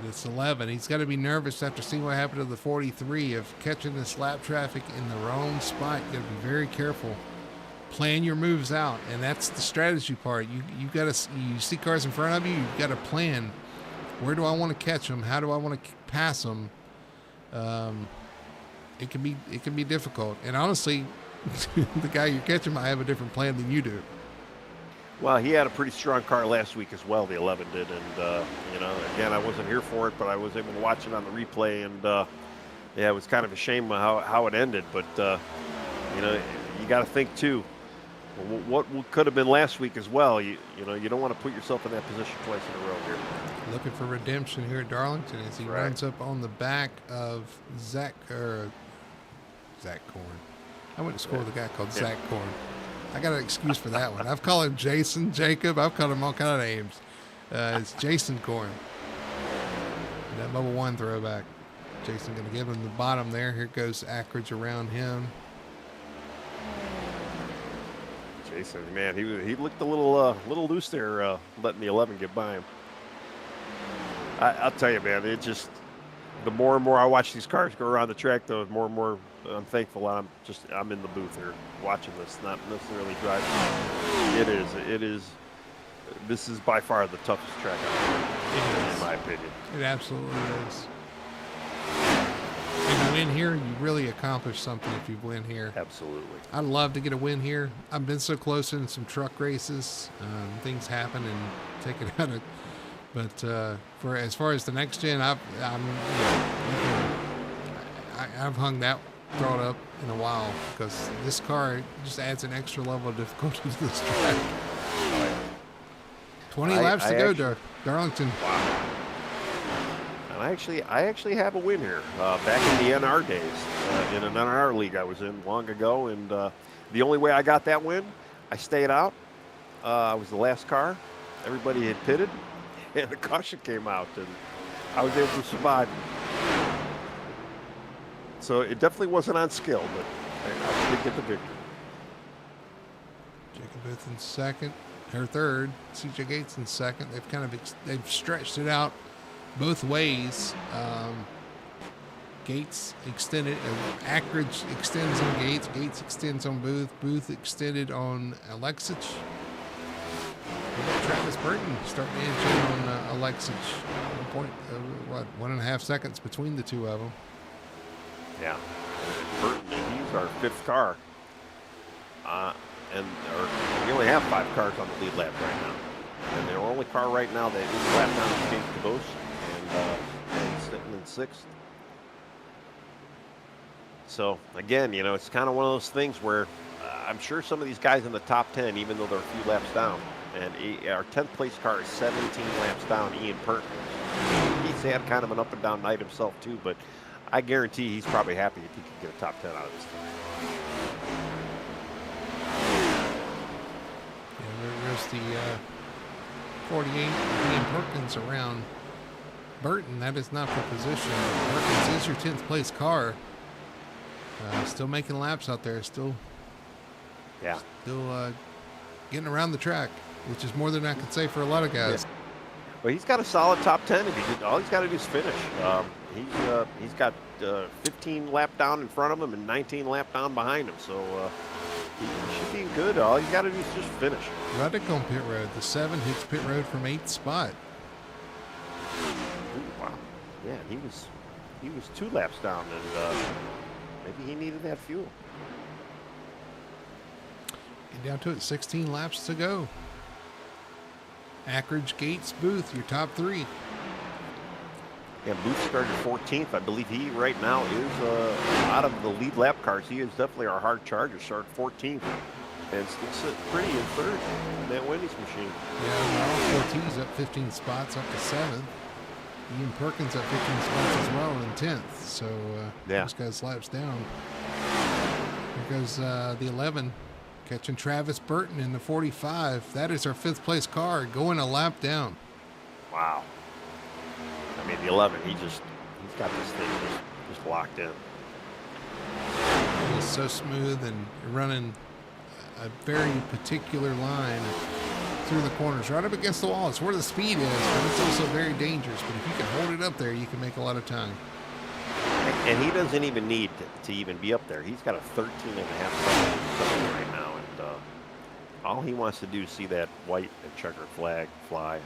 Speaker 1: It's 11. He's got to be nervous after seeing what happened to the 43 of catching this lap traffic in the wrong spot. You got to be very careful. Plan your moves out, and that's the strategy part. You see cars in front of you. You've got to plan. Where do I want to catch them? How do I want to pass them? It can be difficult. And honestly, the guy you're catching might have a different plan than you do.
Speaker 2: Well, he had a pretty strong car last week as well, the 11 did. And, again, I wasn't here for it, but I was able to watch it on the replay. And, it was kind of a shame how it ended. But, you got to think, too, what could have been last week as well. You don't want to put yourself in that position twice in a row here.
Speaker 1: Looking for redemption here at Darlington as he runs up on the back of Zach Korn. I went to school with a guy called Zach Korn. I got an excuse for that one. I've called him Jason, Jacob. I've called him all kind of names. It's Jason Korn. That Bubble 1 throwback. Jason going to give him the bottom there. Here goes Ackridge around him.
Speaker 2: Jason, man, he looked a little loose there, letting the 11 get by him. I'll tell you, man, it just the more and more I watch these cars go around the track, though, the more and more I'm thankful I'm in the booth here watching this, not necessarily driving. It is. This is by far the toughest track I've ever, in my opinion.
Speaker 1: It absolutely is. If you win here, you really accomplish something if you win here.
Speaker 2: Absolutely.
Speaker 1: I'd love to get a win here. I've been so close in some truck races. Things happen and take it out of. But for as far as the next gen, I've hung that throat up in a while because this car just adds an extra level of difficulty to this track. 20 laps to go, Darlington.
Speaker 2: Wow. And I actually have a win here. Back in the NR days, in an NR league I was in long ago, and the only way I got that win, I stayed out. I was the last car. Everybody had pitted, and the caution came out, and I was able to survive. So it definitely wasn't on skill, but I did get the victory.
Speaker 1: Jacob Booth in second, or third. CJ Gates in second. They've kind of they've stretched it out both ways. Gates extended. Ackridge extends on Gates. Gates extends on Booth. Booth extended on Alexich. Travis Burton starting to inch in on Alexich. 1.5 seconds between the two of them.
Speaker 2: Yeah. Burton, he's our 5th car. We only have 5 cars on the lead lap right now. And the only car right now that is lap down is James Caboose. And he's sitting in 6th. So, again, it's kind of one of those things where I'm sure some of these guys in the top 10, even though they're a few laps down, and our 10th place car is 17 laps down, Ian Perkins. He's had kind of an up and down night himself, too, but I guarantee he's probably happy if he can get a top 10 out of this thing.
Speaker 1: Yeah, there's the 48, Ian Perkins around Burton. That is not the position. Perkins is your 10th place car. Still making laps out there. Still getting around the track, which is more than I could say for a lot of guys.
Speaker 2: Yeah. Well, he's got a solid top 10. All he's got to do is finish. He's got 15 lap down in front of him and 19 lap down behind him. So he should be good. All he's got to do is just finish.
Speaker 1: Ruddick on pit road. The 7 hits pit road from 8th spot.
Speaker 2: Ooh, wow. Yeah, he was 2 laps down, and maybe he needed that fuel.
Speaker 1: Get down to it. 16 laps to go. Ackridge, Gates, Booth, your top 3.
Speaker 2: Yeah, Booth started 14th. I believe he right now is out of the lead lap cars. He is definitely our hard charger. Started 14th and still sitting pretty in 3rd in that Wendy's machine.
Speaker 1: Yeah, all 4T's up 15 spots up to 7th. Ian Perkins up 15 spots as well in 10th. So those guys laps down. Here goes the 11. Catching Travis Burton in the 45. That is our 5th place car going a lap down.
Speaker 2: Wow. I mean, the 11, he's got this thing just locked in.
Speaker 1: He's so smooth and running a very particular line through the corners, right up against the wall. It's where the speed is, but it's also very dangerous. But if you can hold it up there, you can make a lot of time.
Speaker 2: And he doesn't even need to even be up there. He's got a 13.5 second right now. All he wants to do is see that white and checkered flag fly.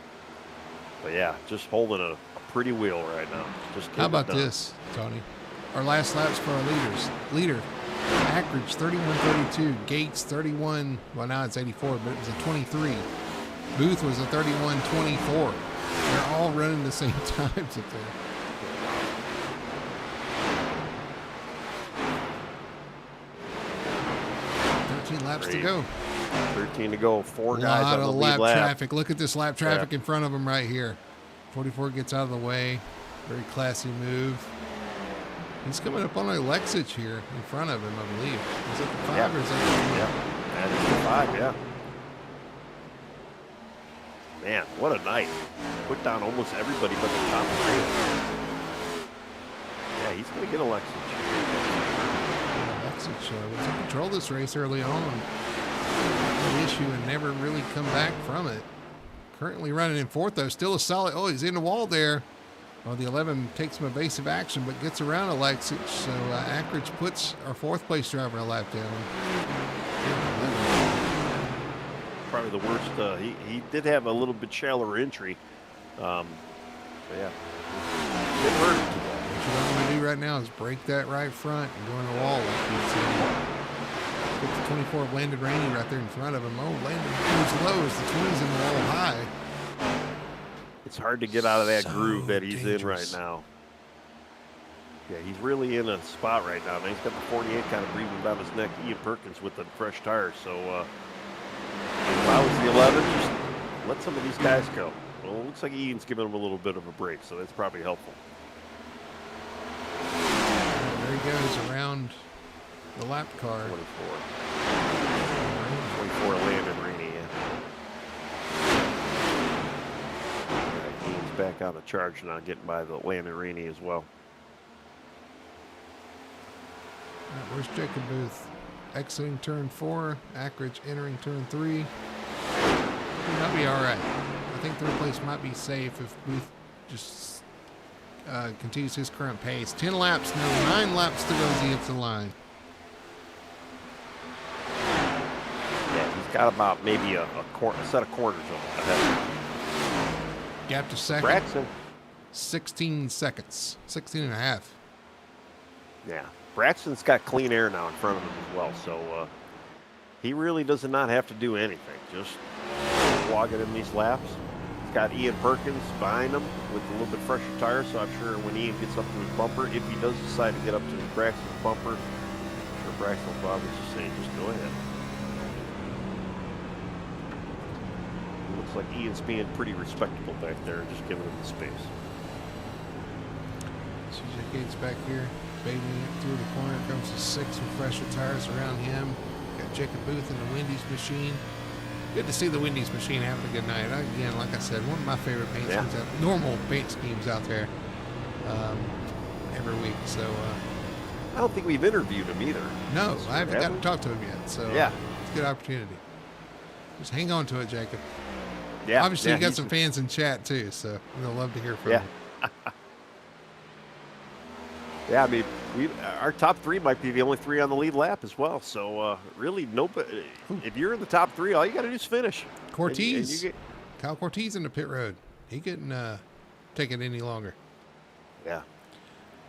Speaker 2: But yeah, just holding a pretty wheel right now. Just
Speaker 1: how about this, Tony? Our last laps for our leaders. Leader, Ackridge 31.32, Gates 31. Well, now it's 84, but it was a 23. Booth was a 31.24. They're all running the same times up there. 13 laps to go.
Speaker 2: 13 to go. 4 guys on the lead
Speaker 1: lap
Speaker 2: lap.
Speaker 1: traffic. Look at this lap traffic in front of him right here. 44 gets out of the way. Very classy move. He's coming up on Alexich here in front of him, I believe. Is it the 5 or is that the 3?
Speaker 2: Yeah, that is the 5, yeah. Man, what a night. Put down almost everybody but the top 3. Yeah, he's going to get Alexich.
Speaker 1: Alexich was in control of this race early on. An issue and never really come back from it. Currently running in 4th, though. Still a solid. Oh, he's in the wall there. Well, the 11 takes some evasive action, but gets around Alexich. So Ackridge puts our 4th place driver a lap down.
Speaker 2: Probably the worst. He did have a little bit shallower entry. But yeah, it hurt.
Speaker 1: What you don't want to do right now is break that right front and go in the wall like we've seen. Get the 24 of Landon Rainey right there in front of him. Oh, Landon moves low as the 20's in the wall high.
Speaker 2: It's hard to get out of that
Speaker 1: So
Speaker 2: groove that he's
Speaker 1: dangerous.
Speaker 2: in right now. Yeah, he's really in a spot right now. He's got the 48 kind of breathing down his neck. Ian Perkins with the fresh tires. So if I was the 11, just let some of these guys go. Well, it looks like Ian's giving him a little bit of a break, so that's probably helpful.
Speaker 1: There he goes around the lap car.
Speaker 2: 24. 24 Landon Rainey. Ian's back on the charge now, getting by the Landon Rainey as well.
Speaker 1: All right, where's Jacob Booth? Exiting turn 4. Ackridge entering turn 3. He might be all right. I think 3rd place might be safe if Booth just continues his current pace. 10 laps now, 9 laps to go as he hits the line.
Speaker 2: Yeah, he's got about maybe a set of corners ahead.
Speaker 1: Gap to second.
Speaker 2: Braxton.
Speaker 1: 16 seconds. 16 and a half.
Speaker 2: Yeah. Braxton's got clean air now in front of him as well, so he really does not have to do anything. Just slogging in these laps. He's got Ian Perkins behind him with a little bit fresher tires, so I'm sure when Ian gets up to his bumper, if he does decide to get up to Braxton's bumper, I'm sure Braxton will probably just say, just go ahead. Looks like Ian's being pretty respectable back there and just giving him the space.
Speaker 1: CJ Gates back here, fading it through the corner. Comes to 6 with fresher tires around him. Got Jacob Booth in the Wendy's machine. Good to see the Wendy's machine having a good night. Again, like I said, one of my favorite paint schemes, normal paint schemes out there every week. So
Speaker 2: I don't think we've interviewed him either.
Speaker 1: No, I haven't got to talk to him yet. So
Speaker 2: yeah,
Speaker 1: it's a good opportunity. Just hang on to it, Jacob.
Speaker 2: Yeah,
Speaker 1: obviously you got some fans in chat too, so they'll love to hear from you.
Speaker 2: Yeah, I mean, our top 3 might be the only 3 on the lead lap as well. So really, nobody. If you're in the top 3, all you got to do is finish.
Speaker 1: Cortez, Kyle Cortez in the pit road. He couldn't take it any longer.
Speaker 2: Yeah.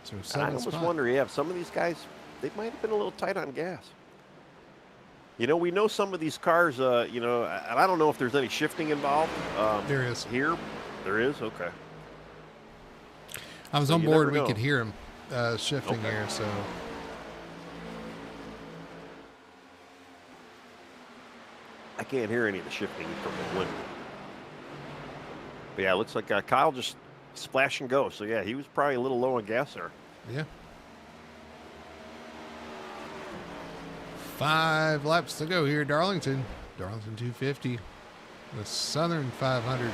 Speaker 1: So
Speaker 2: I almost wonder, some of these guys, they might have been a little tight on gas. You know, we know some of these cars, and I don't know if there's any shifting involved.
Speaker 1: There is.
Speaker 2: Here? There is? Okay.
Speaker 1: I was on board. We could hear him shifting here, so.
Speaker 2: I can't hear any of the shifting from the window. But yeah, it looks like Kyle just splash and go. So yeah, he was probably a little low on gas there.
Speaker 1: Yeah. 5 laps to go here at Darlington. Darlington 250. The Southern 500.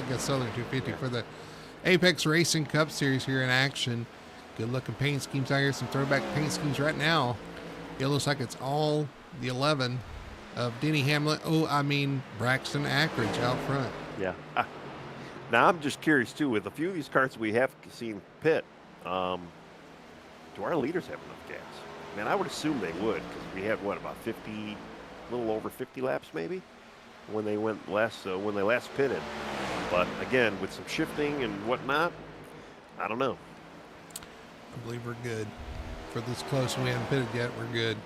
Speaker 1: Got Southern 250 for the Apex Racing Cup Series here in action. Good looking paint schemes out here. Some throwback paint schemes right now. It looks like it's all the 11 of Denny Hamlin. Braxton Ackridge out front.
Speaker 2: Yeah. Now I'm just curious too, with a few of these cars we have seen pit, do our leaders have enough gas? Man, I would assume they would, because we had about 50, a little over 50 laps maybe, when they went when they last pitted. But again, with some shifting and whatnot, I don't know.
Speaker 1: I believe we're good. For this close, we haven't pitted yet. We're good.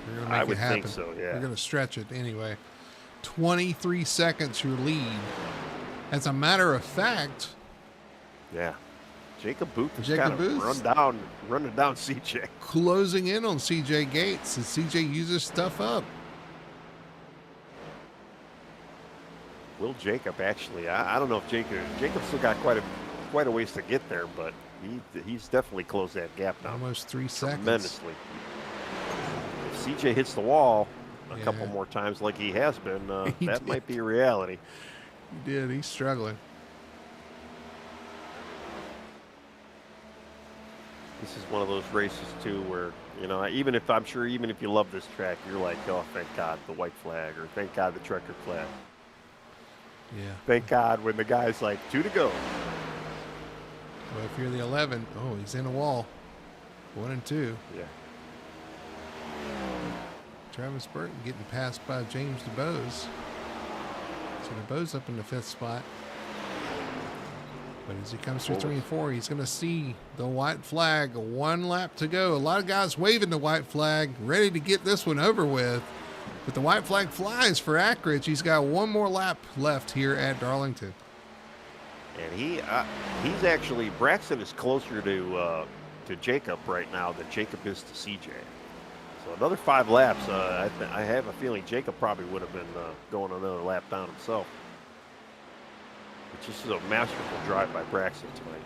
Speaker 1: We're going to make it happen.
Speaker 2: Think so, yeah.
Speaker 1: We're going to stretch it anyway. 23 seconds your lead. As a matter of fact.
Speaker 2: Yeah. Jacob Booth is kind of running down CJ.
Speaker 1: Closing in on CJ Gates as CJ uses stuff up.
Speaker 2: Will Jacob actually? I don't know if Jacob still got quite a ways to get there, but he's definitely closed that gap now.
Speaker 1: Almost 3 seconds.
Speaker 2: Tremendously. If CJ hits the wall a couple more times like he has been, that might be a reality.
Speaker 1: He did. He's struggling.
Speaker 2: This is one of those races too where, even if you love this track, you're like, oh, thank God the white flag, or thank God the checkered flag.
Speaker 1: Yeah.
Speaker 2: Thank God when the guy's like 2 to go.
Speaker 1: Well, if you're the 11, he's in a wall. 1 and 2.
Speaker 2: Yeah.
Speaker 1: Travis Burton getting passed by James DeBose. So DeBose up in the 5th spot. But as he comes through 3 and 4, he's going to see the white flag. 1 lap to go. A lot of guys waving the white flag, ready to get this one over with. But the white flag flies for Ackridge. He's got 1 more lap left here at Darlington.
Speaker 2: And he's actually, Braxton is closer to Jacob right now than Jacob is to CJ. So another 5 laps. I have a feeling Jacob probably would have been going another lap down himself. Which is a masterful drive by Braxton tonight.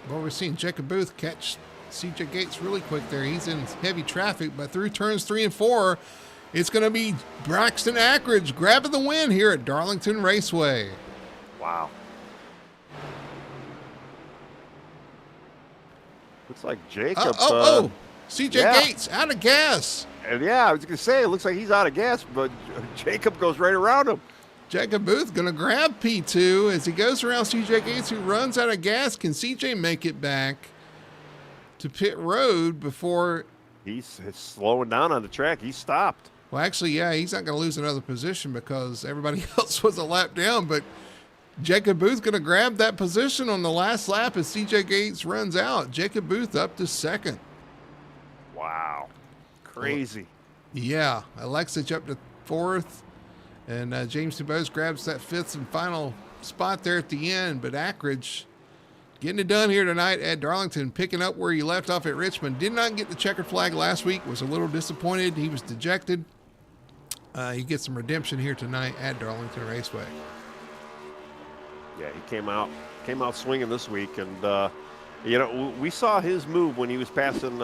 Speaker 1: Well, we're seeing Jacob Booth catch CJ Gates really quick there. He's in heavy traffic, but through turns 3 and 4, it's going to be Braxton Ackridge grabbing the win here at Darlington Raceway.
Speaker 2: Wow. Looks like Jacob.
Speaker 1: CJ Gates out of gas.
Speaker 2: And yeah, I was going to say, it looks like he's out of gas, but Jacob goes right around him.
Speaker 1: Jacob Booth going to grab P2 as he goes around CJ Gates, who runs out of gas. Can CJ make it back to pit road before...
Speaker 2: He's slowing down on the track. He stopped.
Speaker 1: Well, actually, yeah, he's not going to lose another position because everybody else was a lap down, but Jacob Booth going to grab that position on the last lap as CJ Gates runs out. Jacob Booth up to second.
Speaker 2: Wow. Crazy.
Speaker 1: Yeah, Alexich up to fourth. And James DuBose grabs that fifth and final spot there at the end. But Ackridge getting it done here tonight at Darlington, picking up where he left off at Richmond. Did not get the checkered flag last week. Was a little disappointed. He was dejected. He gets some redemption here tonight at Darlington Raceway.
Speaker 2: Yeah, he came out swinging this week. And, we saw his move when he was passing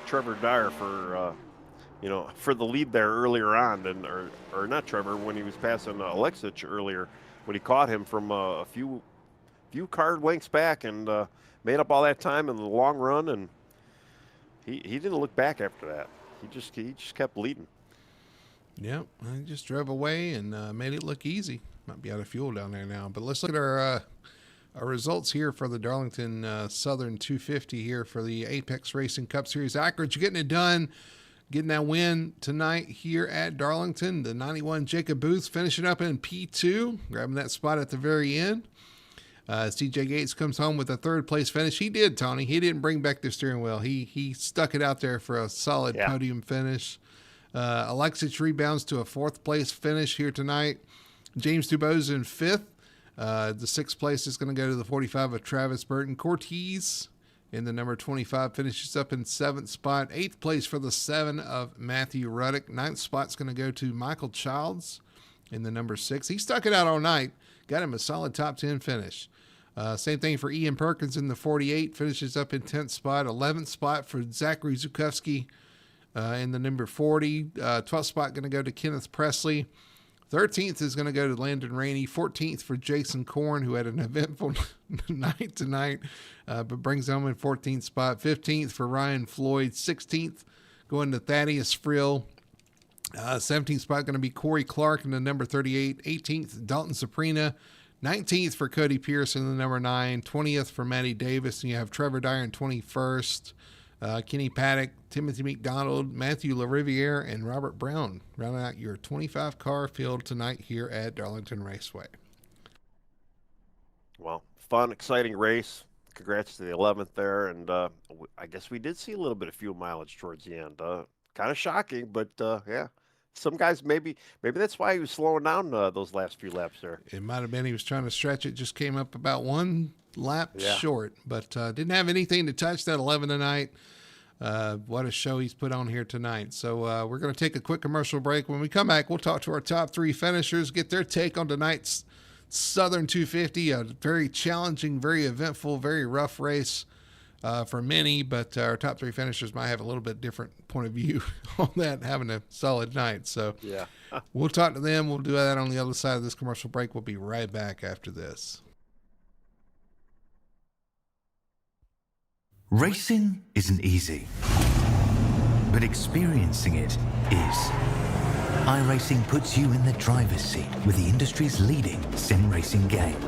Speaker 2: Trevor Dyer for the lead there earlier on, and or not Trevor, when he was passing Alexich earlier, when he caught him from a few car lengths back and made up all that time in the long run, and he didn't look back after that. He just kept leading.
Speaker 1: Yep, I just drove away and made it look easy. Might be out of fuel down there now, but let's look at our results here for the Darlington Southern 250 here for the Apex Racing Cup Series. Ackridge getting it done. Getting that win tonight here at Darlington. The 91 Jacob Booth finishing up in P2, grabbing that spot at the very end. CJ Gates comes home with a third place finish. He did, Tony. He didn't bring back the steering wheel. He stuck it out there for a solid podium finish. Alexich rebounds to a fourth place finish here tonight. James DuBose in fifth. The sixth place is going to go to the 45 of Travis Burton. Cortez in the number 25 finishes up in seventh spot. Eighth place for the 7 of Matthew Ruddick. Ninth spot's going to go to Michael Childs in the number 6. He stuck it out all night. Got him a solid top 10 finish. Same thing for Ian Perkins in the 48. Finishes up in 10th spot. 11th spot for Zachary Zukowski in the number 40. 12th spot going to go to Kenneth Presley. 13th is going to go to Landon Rainey. 14th for Jason Korn, who had an eventful night tonight, but brings home in 14th spot. 15th for Ryan Floyd. 16th going to Thaddeus Frill. 17th spot going to be Corey Clark in the number 38. 18th, Dalton Saprina. 19th for Cody Pierce in the number 9. 20th for Matty Davis. And you have Trevor Dyer in 21st. Kenny Paddock, Timothy McDonald, Matthew LaRiviere, and Robert Brown rounding out your 25-car field tonight here at Darlington Raceway.
Speaker 2: Well, fun, exciting race. Congrats to the 11th there. And I guess we did see a little bit of fuel mileage towards the end. Kind of shocking, but yeah. Some guys, maybe that's why he was slowing down those last few laps there.
Speaker 1: It might have been he was trying to stretch it. Just came up about one lap short, but didn't have anything to touch that 11 tonight. What a show he's put on here tonight. So we're going to take a quick commercial break. When we come back, we'll talk to our top 3 finishers, get their take on tonight's Southern 250, a very challenging, very eventful, very rough race for many, but our top 3 finishers might have a little bit different point of view on that, having a solid night. So
Speaker 2: yeah,
Speaker 1: we'll talk to them. We'll do that on the other side of this commercial break. We'll be right back after this.
Speaker 3: Racing isn't easy, but experiencing it is. iRacing puts you in the driver's seat with the industry's leading sim racing game.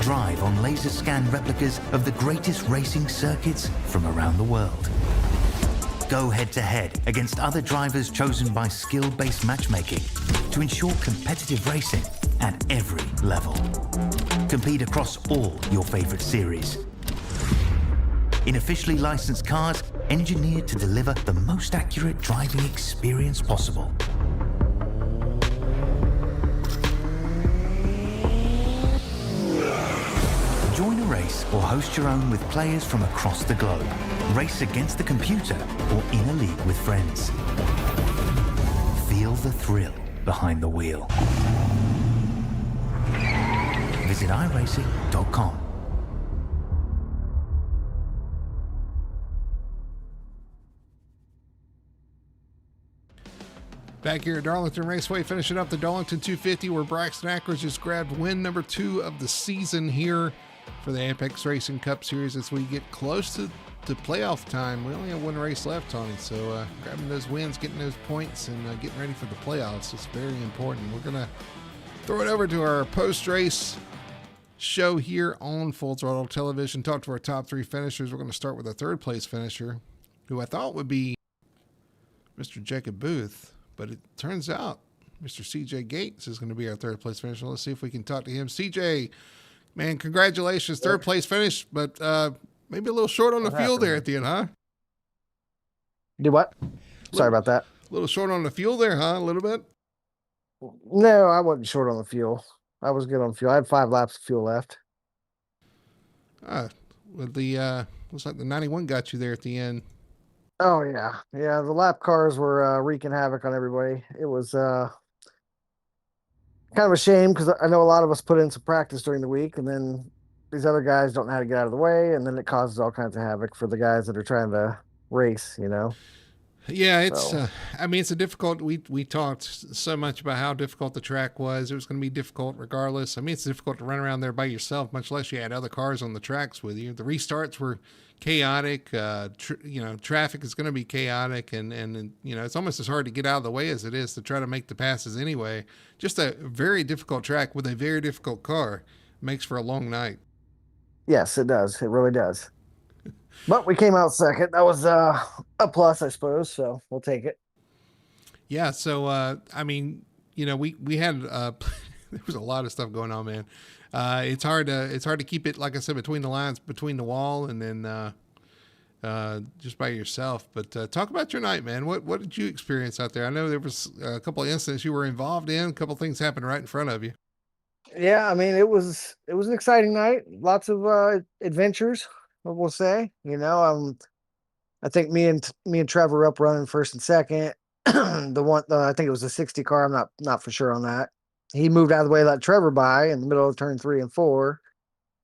Speaker 3: Drive on laser scan replicas of the greatest racing circuits from around the world. Go head to head against other drivers chosen by skill-based matchmaking to ensure competitive racing at every level. Compete across all your favorite series. In officially licensed cars, engineered to deliver the most accurate driving experience possible. Join a race or host your own with players from across the globe. Race against the computer or in a league with friends. Feel the thrill behind the wheel. Visit iRacing.com.
Speaker 1: Back here at Darlington Raceway, finishing up the Darlington 250, where Braxton Ackridge just grabbed win number 2 of the season here for the Apex Racing Cup Series. As we get close to playoff time, we only have 1 race left, Tony. So grabbing those wins, getting those points, and getting ready for the playoffs is very important. We're going to Throw it over to our post-race show here on Full Throttle Television. Talk to our top 3 finishers. We're going to start with a third place finisher, who I thought would be Mr. Jacob Booth, but it turns out Mr. CJ Gates is going to be our third place finisher. Let's see if we can talk to him. CJ, man, congratulations, third place finish, but maybe a little short on the fuel there at the end, huh?
Speaker 4: Do what? Sorry about that.
Speaker 1: A little short on the fuel there, huh? A little bit?
Speaker 4: No, I wasn't short on the fuel. I was good on fuel. I had 5 laps of fuel left.
Speaker 1: With the looks like the 91 got you there at the end.
Speaker 4: Oh yeah, yeah. The lap cars were wreaking havoc on everybody. It was kind of a shame because I know a lot of us put in some practice during the week, and then these other guys don't know how to get out of the way, and then it causes all kinds of havoc for the guys that are trying to race. You know.
Speaker 1: Yeah, it's.
Speaker 4: So.
Speaker 1: I mean, it's a difficult. We talked so much about how difficult the track was. It was going to be difficult regardless. I mean, it's difficult to run around there by yourself, much less you had other cars on the tracks with you. The restarts were chaotic. Traffic is going to be chaotic, and it's almost as hard to get out of the way as it is to try to make the passes anyway. Just a very difficult track with a very difficult car makes for a long night.
Speaker 4: Yes, it does. It really does. But we came out second. That was a plus, I suppose. So we'll take it.
Speaker 1: Yeah. So I mean, we had there was a lot of stuff going on, man. It's hard to keep it, like I said, between the lines, between the wall, and then just by yourself. But talk about your night, man. What did you experience out there? I know there was a couple of incidents you were involved in. A couple of things happened right in front of you.
Speaker 4: Yeah, I mean, it was an exciting night. Lots of adventures, we'll say. I think me and Trevor were up running first and second. I think it was a 60 car. I'm not for sure on that. He moved out of the way, let Trevor by in the middle of turn 3 and 4.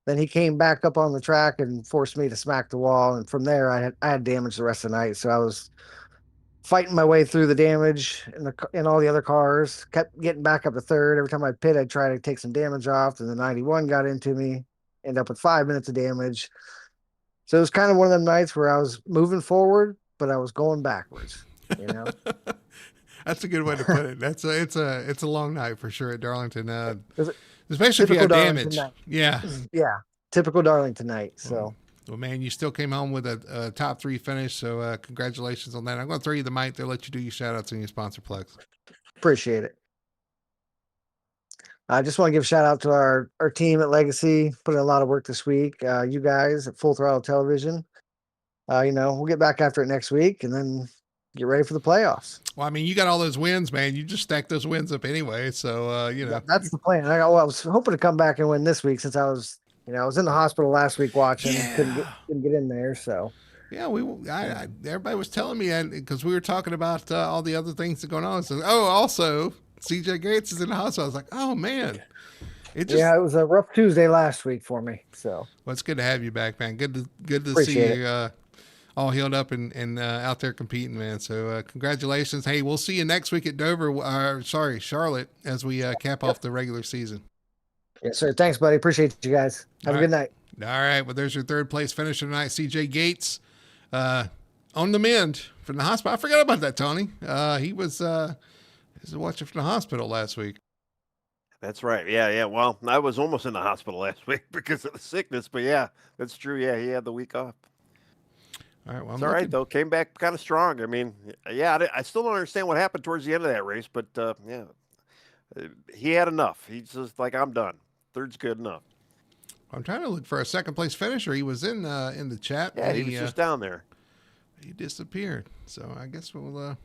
Speaker 4: Then he came back up on the track and forced me to smack the wall. And from there, I had damage the rest of the night. So I was fighting my way through the damage in all the other cars. Kept getting back up to third. Every time I pit, I'd try to take some damage off. And the 91 got into me. Ended up with 5 minutes of damage. So it was kind of one of them nights where I was moving forward, but I was going backwards.
Speaker 1: That's a good way to put it. It's a long night for sure at Darlington, especially if you have damage. Yeah,
Speaker 4: yeah, typical Darlington night. So,
Speaker 1: well, man, you still came home with a top 3 finish. So, congratulations on that. I'm going to throw you the mic there, let you do your shout outs and your sponsor plugs.
Speaker 4: Appreciate it. I just want to give a shout out to our team at Legacy, put in a lot of work this week. You guys at Full Throttle Television. We'll get back after it next week and then get ready for the playoffs.
Speaker 1: Well, I mean, you got all those wins, man. You just stacked those wins up anyway. So,
Speaker 4: Yeah, that's the plan. I was hoping to come back and win this week since I was in the hospital last week watching.
Speaker 1: Yeah.
Speaker 4: Couldn't get in there. So.
Speaker 1: Yeah, everybody was telling me because we were talking about all the other things that are going on. So, also CJ Gates is in the hospital. I was like, oh man,
Speaker 4: it was a rough Tuesday last week for me. So,
Speaker 1: well, it's good to have you back, man. Good to
Speaker 4: Appreciate
Speaker 1: see you all healed up and out there competing, man. So, congratulations. Hey, we'll see you next week at Charlotte, as we cap off the regular season.
Speaker 4: Yes, sir. Thanks, buddy. Appreciate you guys. Have a good night.
Speaker 1: All right. Well, there's your third place finisher tonight, CJ Gates, on the mend from the hospital. I forgot about that, Tony. He was watching from the hospital last week.
Speaker 2: That's right. Yeah. Well, I was almost in the hospital last week because of the sickness, but yeah, that's true. Yeah, he had the week off.
Speaker 1: All right. Well,
Speaker 2: it's all right though. Came back kind of strong. I mean, yeah, I still don't understand what happened towards the end of that race, but yeah, he had enough. He's just like, I'm done. Third's good enough.
Speaker 1: I'm trying to look for a second place finisher. He was in the chat.
Speaker 2: Yeah, he was just down there.
Speaker 1: He disappeared. So I guess we'll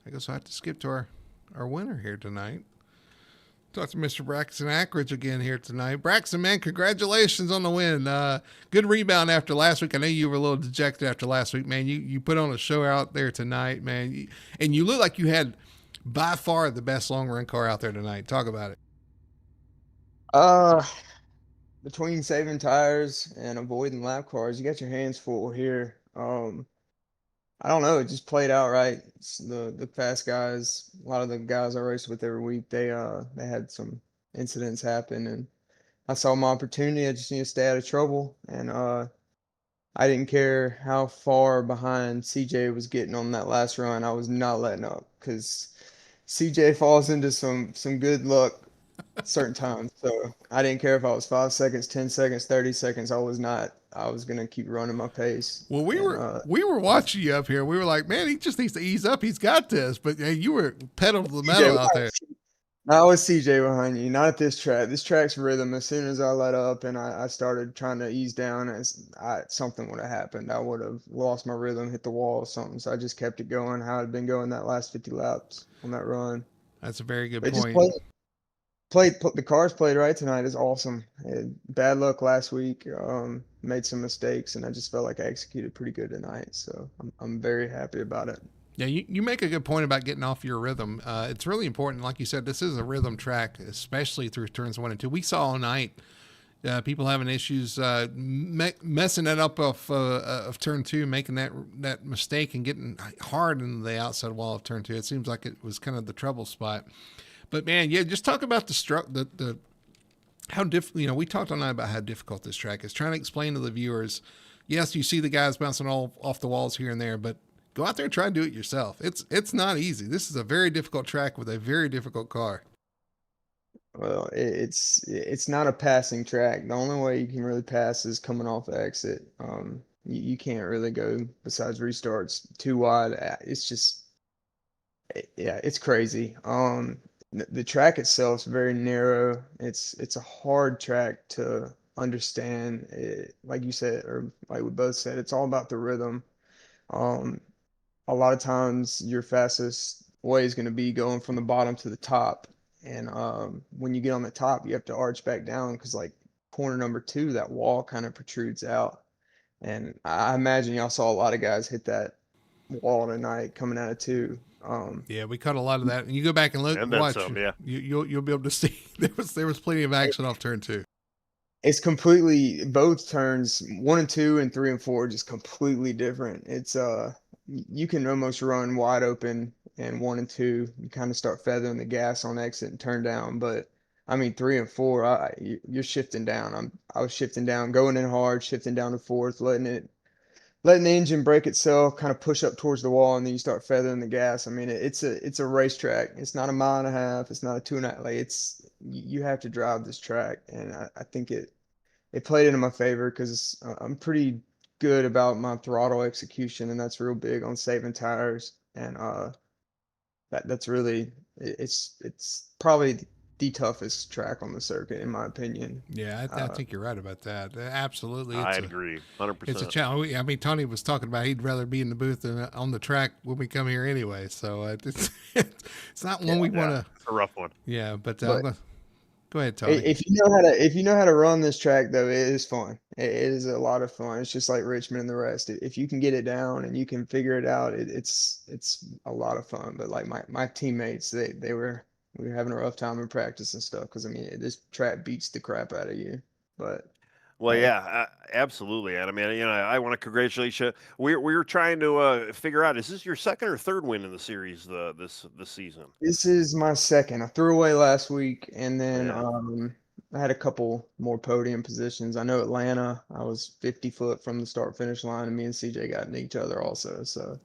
Speaker 1: have to skip to our winner here tonight. Talk to Mr. Braxton Ackridge again here tonight. Braxton, man, congratulations on the win. Good rebound after last week. I know you were a little dejected after last week, man. You put on a show out there tonight, man. And you look like you had by far the best long run car out there tonight. Talk about it.
Speaker 5: Between saving tires and avoiding lap cars, you got your hands full here. I don't know. It just played out right. The fast guys, a lot of the guys I race with every week, they had some incidents happen, and I saw my opportunity. I just need to stay out of trouble, and I didn't care how far behind CJ was getting on that last run. I was not letting up because CJ falls into some good luck certain times. So I didn't care if I was 5 seconds, 10 seconds, 30 seconds. I was gonna keep running my pace.
Speaker 1: Well, we
Speaker 5: And
Speaker 1: were watching you up here. We were like, man, he just needs to ease up. He's got this. But yeah, you were pedal to the
Speaker 5: CJ,
Speaker 1: metal out there.
Speaker 5: I was CJ behind you, not at this track. This track's rhythm. As soon as I let up and I started trying to ease down, something would have happened. I would have lost my rhythm, hit the wall or something. So I just kept it going. How I'd been going that last 50 laps on that run.
Speaker 1: That's a very good
Speaker 5: But just
Speaker 1: point.
Speaker 5: the cars played right tonight is awesome. Bad luck last week. Made some mistakes, and I just felt like I executed pretty good tonight. So I'm very happy about it.
Speaker 1: Yeah, you make a good point about getting off your rhythm. It's really important. Like you said, this is a rhythm track, especially through turns 1 and 2. We saw all night people having issues messing it up of turn 2, making that mistake and getting hard into the outside wall of turn 2. It seems like it was kind of the trouble spot. But man, yeah, just talk about the how difficult. We talked all night about how difficult this track is. Trying to explain to the viewers. Yes, you see the guys bouncing all off the walls here and there, but go out there and try and do it yourself. It's not easy. This is a very difficult track with a very difficult car.
Speaker 5: Well, it's not a passing track. The only way you can really pass is coming off the exit. You can't really go besides restarts too wide. It's just, yeah, it's crazy. The track itself is very narrow. It's a hard track to understand. Like you said, or like we both said, it's all about the rhythm. Um, a lot of times your fastest way is going to be going from the bottom to the top. And when you get on the top, you have to arch back down because like corner number 2, that wall kind of protrudes out. And I imagine y'all saw a lot of guys hit that wall tonight coming out of 2.
Speaker 1: Yeah, we caught a lot of that. And you go back and look,
Speaker 2: And then
Speaker 1: watch.
Speaker 2: some, yeah.
Speaker 1: You'll be able to see there was plenty of action off turn 2.
Speaker 5: It's completely both turns 1 and 2 and 3 and 4 just completely different. It's you can almost run wide open and 1 and 2. You kind of start feathering the gas on exit and turn down, but I mean 3 and 4, you're shifting down. I was shifting down, going in hard, shifting down to fourth, letting the engine break itself, kind of push up towards the wall, and then you start feathering the gas. I mean, it's a racetrack. It's not a mile and a half. It's not a 2.5. Like you have to drive this track, and I think it played into my favor because I'm pretty good about my throttle execution, and that's real big on saving tires. And that's really it's probably the toughest track on the circuit in my opinion.
Speaker 1: Yeah, I think you're right about that. Absolutely.
Speaker 2: I agree, 100%.
Speaker 1: It's a challenge. I mean, Tony was talking about he'd rather be in the booth than on the track when we come here anyway. So it's not one we want to.
Speaker 2: It's a rough one.
Speaker 1: Yeah, but go ahead, Tony.
Speaker 5: If you know how to run this track though, it is fun. It is a lot of fun. It's just like Richmond and the rest. If you can get it down and you can figure it out, it's a lot of fun. But like my teammates, we were having a rough time in practice and stuff because I mean this track beats the crap out of you. But
Speaker 2: Well, yeah, absolutely. And I mean, I want to congratulate you. We were trying to figure out, is this your second or third win in the series this season?
Speaker 5: this is my second. I threw away last week, and then
Speaker 2: Yeah.
Speaker 5: I had a couple more podium positions. I know Atlanta, I was 50 foot from the start finish line, and me and CJ got into each other also. So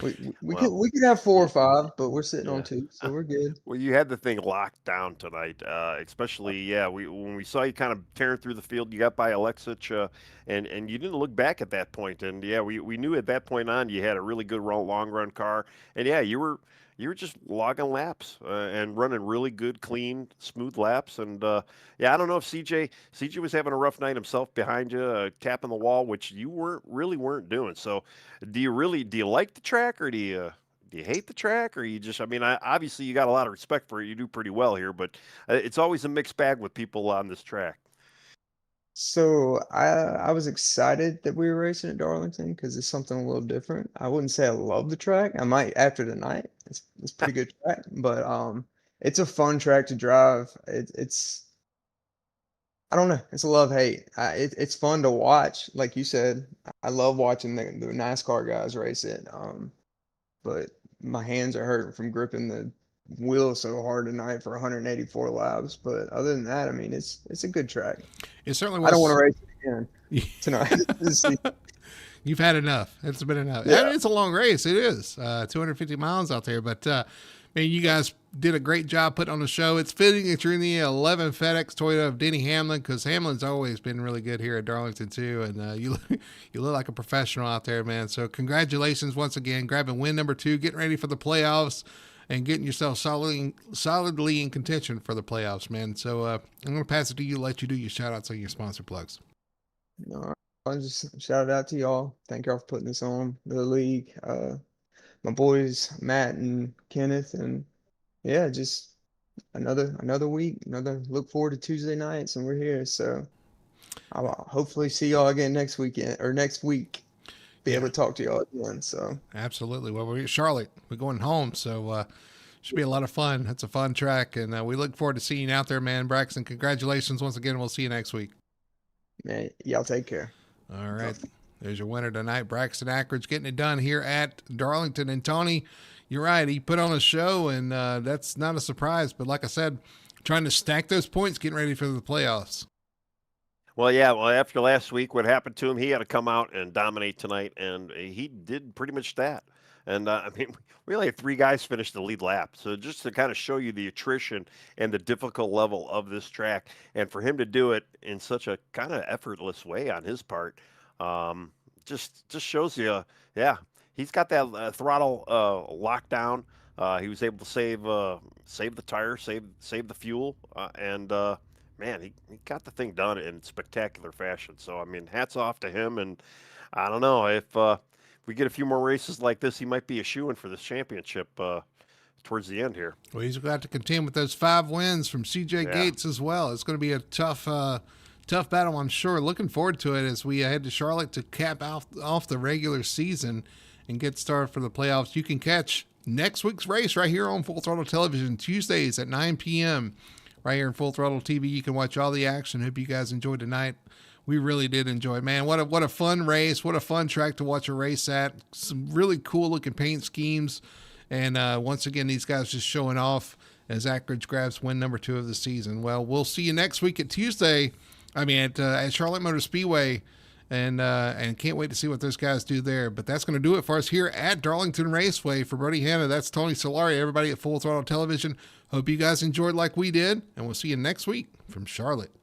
Speaker 5: we could have 4 or 5, but we're sitting on
Speaker 2: Yeah.
Speaker 5: 2, so we're good.
Speaker 2: Well, you had the thing locked down tonight, especially when we saw you kind of tearing through the field, you got by Alexich, and you didn't look back at that point, and yeah, we knew at that point on you had a really good long run car, and yeah, you were just logging laps and running really good, clean, smooth laps, and yeah, I don't know if CJ was having a rough night himself behind you, tapping the wall, which you weren't doing. So, do you like the track, or do you hate the track, or you just? I mean, obviously you got a lot of respect for it. You do pretty well here, but it's always a mixed bag with people on this track.
Speaker 5: So I was excited that we were racing at Darlington because it's something a little different. I wouldn't say I love the track. I might after tonight. It's a pretty good track, but it's a fun track to drive. It's I don't know. It's a love-hate. It's fun to watch. Like you said, I love watching the NASCAR guys race it. But my hands are hurting from gripping the wheel so hard tonight for 184 laps. But other than that, I mean, it's a good track.
Speaker 1: It certainly
Speaker 5: I don't
Speaker 1: was.
Speaker 5: want to race it again tonight.
Speaker 1: You've had enough. It's been enough.
Speaker 2: Yeah.
Speaker 1: I mean, it's a long race. It is 250 miles out there, but man, you guys did a great job putting on the show. It's fitting that you're in the 11 FedEx Toyota of Denny Hamlin, because Hamlin's always been really good here at Darlington too, and you look like a professional out there, man. So congratulations once again, grabbing win number 2, getting ready for the playoffs, and getting yourself solidly in contention for the playoffs, man. So I'm going to pass it to you, let you do your shout outs on your sponsor plugs.
Speaker 5: No, I'll just shout it out to y'all. Thank y'all for putting this on the league. My boys Matt and Kenneth, and yeah, just another week, look forward to Tuesday nights, and we're here. So I'll hopefully see y'all again next weekend or next week. Be able to talk to y'all again. So
Speaker 1: absolutely. Well, we're at Charlotte. We're going home, so should be a lot of fun. That's a fun track, and we look forward to seeing you out there, man. Braxton, congratulations once again. We'll see you next week.
Speaker 5: Man, y'all take care.
Speaker 1: All right. There's your winner tonight, Braxton Ackridge, getting it done here at Darlington. And Tony, you're right. He put on a show, and that's not a surprise. But like I said, trying to stack those points, getting ready for the playoffs.
Speaker 2: Well, yeah. Well, after last week, what happened to him, he had to come out and dominate tonight, and he did pretty much that. And I mean, we only had 3 guys finish the lead lap. So just to kind of show you the attrition and the difficult level of this track, and for him to do it in such a kind of effortless way on his part, just shows you, yeah, he's got that throttle locked down. He was able to save the tire, save the fuel, and man, he got the thing done in spectacular fashion. So I mean, hats off to him. And I don't know if we get a few more races like this, he might be a shoo-in for this championship towards the end here.
Speaker 1: Well, he's got to contend with those 5 wins from CJ Gates as well. It's going to be a tough battle, I'm sure. Looking forward to it as we head to Charlotte to cap off the regular season and get started for the playoffs. You can catch next week's race right here on Full Throttle Television, Tuesdays at 9 p.m. right here in Full Throttle TV. You can watch all the action. Hope you guys enjoyed tonight. We really did enjoy it, man. What a fun race. What a fun track to watch a race at. Some really cool looking paint schemes. And once again, these guys just showing off as Ackridge grabs win number 2 of the season. Well, we'll see you next week at Charlotte Motor Speedway. And can't wait to see what those guys do there. But that's going to do it for us here at Darlington Raceway. For Brody Hanna, that's Tony Solari, everybody at Full Throttle Television. Hope you guys enjoyed like we did. And we'll see you next week from Charlotte.